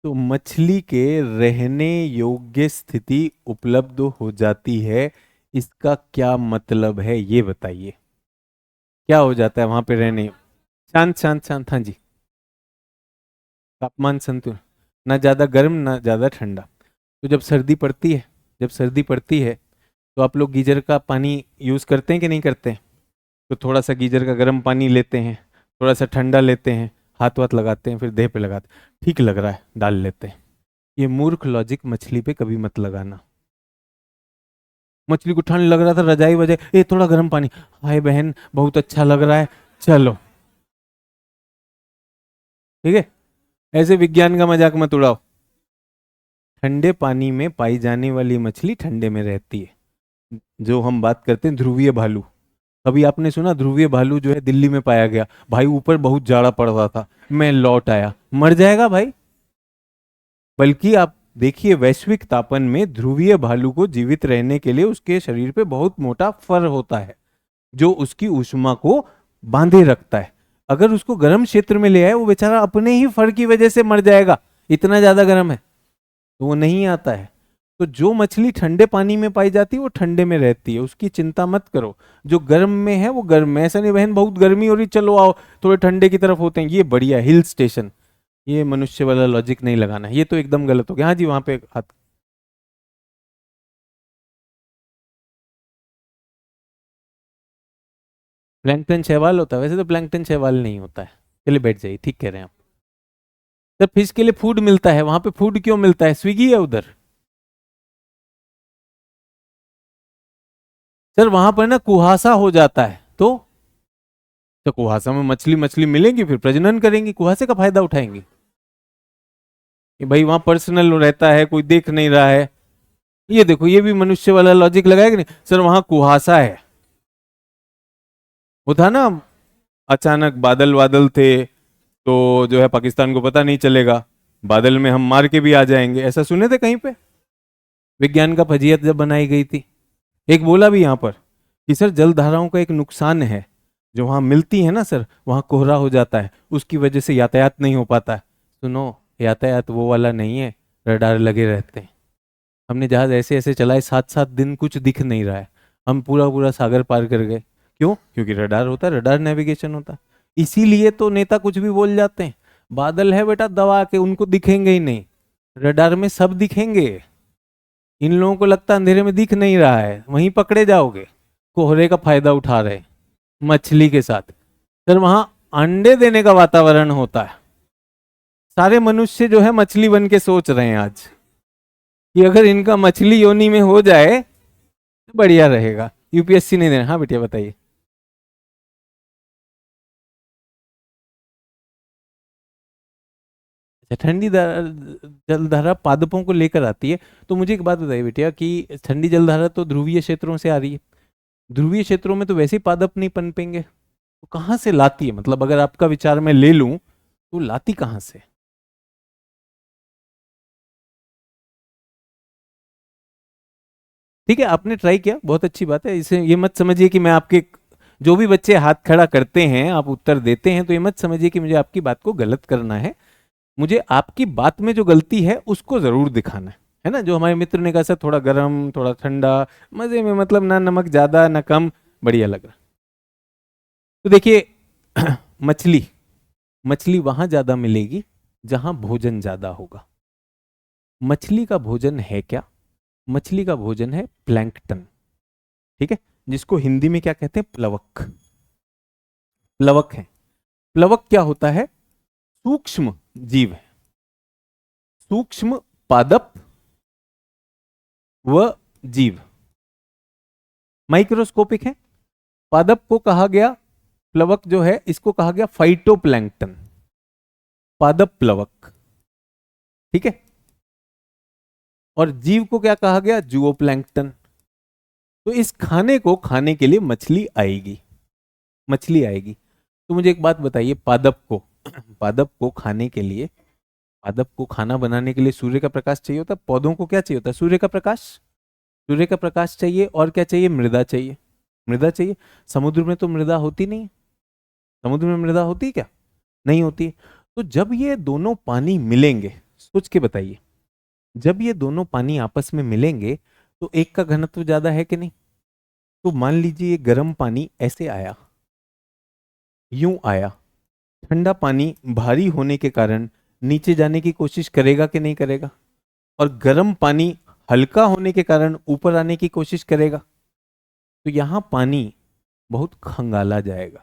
तो मछली के रहने योग्य स्थिति उपलब्ध हो जाती है। इसका क्या मतलब है ये बताइए, क्या हो जाता है वहां पे रहने? शांत शांत शांत, हाँ जी। तापमान संतुलन, ना ज्यादा गर्म ना ज्यादा ठंडा। तो जब सर्दी पड़ती है तो आप लोग गीजर का पानी यूज करते हैं कि नहीं करते हैं? तो थोड़ा सा गीजर का गर्म पानी लेते हैं, थोड़ा सा ठंडा लेते हैं, हाथ वाथ लगाते हैं, फिर देह पे लगाते हैं, ठीक लग रहा है डाल लेते हैं। ये मूर्ख लॉजिक मछली पे कभी मत लगाना। मछली को ठंड लग रहा था, रजाई वजाई, ए थोड़ा गर्म पानी, हाय बहन बहुत अच्छा लग रहा है, चलो। ठीक है, ऐसे विज्ञान का मजाक मत उड़ाओ। ठंडे पानी में पाई जाने वाली मछली ठंडे में रहती है। जो हम बात करते हैं ध्रुवीय भालू, कभी आपने सुना ध्रुवीय भालू जो है दिल्ली में पाया गया, भाई ऊपर बहुत जाड़ा पड़ रहा था, मैं लौट आया, मर जाएगा भाई। बल्कि आप देखिए वैश्विक तापन में ध्रुवीय भालू को जीवित रहने के लिए उसके शरीर पे बहुत मोटा फर होता है जो उसकी ऊष्मा को बांधे रखता है। अगर उसको गर्म क्षेत्र में ले आए वो बेचारा अपने ही फर की वजह से मर जाएगा, इतना ज्यादा गर्म है, तो वो नहीं आता है। तो जो मछली ठंडे पानी में पाई जाती है वो ठंडे में रहती है, उसकी चिंता मत करो। जो गर्म में है वो गर्म में, ऐसा नहीं बहन बहुत गर्मी हो रही चलो आओ थोड़े ठंडे की तरफ होते हैं, ये बढ़िया हिल स्टेशन, ये मनुष्य वाला लॉजिक नहीं लगाना, ये तो एकदम गलत हो गया। हाँ जी वहां पे हाथ। प्लैंकटन शैवाल होता है, वैसे तो प्लैंकटन शैवाल नहीं होता है। चलिए बैठ जाइए, ठीक कह रहे हैं आप। सर फिश के लिए फूड मिलता है, वहां पे फूड क्यों मिलता है? स्विगी है उधर। सर वहां पर ना कुहासा हो जाता है तो कुहासा में मछली मछली मिलेंगी, फिर प्रजनन करेंगी, कुहासे का फायदा उठाएंगे कि भाई वहां पर्सनल रहता है, कोई देख नहीं रहा है। ये देखो ये भी मनुष्य वाला लॉजिक लगाया कि नहीं? सर वहां कुहासा है, वो था ना अचानक बादल बादल थे तो जो है पाकिस्तान को पता नहीं चलेगा, बादल में हम मार के भी आ जाएंगे, ऐसा सुने थे कहीं पे? विज्ञान का फजीयत जब बनाई गई थी, एक बोला भी यहाँ पर कि सर जल धाराओं का एक नुकसान है, जो वहां मिलती है ना सर वहां कोहरा हो जाता है, उसकी वजह से यातायात नहीं हो पाता है। सुनो, यातायात वो वाला नहीं है, रडार लगे रहते हैं। हमने जहाज ऐसे ऐसे चलाए 7 7 दिन कुछ दिख नहीं रहा है, हम पूरा पूरा सागर पार कर गए। क्यों? क्योंकि रडार होता है, रडार नेविगेशन होता है। इसीलिए तो नेता कुछ भी बोल जाते हैं, बादल है बेटा दबा के उनको दिखेंगे ही नहीं, रडार में सब दिखेंगे। इन लोगों को लगता अंधेरे में दिख नहीं रहा है, वहीं पकड़े जाओगे। कोहरे का फायदा उठा रहे मछली के साथ। सर वहां अंडे देने का वातावरण होता है, सारे मनुष्य जो है मछली बन के सोच रहे हैं आज कि अगर इनका मछली योनि में हो जाए तो बढ़िया रहेगा। यूपीएससी नहीं देना। हाँ बेटिया बताइए। अच्छा ठंडी जलधारा पादपों को लेकर आती है, तो मुझे एक बात बताइए बेटिया कि ठंडी जलधारा तो ध्रुवीय क्षेत्रों से आ रही है, ध्रुवीय क्षेत्रों में तो वैसे ही पादप नहीं पनपेंगे, तो कहां से लाती है, मतलब अगर आपका विचार मैं ले लूं तो लाती कहां से? ठीक है, आपने ट्राई किया, बहुत अच्छी बात है। इसे ये मत समझिए कि मैं आपके, जो भी बच्चे हाथ खड़ा करते हैं आप उत्तर देते हैं, तो ये मत समझिए कि मुझे आपकी बात को गलत करना है। मुझे आपकी बात में जो गलती है उसको जरूर दिखाना है ना। जो हमारे मित्र ने कहा सर थोड़ा गर्म थोड़ा ठंडा, मजे में, मतलब ना नमक ज्यादा ना कम, बढ़िया लग रहा। तो देखिए मछली, मछली वहां ज्यादा मिलेगी जहां भोजन ज्यादा होगा। मछली का भोजन है क्या? मछली का भोजन है प्लैंकटन। ठीक है, जिसको हिंदी में क्या कहते हैं? प्लवक। प्लवक है। प्लवक क्या होता है? सूक्ष्म जीव है, सूक्ष्म पादप व जीव, माइक्रोस्कोपिक है। पादप को कहा गया, प्लवक जो है इसको कहा गया फाइटोप्लैंक्टन, पादप प्लवक। ठीक है, और जीव को क्या कहा गया? जूओप्लैंक्टन। तो इस खाने को खाने के लिए मछली आएगी, मछली आएगी। तो मुझे एक बात बताइए, पादप को पादप को खाने के लिए, पादप को खाना बनाने के लिए सूर्य का प्रकाश चाहिए होता है। पौधों को क्या चाहिए होता है? सूर्य का प्रकाश। सूर्य का प्रकाश चाहिए, और क्या चाहिए? मृदा चाहिए, मृदा चाहिए। समुद्र में तो मृदा होती नहीं है, समुद्र में मृदा होती है क्या? नहीं होती। तो जब ये दोनों पानी मिलेंगे, सोच के बताइए, जब ये दोनों पानी आपस में मिलेंगे तो एक का घनत्व ज्यादा है कि नहीं? तो मान लीजिए ये गर्म पानी ऐसे आया, यूं आया, ठंडा पानी भारी होने के कारण नीचे जाने की कोशिश करेगा कि नहीं करेगा? और गर्म पानी हल्का होने के कारण ऊपर आने की कोशिश करेगा। तो यहां पानी बहुत खंगाला जाएगा।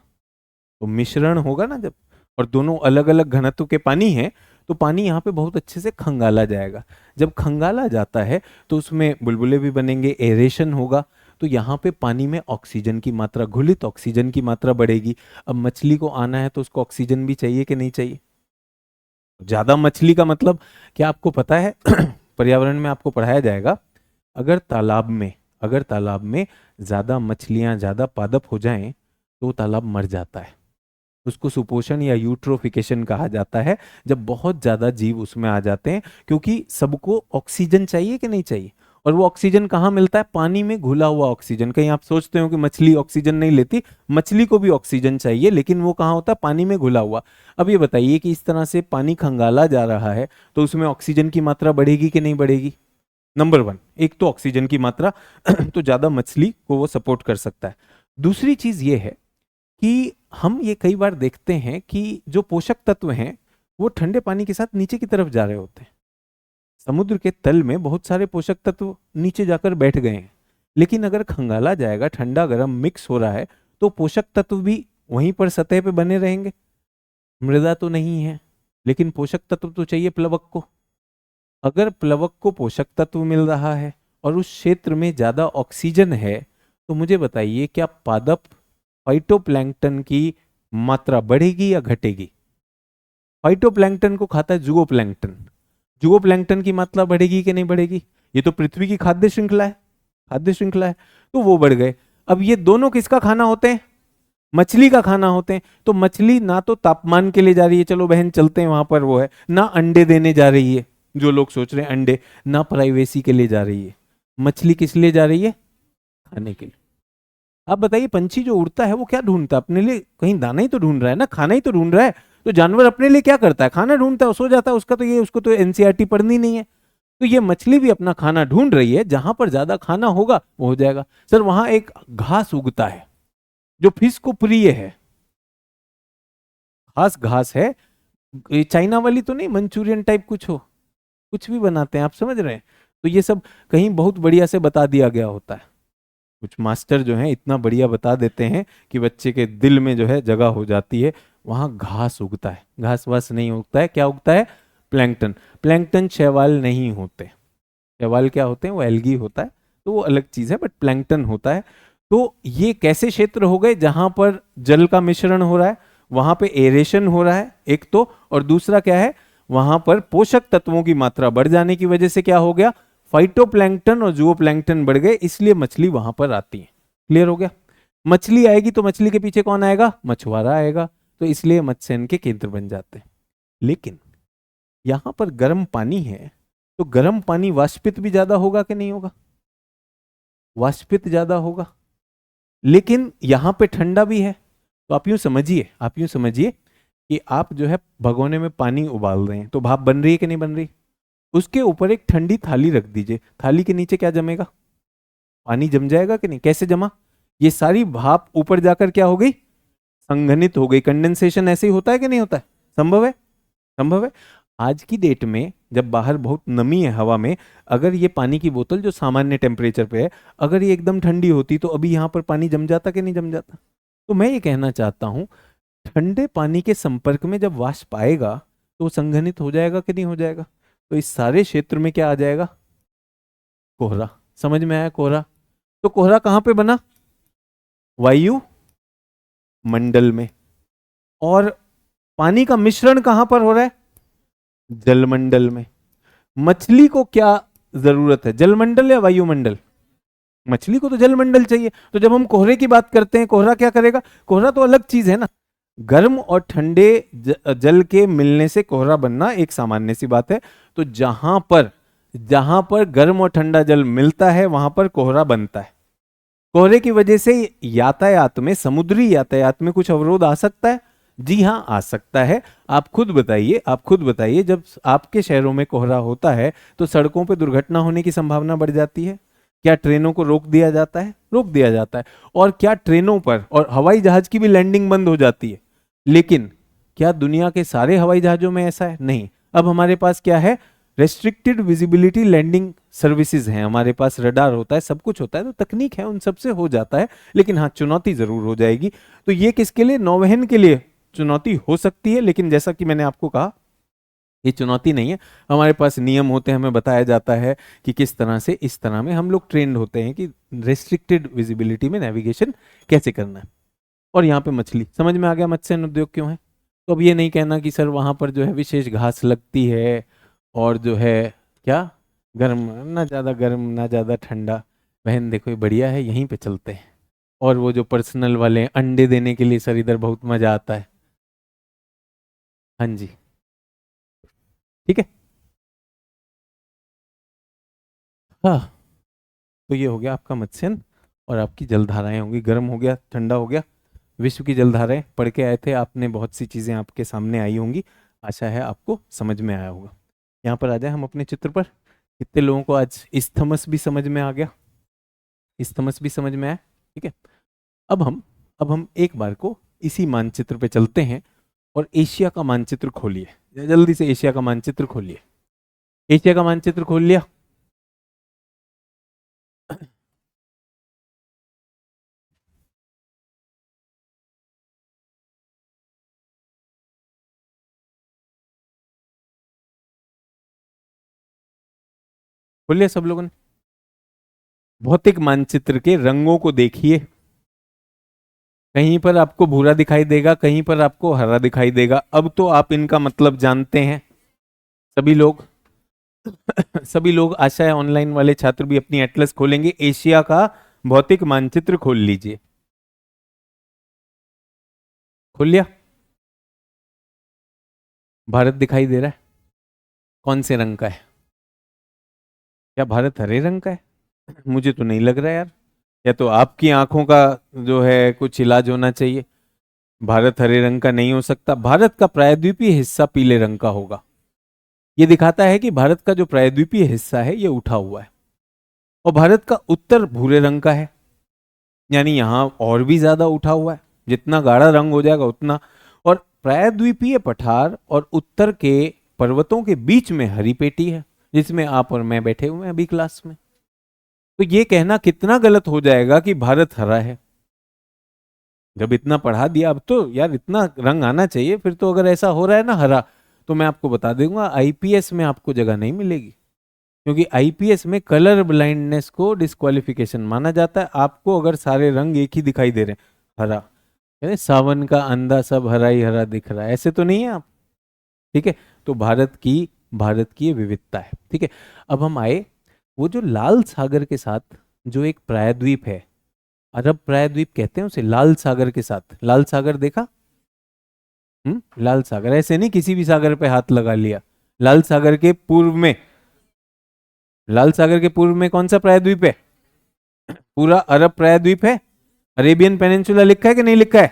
तो मिश्रण होगा ना जब, और दोनों अलग अलग घनत्व के पानी हैं, तो पानी यहाँ पे बहुत अच्छे से खंगाला जाएगा। जब खंगाला जाता है तो उसमें बुलबुले भी बनेंगे, एरेशन होगा। तो यहाँ पे पानी में ऑक्सीजन की मात्रा, घुलित ऑक्सीजन की मात्रा बढ़ेगी। अब मछली को आना है तो उसको ऑक्सीजन भी चाहिए कि नहीं चाहिए? ज्यादा मछली का मतलब क्या आपको पता है? पर्यावरण में आपको पढ़ाया जाएगा, अगर तालाब में, अगर तालाब में ज्यादा मछलियां, ज्यादा पादप हो जाएं तो वो तालाब मर जाता है। उसको सुपोषण या यूट्रोफिकेशन कहा जाता है, जब बहुत ज्यादा जीव उसमें आ जाते हैं। क्योंकि सबको ऑक्सीजन चाहिए कि नहीं चाहिए? और वो ऑक्सीजन कहाँ मिलता है? पानी में घुला हुआ ऑक्सीजन। कहीं आप सोचते हो कि मछली ऑक्सीजन नहीं लेती, मछली को भी ऑक्सीजन चाहिए, लेकिन वो कहाँ होता है? पानी में घुला हुआ। अब ये बताइए कि इस तरह से पानी खंगाला जा रहा है तो उसमें ऑक्सीजन की मात्रा बढ़ेगी कि नहीं बढ़ेगी? नंबर वन, एक तो ऑक्सीजन की मात्रा तो ज्यादा मछली को वो सपोर्ट कर सकता है। दूसरी चीज ये है कि हम ये कई बार देखते हैं कि जो पोषक तत्व हैं वो ठंडे पानी के साथ नीचे की तरफ जा रहे होते हैं। समुद्र के तल में बहुत सारे पोषक तत्व नीचे जाकर बैठ गए हैं, लेकिन अगर खंगाला जाएगा, ठंडा गर्म मिक्स हो रहा है, तो पोषक तत्व भी वहीं पर सतह पे बने रहेंगे। मृदा तो नहीं है, लेकिन पोषक तत्व तो चाहिए प्लवक को। अगर प्लवक को पोषक तत्व मिल रहा है और उस क्षेत्र में ज्यादा ऑक्सीजन है, तो मुझे बताइए क्या पादप, फाइटोप्लैंक्टन की मात्रा बढ़ेगी या घटेगी? फाइटोप्लैंक्टन को खाता है जुगोप्लैंक्टन, जुगोप्लैंक्टन की मात्रा बढ़ेगी कि नहीं बढ़ेगी? ये तो पृथ्वी की खाद्य श्रृंखला है, खाद्य श्रृंखला है, तो वो बढ़ गए। अब ये दोनों किसका खाना होते हैं? मछली का खाना होते हैं। तो मछली ना तो तापमान के लिए जा रही है, चलो बहन चलते हैं वहां पर, वो है ना अंडे देने जा रही है, जो लोग सोच रहे हैं अंडे, ना प्राइवेसी के लिए जा रही है। मछली किस लिए जा रही है? खाने के लिए। आप बताइए, पंछी जो उड़ता है वो क्या ढूंढता है अपने लिए? कहीं दाना ही तो ढूंढ रहा है ना, खाना ही तो ढूंढ रहा है। तो जानवर अपने लिए क्या करता है? खाना ढूंढता है, सो जाता है। उसका तो ये, उसको तो एनसीईआरटी पढ़नी नहीं है। तो ये मछली भी अपना खाना ढूंढ रही है, जहां पर ज्यादा खाना होगा वो हो जाएगा। सर वहां एक घास उगता है जो फिश को प्रिय है, खास घास है। ये चाइना वाली तो नहीं, मंचूरियन टाइप कुछ हो, कुछ भी बनाते हैं, आप समझ रहे हैं? तो ये सब कहीं बहुत बढ़िया से बता दिया गया होता है। कुछ मास्टर जो हैं इतना बढ़िया बता देते हैं कि बच्चे के दिल में जो है जगह हो जाती है। वहां घास उगता है, घास वास नहीं उगता है। क्या उगता है? प्लैंकटन। प्लैंकटन शैवाल नहीं होते। शैवाल क्या होते हैं? वो एल्गी होता है, तो वो अलग चीज है, बट प्लैंकटन होता है। तो ये कैसे क्षेत्र हो गए जहां पर जल का मिश्रण हो रहा है, वहां पे एरेशन हो रहा है एक तो, और दूसरा क्या है, वहां पर पोषक तत्वों की मात्रा बढ़ जाने की वजह से क्या हो गया? फाइटोप्लैंक्टन और जूओप्लैंक्टन बढ़ गए, इसलिए मछली वहां पर आती है। क्लियर हो गया? मछली आएगी तो मछली के पीछे कौन आएगा? मछुआरा आएगा। तो इसलिए मत्स्यन के केंद्र बन जाते हैं। लेकिन यहां पर गर्म पानी है, तो गर्म पानी वाष्पित भी ज्यादा होगा कि नहीं होगा? वाष्पित ज्यादा होगा। लेकिन यहां पे ठंडा भी है। तो आप यूं समझिए कि आप जो है भगोने में पानी उबाल रहे हैं, तो भाप बन रही है कि नहीं बन रही? उसके ऊपर एक ठंडी थाली रख दीजिए, थाली के नीचे क्या जमेगा? पानी जम जाएगा कि नहीं? कैसे जमा? ये सारी भाप ऊपर जाकर क्या हो गई? संघनित हो गई। कंडेंसेशन ऐसे ही होता है कि नहीं होता है? संभव है? संभव है। आज की डेट में जब बाहर बहुत नमी है हवा में, अगर ये पानी की बोतल जो सामान्य टेम्परेचर पे है, अगर ये एकदम ठंडी होती तो अभी यहां पर पानी जम जाता कि नहीं जम जाता? तो मैं ये कहना चाहता हूं, ठंडे पानी के संपर्क में जब वाष्प आएगा तो वो संघनित हो जाएगा कि नहीं हो जाएगा? तो इस सारे क्षेत्र में क्या आ जाएगा? कोहरा। समझ में आया कोहरा? तो कोहरा कहां पे बना? वायु मंडल में। और पानी का मिश्रण कहां पर हो रहा है? जलमंडल में। मछली को क्या जरूरत है, जलमंडल या वायुमंडल? मछली को तो जलमंडल चाहिए। तो जब हम कोहरे की बात करते हैं, कोहरा क्या करेगा? कोहरा तो अलग चीज है ना। गर्म और ठंडे जल के मिलने से कोहरा बनना एक सामान्य सी बात है। तो जहां पर गर्म और ठंडा जल मिलता है वहां पर कोहरा बनता है। कोहरे की वजह से यातायात में, समुद्री यातायात में कुछ अवरोध आ सकता है? जी हां, आ सकता है। आप खुद बताइए, जब आपके शहरों में कोहरा होता है तो सड़कों पर दुर्घटना होने की संभावना बढ़ जाती है। क्या ट्रेनों को रोक दिया जाता है? रोक दिया जाता है। और क्या ट्रेनों पर और हवाई जहाज की भी लैंडिंग बंद हो जाती है? लेकिन क्या दुनिया के सारे हवाई जहाजों में ऐसा है? नहीं। अब हमारे पास क्या है? रेस्ट्रिक्टेड विजिबिलिटी लैंडिंग सर्विसेज हैं, हमारे पास रडार होता है, सब कुछ होता है। तो तकनीक है, उन सब से हो जाता है। लेकिन हाँ, चुनौती जरूर हो जाएगी। तो ये किसके लिए? नौवहन के लिए चुनौती हो सकती है। लेकिन जैसा कि मैंने आपको कहा, ये चुनौती नहीं है। हमारे पास नियम होते हैं, हमें बताया जाता है कि किस तरह से, इस तरह में हम लोग ट्रेंड होते हैं कि रेस्ट्रिक्टेड विजिबिलिटी में नेविगेशन कैसे करना है। और यहाँ पे मछली समझ में आ गया, मत्स्य उद्योग क्यों है। तो अब ये नहीं कहना कि सर वहां पर जो है विशेष घास लगती है और जो है क्या, गर्म, ना ज़्यादा गर्म ना ज़्यादा ठंडा। बहन देखो ये बढ़िया है, यहीं पे चलते हैं। और वो जो पर्सनल वाले अंडे देने के लिए सर इधर बहुत मज़ा आता है। हाँ जी, ठीक है। हाँ, तो ये हो गया आपका मत्स्यन। और आपकी जलधाराएं होंगी, गर्म हो गया, ठंडा हो गया। विश्व की जलधाराएं पढ़ के आए थे आपने, बहुत सी चीज़ें आपके सामने आई होंगी। आशा है आपको समझ में आया होगा। यहाँ पर आ जाए हम अपने चित्र पर। कितने लोगों को आज इस्थमस भी समझ में आ गया? इस्थमस भी समझ में आया? ठीक है। अब हम अब हम एक बार को इसी मानचित्र पे चलते हैं और एशिया का मानचित्र खोलिए, जल्दी से एशिया का मानचित्र खोलिए। एशिया का मानचित्र खोल लिया? खोल लिया सब लोगों ने? भौतिक मानचित्र के रंगों को देखिए। कहीं पर आपको भूरा दिखाई देगा, कहीं पर आपको हरा दिखाई देगा। अब तो आप इनका मतलब जानते हैं सभी लोग। सभी लोग, आशा है ऑनलाइन वाले छात्र भी अपनी एटलस खोलेंगे। एशिया का भौतिक मानचित्र खोल लीजिए। खोल लिया? भारत दिखाई दे रहा है? कौन से रंग का है? क्या भारत हरे रंग का है? मुझे तो नहीं लग रहा यार। या तो आपकी आंखों का जो है कुछ इलाज होना चाहिए। भारत हरे रंग का नहीं हो सकता। भारत का प्रायद्वीपीय हिस्सा पीले रंग का होगा। ये दिखाता है कि भारत का जो प्रायद्वीपीय हिस्सा है ये उठा हुआ है। और भारत का उत्तर भूरे रंग का है, यानी यहां और भी ज्यादा उठा हुआ है। जितना गाढ़ा रंग हो जाएगा उतना। और प्रायद्वीपीय पठार और उत्तर के पर्वतों के बीच में हरी पेटी है, जिसमें आप और मैं बैठे हुए हैं अभी क्लास में। तो ये कहना कितना गलत हो जाएगा कि भारत हरा है। जब इतना पढ़ा दिया, अब तो यार इतना रंग आना चाहिए। फिर तो अगर ऐसा हो रहा है ना हरा, तो मैं आपको बता दूंगा आईपीएस में आपको जगह नहीं मिलेगी। क्योंकि आईपीएस में कलर ब्लाइंडनेस को डिस्क्वालिफिकेशन माना जाता है। आपको अगर सारे रंग एक ही दिखाई दे रहे हैं, हरा, यानी सावन का अंधा सब हरा ही हरा दिख रहा है, ऐसे तो नहीं है आप। ठीक है। तो भारत की ये विविधता है। ठीक है। अब हम आए, वो जो लाल सागर के साथ जो एक प्रायद्वीप है, अरब प्रायद्वीप कहते हैं उसे, लाल सागर के साथ। लाल सागर देखा? लाल सागर, ऐसे नहीं किसी भी सागर पे हाथ लगा लिया। लाल सागर के पूर्व में, लाल सागर के पूर्व में कौन सा प्रायद्वीप है? पूरा अरब प्रायद्वीप है। अरेबियन पेनिनसुला लिखा है कि नहीं लिखा है?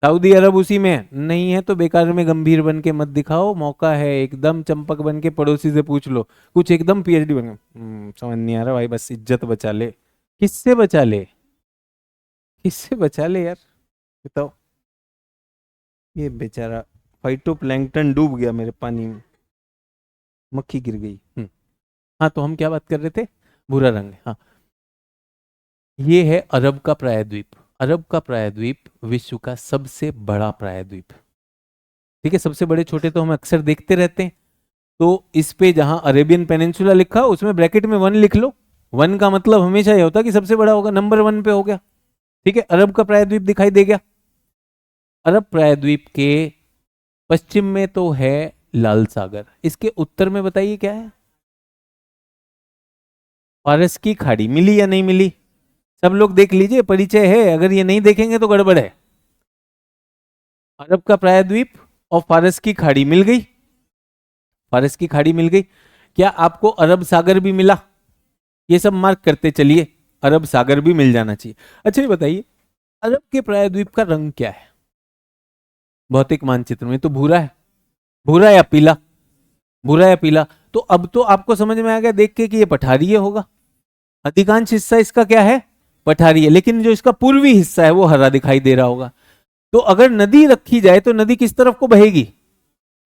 सऊदी अरब उसी में है। नहीं है तो बेकार में गंभीर बन के मत दिखाओ, मौका है एकदम चंपक बन के पड़ोसी से पूछ लो कुछ, एकदम पीएचडी बन के। समझ नहीं आ रहा भाई, बस इज्जत बचा ले। किससे बचा ले? किससे बचा ले यार, बताओ। ये बेचारा फाइटोप्लैंक्टन डूब गया मेरे पानी में, मक्खी गिर गई। हाँ, तो हम क्या बात कर रहे थे? भूरा रंग, हाँ। ये है अरब का प्रायद्वीप। अरब का प्रायद्वीप विश्व का सबसे बड़ा प्रायद्वीप। ठीक है, सबसे बड़े छोटे तो हम अक्सर देखते रहते हैं। तो इस पे जहां अरेबियन पेनिनसुला लिखा उसमें ब्रैकेट में 1 लिख लो। 1 का मतलब हमेशा ये होता है कि सबसे बड़ा होगा, नंबर 1 पे हो गया। ठीक है, अरब का प्रायद्वीप दिखाई दे गया। अरब प्रायद्वीप के पश्चिम में तो है लाल सागर, इसके उत्तर में बताइए क्या है? फारस की खाड़ी। मिली या नहीं मिली? सब लोग देख लीजिए, परिचय है, अगर ये नहीं देखेंगे तो गड़बड़ है। अरब का प्रायद्वीप और फारस की खाड़ी मिल गई। फारस की खाड़ी मिल गई। क्या आपको अरब सागर भी मिला? ये सब मार्क करते चलिए, अरब सागर भी मिल जाना चाहिए। अच्छा ये बताइए, अरब के प्रायद्वीप का रंग क्या है भौतिक मानचित्र में? तो भूरा है। भूरा या पीला? भूरा या पीला? तो अब तो आपको समझ में आ गया देख के कि ये पठारीय होगा। अधिकांश हिस्सा इसका क्या है? पठारीय। लेकिन जो इसका पूर्वी हिस्सा है वो हरा दिखाई दे रहा होगा। तो अगर नदी रखी जाए तो नदी किस तरफ को बहेगी?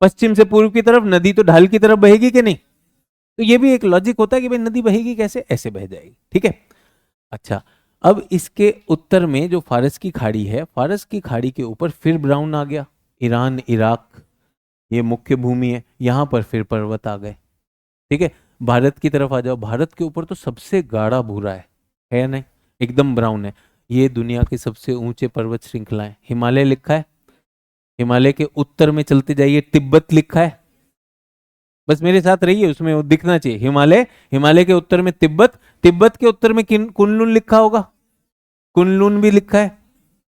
पश्चिम से पूर्व की तरफ। नदी तो ढाल की तरफ बहेगी कि नहीं? तो ये भी एक लॉजिक होता है कि भाई नदी बहेगी कैसे, ऐसे बह जाएगी। ठीक है, अच्छा। अब इसके उत्तर में जो फारस की खाड़ी है, फारस की खाड़ी के ऊपर फिर ब्राउन आ गया। ईरान, इराक, ये मुख्य भूमि है, यहां पर फिर पर्वत आ गए। ठीक है, भारत की तरफ आ जाओ, भारत के ऊपर तो सबसे गाढ़ा भूरा है या नहीं? एकदम ब्राउन है। ये दुनिया के सबसे ऊंचे पर्वत श्रृंखलाएं, हिमालय लिखा है। हिमालय के उत्तर में चलते जाइए, तिब्बत लिखा है। बस मेरे साथ रहिए, उसमें वो दिखना चाहिए हिमालय। हिमालय के उत्तर में तिब्बत, तिब्बत के उत्तर में कुनलुन लिखा होगा। कुनलुन भी लिखा है।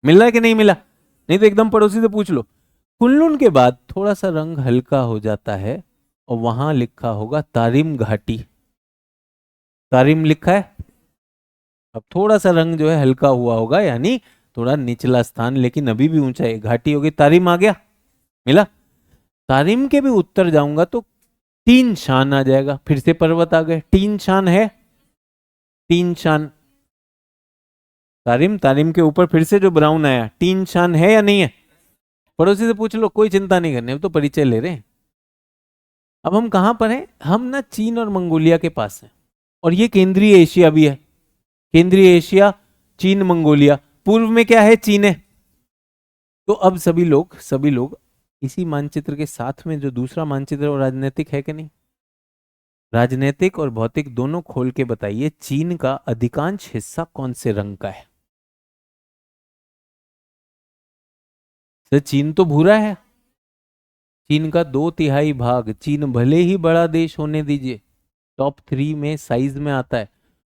मिला है कि नहीं मिला? नहीं तो एकदम पड़ोसी से पूछ लो। कुनलुन के बाद थोड़ा सा रंग हल्का हो जाता है और वहां लिखा होगा तारिम घाटी। तारिम लिखा है। अब थोड़ा सा रंग जो है हल्का हुआ होगा, यानी थोड़ा निचला स्थान, लेकिन अभी भी ऊंचा है। घाटी होगी, तारिम आ गया, मिला। तारिम के भी उत्तर जाऊंगा तो तीन शान आ जाएगा, फिर से पर्वत आ गए। तीन शान है, तीन शान। तारिम, तारिम के ऊपर फिर से जो ब्राउन आया, तीन शान है या नहीं है? पड़ोसी से पूछ लो, कोई चिंता नहीं करनी, अब तो परिचय ले रहे हैं। अब हम कहां पर हैं? हम ना चीन और मंगोलिया के पास हैं, और ये केंद्रीय एशिया भी है। केंद्रीय एशिया, चीन, मंगोलिया। पूर्व में क्या है? चीन है। तो अब सभी लोग इसी मानचित्र के साथ में जो दूसरा मानचित्र वो राजनीतिक है कि नहीं? राजनीतिक और भौतिक दोनों खोल के बताइए, चीन का अधिकांश हिस्सा कौन से रंग का है? तो चीन तो भूरा है। चीन का 2/3 भाग, चीन भले ही बड़ा देश होने दीजिए, टॉप 3 में साइज में आता है,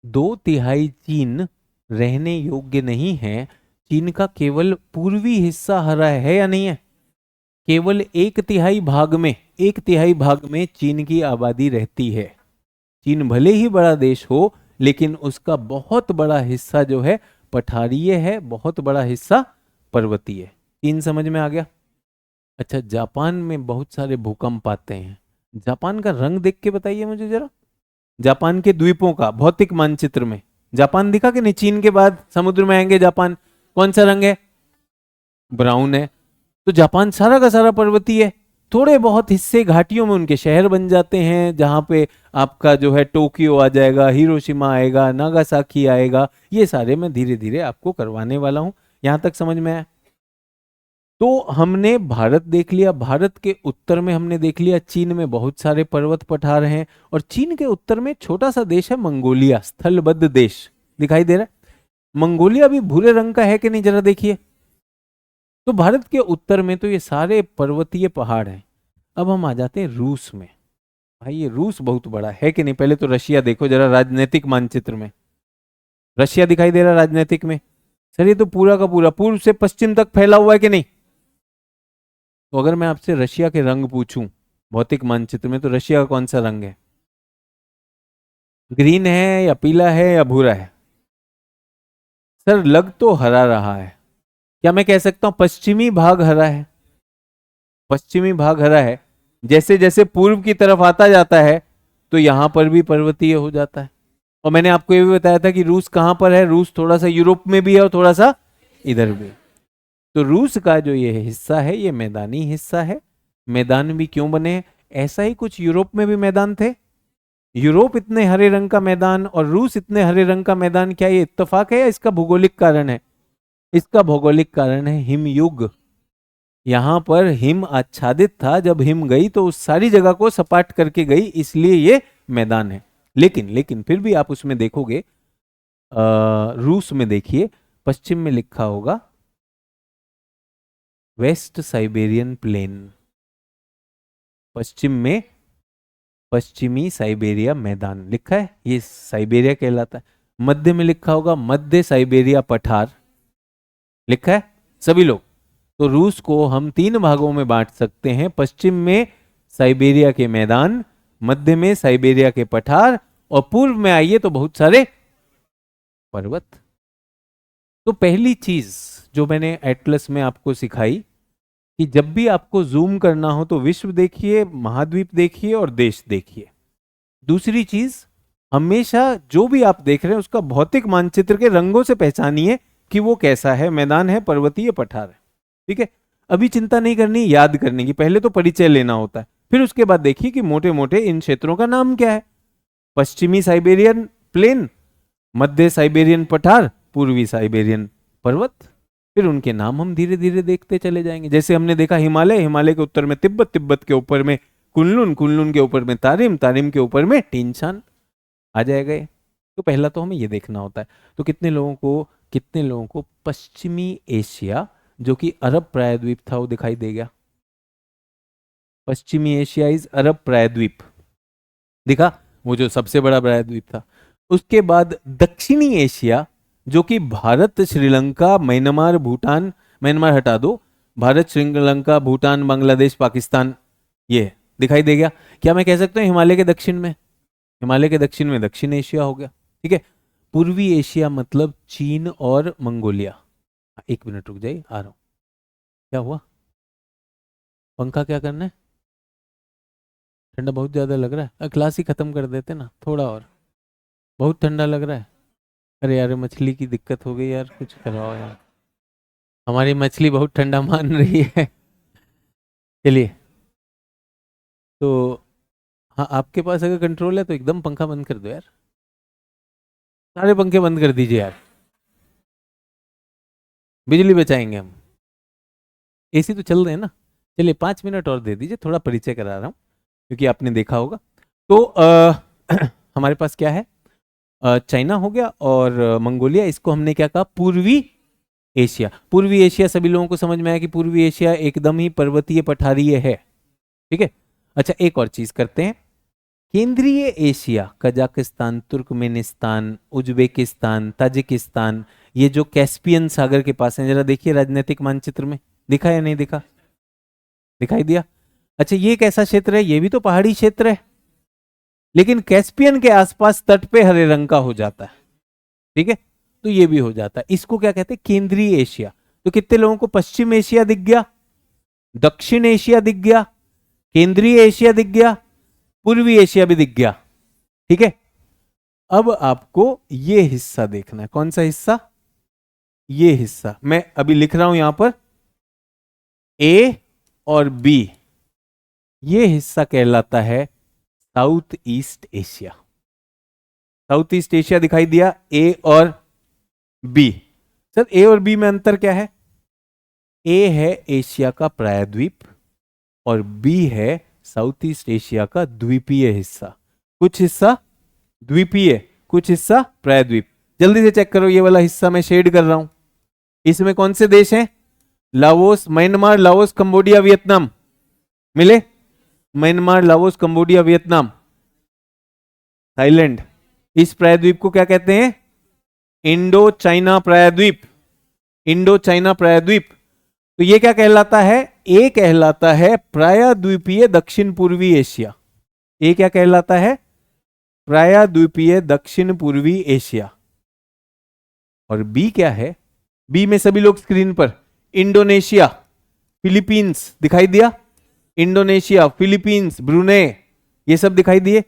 2/3 चीन रहने योग्य नहीं है। चीन का केवल पूर्वी हिस्सा हरा है या नहीं है? केवल 1/3 भाग में, 1/3 भाग में चीन की आबादी रहती है। चीन भले ही बड़ा देश हो, लेकिन उसका बहुत बड़ा हिस्सा जो है पठारीय है, बहुत बड़ा हिस्सा पर्वतीय। चीन समझ में आ गया? अच्छा, जापान में बहुत सारे भूकंप आते हैं। जापान का रंग देख के बताइए मुझे जरा, जापान के द्वीपों का भौतिक मानचित्र में। जापान दिखा कि नहीं? चीन के बाद समुद्र में आएंगे जापान, कौन सा रंग है? ब्राउन है। तो जापान सारा का सारा पर्वतीय है। थोड़े बहुत हिस्से घाटियों में उनके शहर बन जाते हैं, जहां पे आपका जो है टोक्यो आ जाएगा, हिरोशिमा आएगा, नागासाकी आएगा। ये सारे मैं धीरे धीरे आपको करवाने वाला हूं। यहां तक समझ में आया? तो हमने भारत देख लिया, भारत के उत्तर में हमने देख लिया चीन में बहुत सारे पर्वत पठार हैं, और चीन के उत्तर में छोटा सा देश है मंगोलिया, स्थलबद्ध देश दिखाई दे रहा है। मंगोलिया भी भूरे रंग का है कि नहीं, जरा देखिए। तो भारत के उत्तर में तो ये सारे पर्वतीय पहाड़ हैं। अब हम आ जाते हैं रूस में। भाई ये रूस बहुत बड़ा है कि नहीं? पहले तो रशिया देखो जरा राजनीतिक मानचित्र में। रशिया दिखाई दे रहा है राजनीतिक में। सर ये तो पूरा का पूरा पूर्व से पश्चिम तक फैला हुआ है कि नहीं? तो अगर मैं आपसे रशिया के रंग पूछूं भौतिक मानचित्र में, तो रशिया का कौन सा रंग है? ग्रीन है या पीला है या भूरा है? सर लग तो हरा रहा है। क्या मैं कह सकता हूं पश्चिमी भाग हरा है? पश्चिमी भाग हरा है। जैसे जैसे पूर्व की तरफ आता जाता है तो यहां पर भी पर्वतीय हो जाता है। और मैंने आपको ये भी बताया था कि रूस कहां पर है, रूस थोड़ा सा यूरोप में भी है और थोड़ा सा इधर भी। तो रूस का जो ये हिस्सा है ये मैदानी हिस्सा है। मैदान भी क्यों बने? ऐसा ही कुछ यूरोप में भी मैदान थे। यूरोप इतने हरे रंग का मैदान और रूस इतने हरे रंग का मैदान, क्या ये इत्तेफाक है या इसका भौगोलिक कारण है? इसका भौगोलिक कारण है हिमयुग। यहां पर हिम आच्छादित था, जब हिम गई तो उस सारी जगह को सपाट करके गई, इसलिए ये मैदान है। लेकिन लेकिन फिर भी आप उसमें देखोगे, रूस में देखिए पश्चिम में लिखा होगा वेस्ट साइबेरियन प्लेन। पश्चिम में पश्चिमी साइबेरिया मैदान लिखा है, ये साइबेरिया कहलाता है। मध्य में लिखा होगा मध्य साइबेरिया पठार, लिखा है सभी लोग। तो रूस को हम 3 भागों में बांट सकते हैं, पश्चिम में साइबेरिया के मैदान, मध्य में साइबेरिया के पठार, और पूर्व में आइए तो बहुत सारे पर्वत। तो पहली चीज जो मैंने एटलस में आपको सिखाई कि जब भी आपको जूम करना हो तो विश्व देखिए, महाद्वीप देखिए और देश देखिए। दूसरी चीज, हमेशा जो भी आप देख रहे हैं उसका भौतिक मानचित्र के रंगों से पहचानिए कि वो कैसा है, मैदान है, पर्वतीय, पठार है। ठीक है, अभी चिंता नहीं करनी याद करने की, पहले तो परिचय लेना होता है, फिर उसके बाद देखिए कि मोटे मोटे इन क्षेत्रों का नाम क्या है। पश्चिमी साइबेरियन प्लेन, मध्य साइबेरियन पठार, पूर्वी साइबेरियन पर्वत। फिर उनके नाम हम धीरे धीरे देखते चले जाएंगे। जैसे हमने देखा हिमालय, हिमालय के उत्तर में तिब्बत, तिब्बत के ऊपर में कुनलुन, कुनलुन के ऊपर में तारिम, तारिम के ऊपर में टीनशान आ जाएगा। तो पहला तो हमें ये देखना होता है। तो कितने लोगों को पश्चिमी एशिया, जो कि अरब प्रायद्वीप था, वो दिखाई दे गया? पश्चिमी एशिया इज अरब प्रायद्वीप, दिखा? वो जो सबसे बड़ा प्रायद्वीप था। उसके बाद दक्षिणी एशिया, जो कि भारत, श्रीलंका, म्यांमार, भूटान, म्यांमार हटा दो, भारत, श्रीलंका, भूटान, बांग्लादेश, पाकिस्तान, ये दिखाई दे गया। क्या मैं कह सकता हूँ हिमालय के दक्षिण में? हिमालय के दक्षिण में दक्षिण एशिया हो गया। ठीक है, पूर्वी एशिया मतलब चीन और मंगोलिया। 1 मिनट रुक जाइए, आ रहा हूं। क्या हुआ? पंखा क्या करना है? ठंडा बहुत ज्यादा लग रहा है, क्लास ही खत्म कर देते ना थोड़ा और। बहुत ठंडा लग रहा है। अरे यार मछली की दिक्कत हो गई यार, कुछ कराओ यार, हमारी मछली बहुत ठंडा मान रही है। चलिए, तो हाँ, आपके पास अगर कंट्रोल है तो एकदम पंखा बंद कर दो यार, सारे पंखे बंद कर दीजिए यार, बिजली बचाएंगे हम। एसी तो चल रहे हैं ना। चलिए 5 मिनट और दे दीजिए, थोड़ा परिचय करा रहा हूँ क्योंकि आपने देखा होगा। तो हमारे पास क्या है, चाइना हो गया और मंगोलिया, इसको हमने क्या कहा, पूर्वी एशिया। पूर्वी एशिया सभी लोगों को समझ में आया कि पूर्वी एशिया एकदम ही पर्वतीय पठारीय है। ठीक है, अच्छा एक और चीज करते हैं। केंद्रीय Asia, Kazakhstan, Turkmenistan, Uzbekistan, Tajikistan, ये जो कैस्पियन सागर के पास है, जरा देखिए राजनीतिक मानचित्र में दिखा या नहीं दिखा? दिखाई दिया? अच्छा ये कैसा क्षेत्र है? ये भी तो पहाड़ी क्षेत्र है, लेकिन कैस्पियन के आसपास तट पे हरे रंग का हो जाता है। ठीक है, तो ये भी हो जाता है। इसको क्या कहते हैं? केंद्रीय एशिया। तो कितने लोगों को पश्चिम एशिया दिख गया, दक्षिण एशिया दिख गया, केंद्रीय एशिया दिख गया, पूर्वी एशिया भी दिख गया। ठीक है, अब आपको ये हिस्सा देखना है। कौन सा हिस्सा? ये हिस्सा मैं अभी लिख रहा हूं यहां पर, ए और बी। ये हिस्सा कहलाता है south east Asia. South east Asia दिखाई दिया, ए और बी। सर ए और बी में अंतर क्या है? ए है एशिया का प्रायद्वीप और बी है साउथ ईस्ट एशिया का द्वीपीय हिस्सा। कुछ हिस्सा द्वीपीय, कुछ हिस्सा प्रायद्वीप। जल्दी से चेक करो, ये वाला हिस्सा मैं शेड कर रहा हूं, इसमें कौन से देश हैं? Laos, Myanmar, Laos, Cambodia, Vietnam. मिले? Myanmar, Laos, Cambodia, Vietnam, Thailand. इस प्रायद्वीप को क्या कहते हैं? इंडो चाइना प्रायद्वीप। इंडो चाइना प्रायद्वीप। तो ये क्या कहलाता है? ए कहलाता है प्रायद्वीपीय दक्षिण पूर्वी एशिया। ए क्या कहलाता है? प्रायद्वीपीय दक्षिण पूर्वी एशिया। और बी क्या है? बी में सभी लोग स्क्रीन पर इंडोनेशिया, फिलीपींस दिखाई दिया? इंडोनेशिया, फिलीपींस, ब्रुनेई, ये सब दिखाई दिए।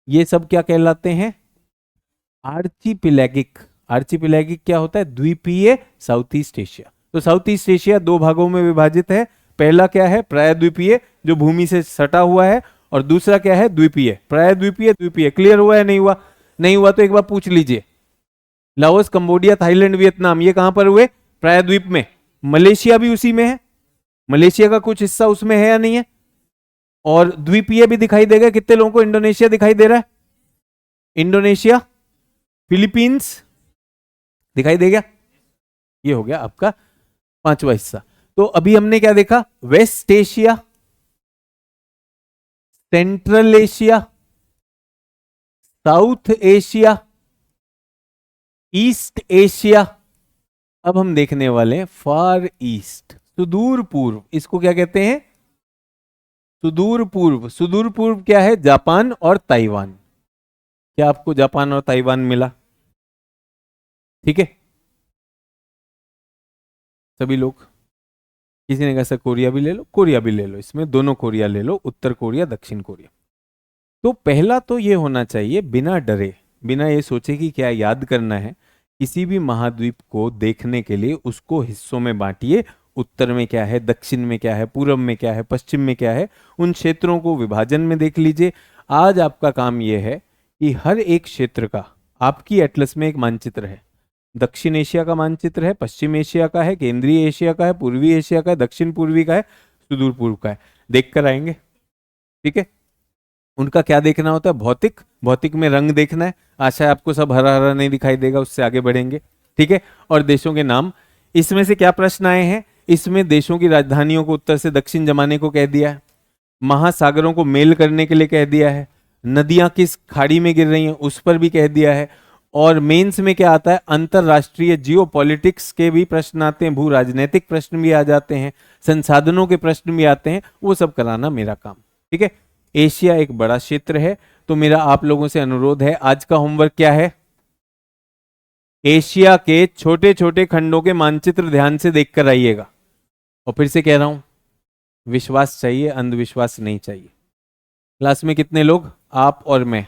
ये सब क्या कहलाते हैं? आर्चीपेलागिक। आर्चीपेलागिक क्या होता है? द्वीपीय साउथ ईस्ट एशिया। तो साउथ ईस्ट एशिया दो भागों में विभाजित है। पहला क्या है? प्रायद्वीपीय, जो भूमि से सटा हुआ है, और दूसरा क्या है? द्वीपीय। प्रायद्वीपीय, द्वीपीय। क्लियर हुआ है? नहीं हुआ? नहीं हुआ तो एक बार पूछ लीजिए। लाओस, कंबोडिया, थाईलैंड, वियतनाम, ये कहां पर हुए? प्रायद्वीप में। मलेशिया भी उसी में है। मलेशिया का कुछ हिस्सा उसमें है या नहीं है? और द्वीपीय भी दिखाई देगा कितने लोगों को? इंडोनेशिया दिखाई दे रहा है? इंडोनेशिया, फिलीपींस दिखाई दे गया? ये हो गया आपका पांचवा हिस्सा। तो अभी हमने क्या देखा? West Asia, Central Asia, South Asia, East Asia. अब हम देखने वाले हैं फार ईस्ट, सुदूर पूर्व। इसको क्या कहते हैं? सुदूर पूर्व। सुदूर पूर्व क्या है? जापान और ताइवान। क्या आपको जापान और ताइवान मिला? ठीक है, सभी लोग। किसी ने कहा सर कोरिया भी ले लो, कोरिया भी ले लो, इसमें दोनों कोरिया ले लो, उत्तर कोरिया, दक्षिण कोरिया। तो पहला तो ये होना चाहिए, बिना डरे, बिना ये सोचे कि क्या याद करना है, किसी भी महाद्वीप को देखने के लिए उसको हिस्सों में बांटिए। उत्तर में क्या है, दक्षिण में क्या है, पूर्व में क्या है, पश्चिम में क्या है, उन क्षेत्रों को विभाजन में देख लीजिए। आज आपका काम यह है कि हर एक क्षेत्र का आपकी एटलस में एक मानचित्र है। दक्षिण एशिया का मानचित्र है, पश्चिम एशिया का है, केंद्रीय एशिया का है, पूर्वी एशिया का है, दक्षिण पूर्वी का है, सुदूर पूर्व का है। देख कर आएंगे, ठीक है। उनका क्या देखना होता है? भौतिक। भौतिक में रंग देखना है। आशा है आपको सब हरा हरा नहीं दिखाई देगा, उससे आगे बढ़ेंगे, ठीक है। और देशों के नाम। इसमें से क्या प्रश्न आए हैं? इसमें देशों की राजधानियों को उत्तर से दक्षिण जमाने को कह दिया है, महासागरों को मेल करने के लिए कह दिया है, नदियां किस खाड़ी में गिर रही हैं उस पर भी कह दिया है। और मेंस में क्या आता है? अंतरराष्ट्रीय जियोपॉलिटिक्स के भी प्रश्न आते हैं, भू राजनीतिक प्रश्न भी आ जाते हैं, संसाधनों के प्रश्न भी आते हैं, वो सब कराना मेरा काम, ठीक है। एशिया एक बड़ा क्षेत्र है, तो मेरा आप लोगों से अनुरोध है, आज का होमवर्क क्या है? एशिया के छोटे छोटे खंडों के मानचित्र ध्यान से देखकर आइएगा। और फिर से कह रहा हूं, विश्वास चाहिए, अंधविश्वास नहीं चाहिए। क्लास में कितने लोग? आप और मैं,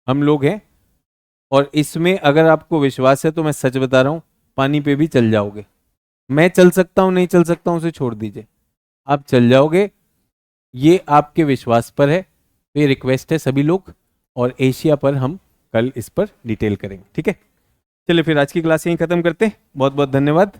हम लोग हैं। और इसमें अगर आपको विश्वास है तो मैं सच बता रहा हूं, पानी पे भी चल जाओगे। मैं चल सकता हूं, नहीं चल सकता हूं उसे छोड़ दीजिए, आप चल जाओगे, ये आपके विश्वास पर है। तो ये रिक्वेस्ट है सभी लोग, और एशिया पर हम कल इस पर डिटेल करेंगे, ठीक है। चलिए फिर आज की क्लास यहीं खत्म करते हैं। बहुत बहुत धन्यवाद।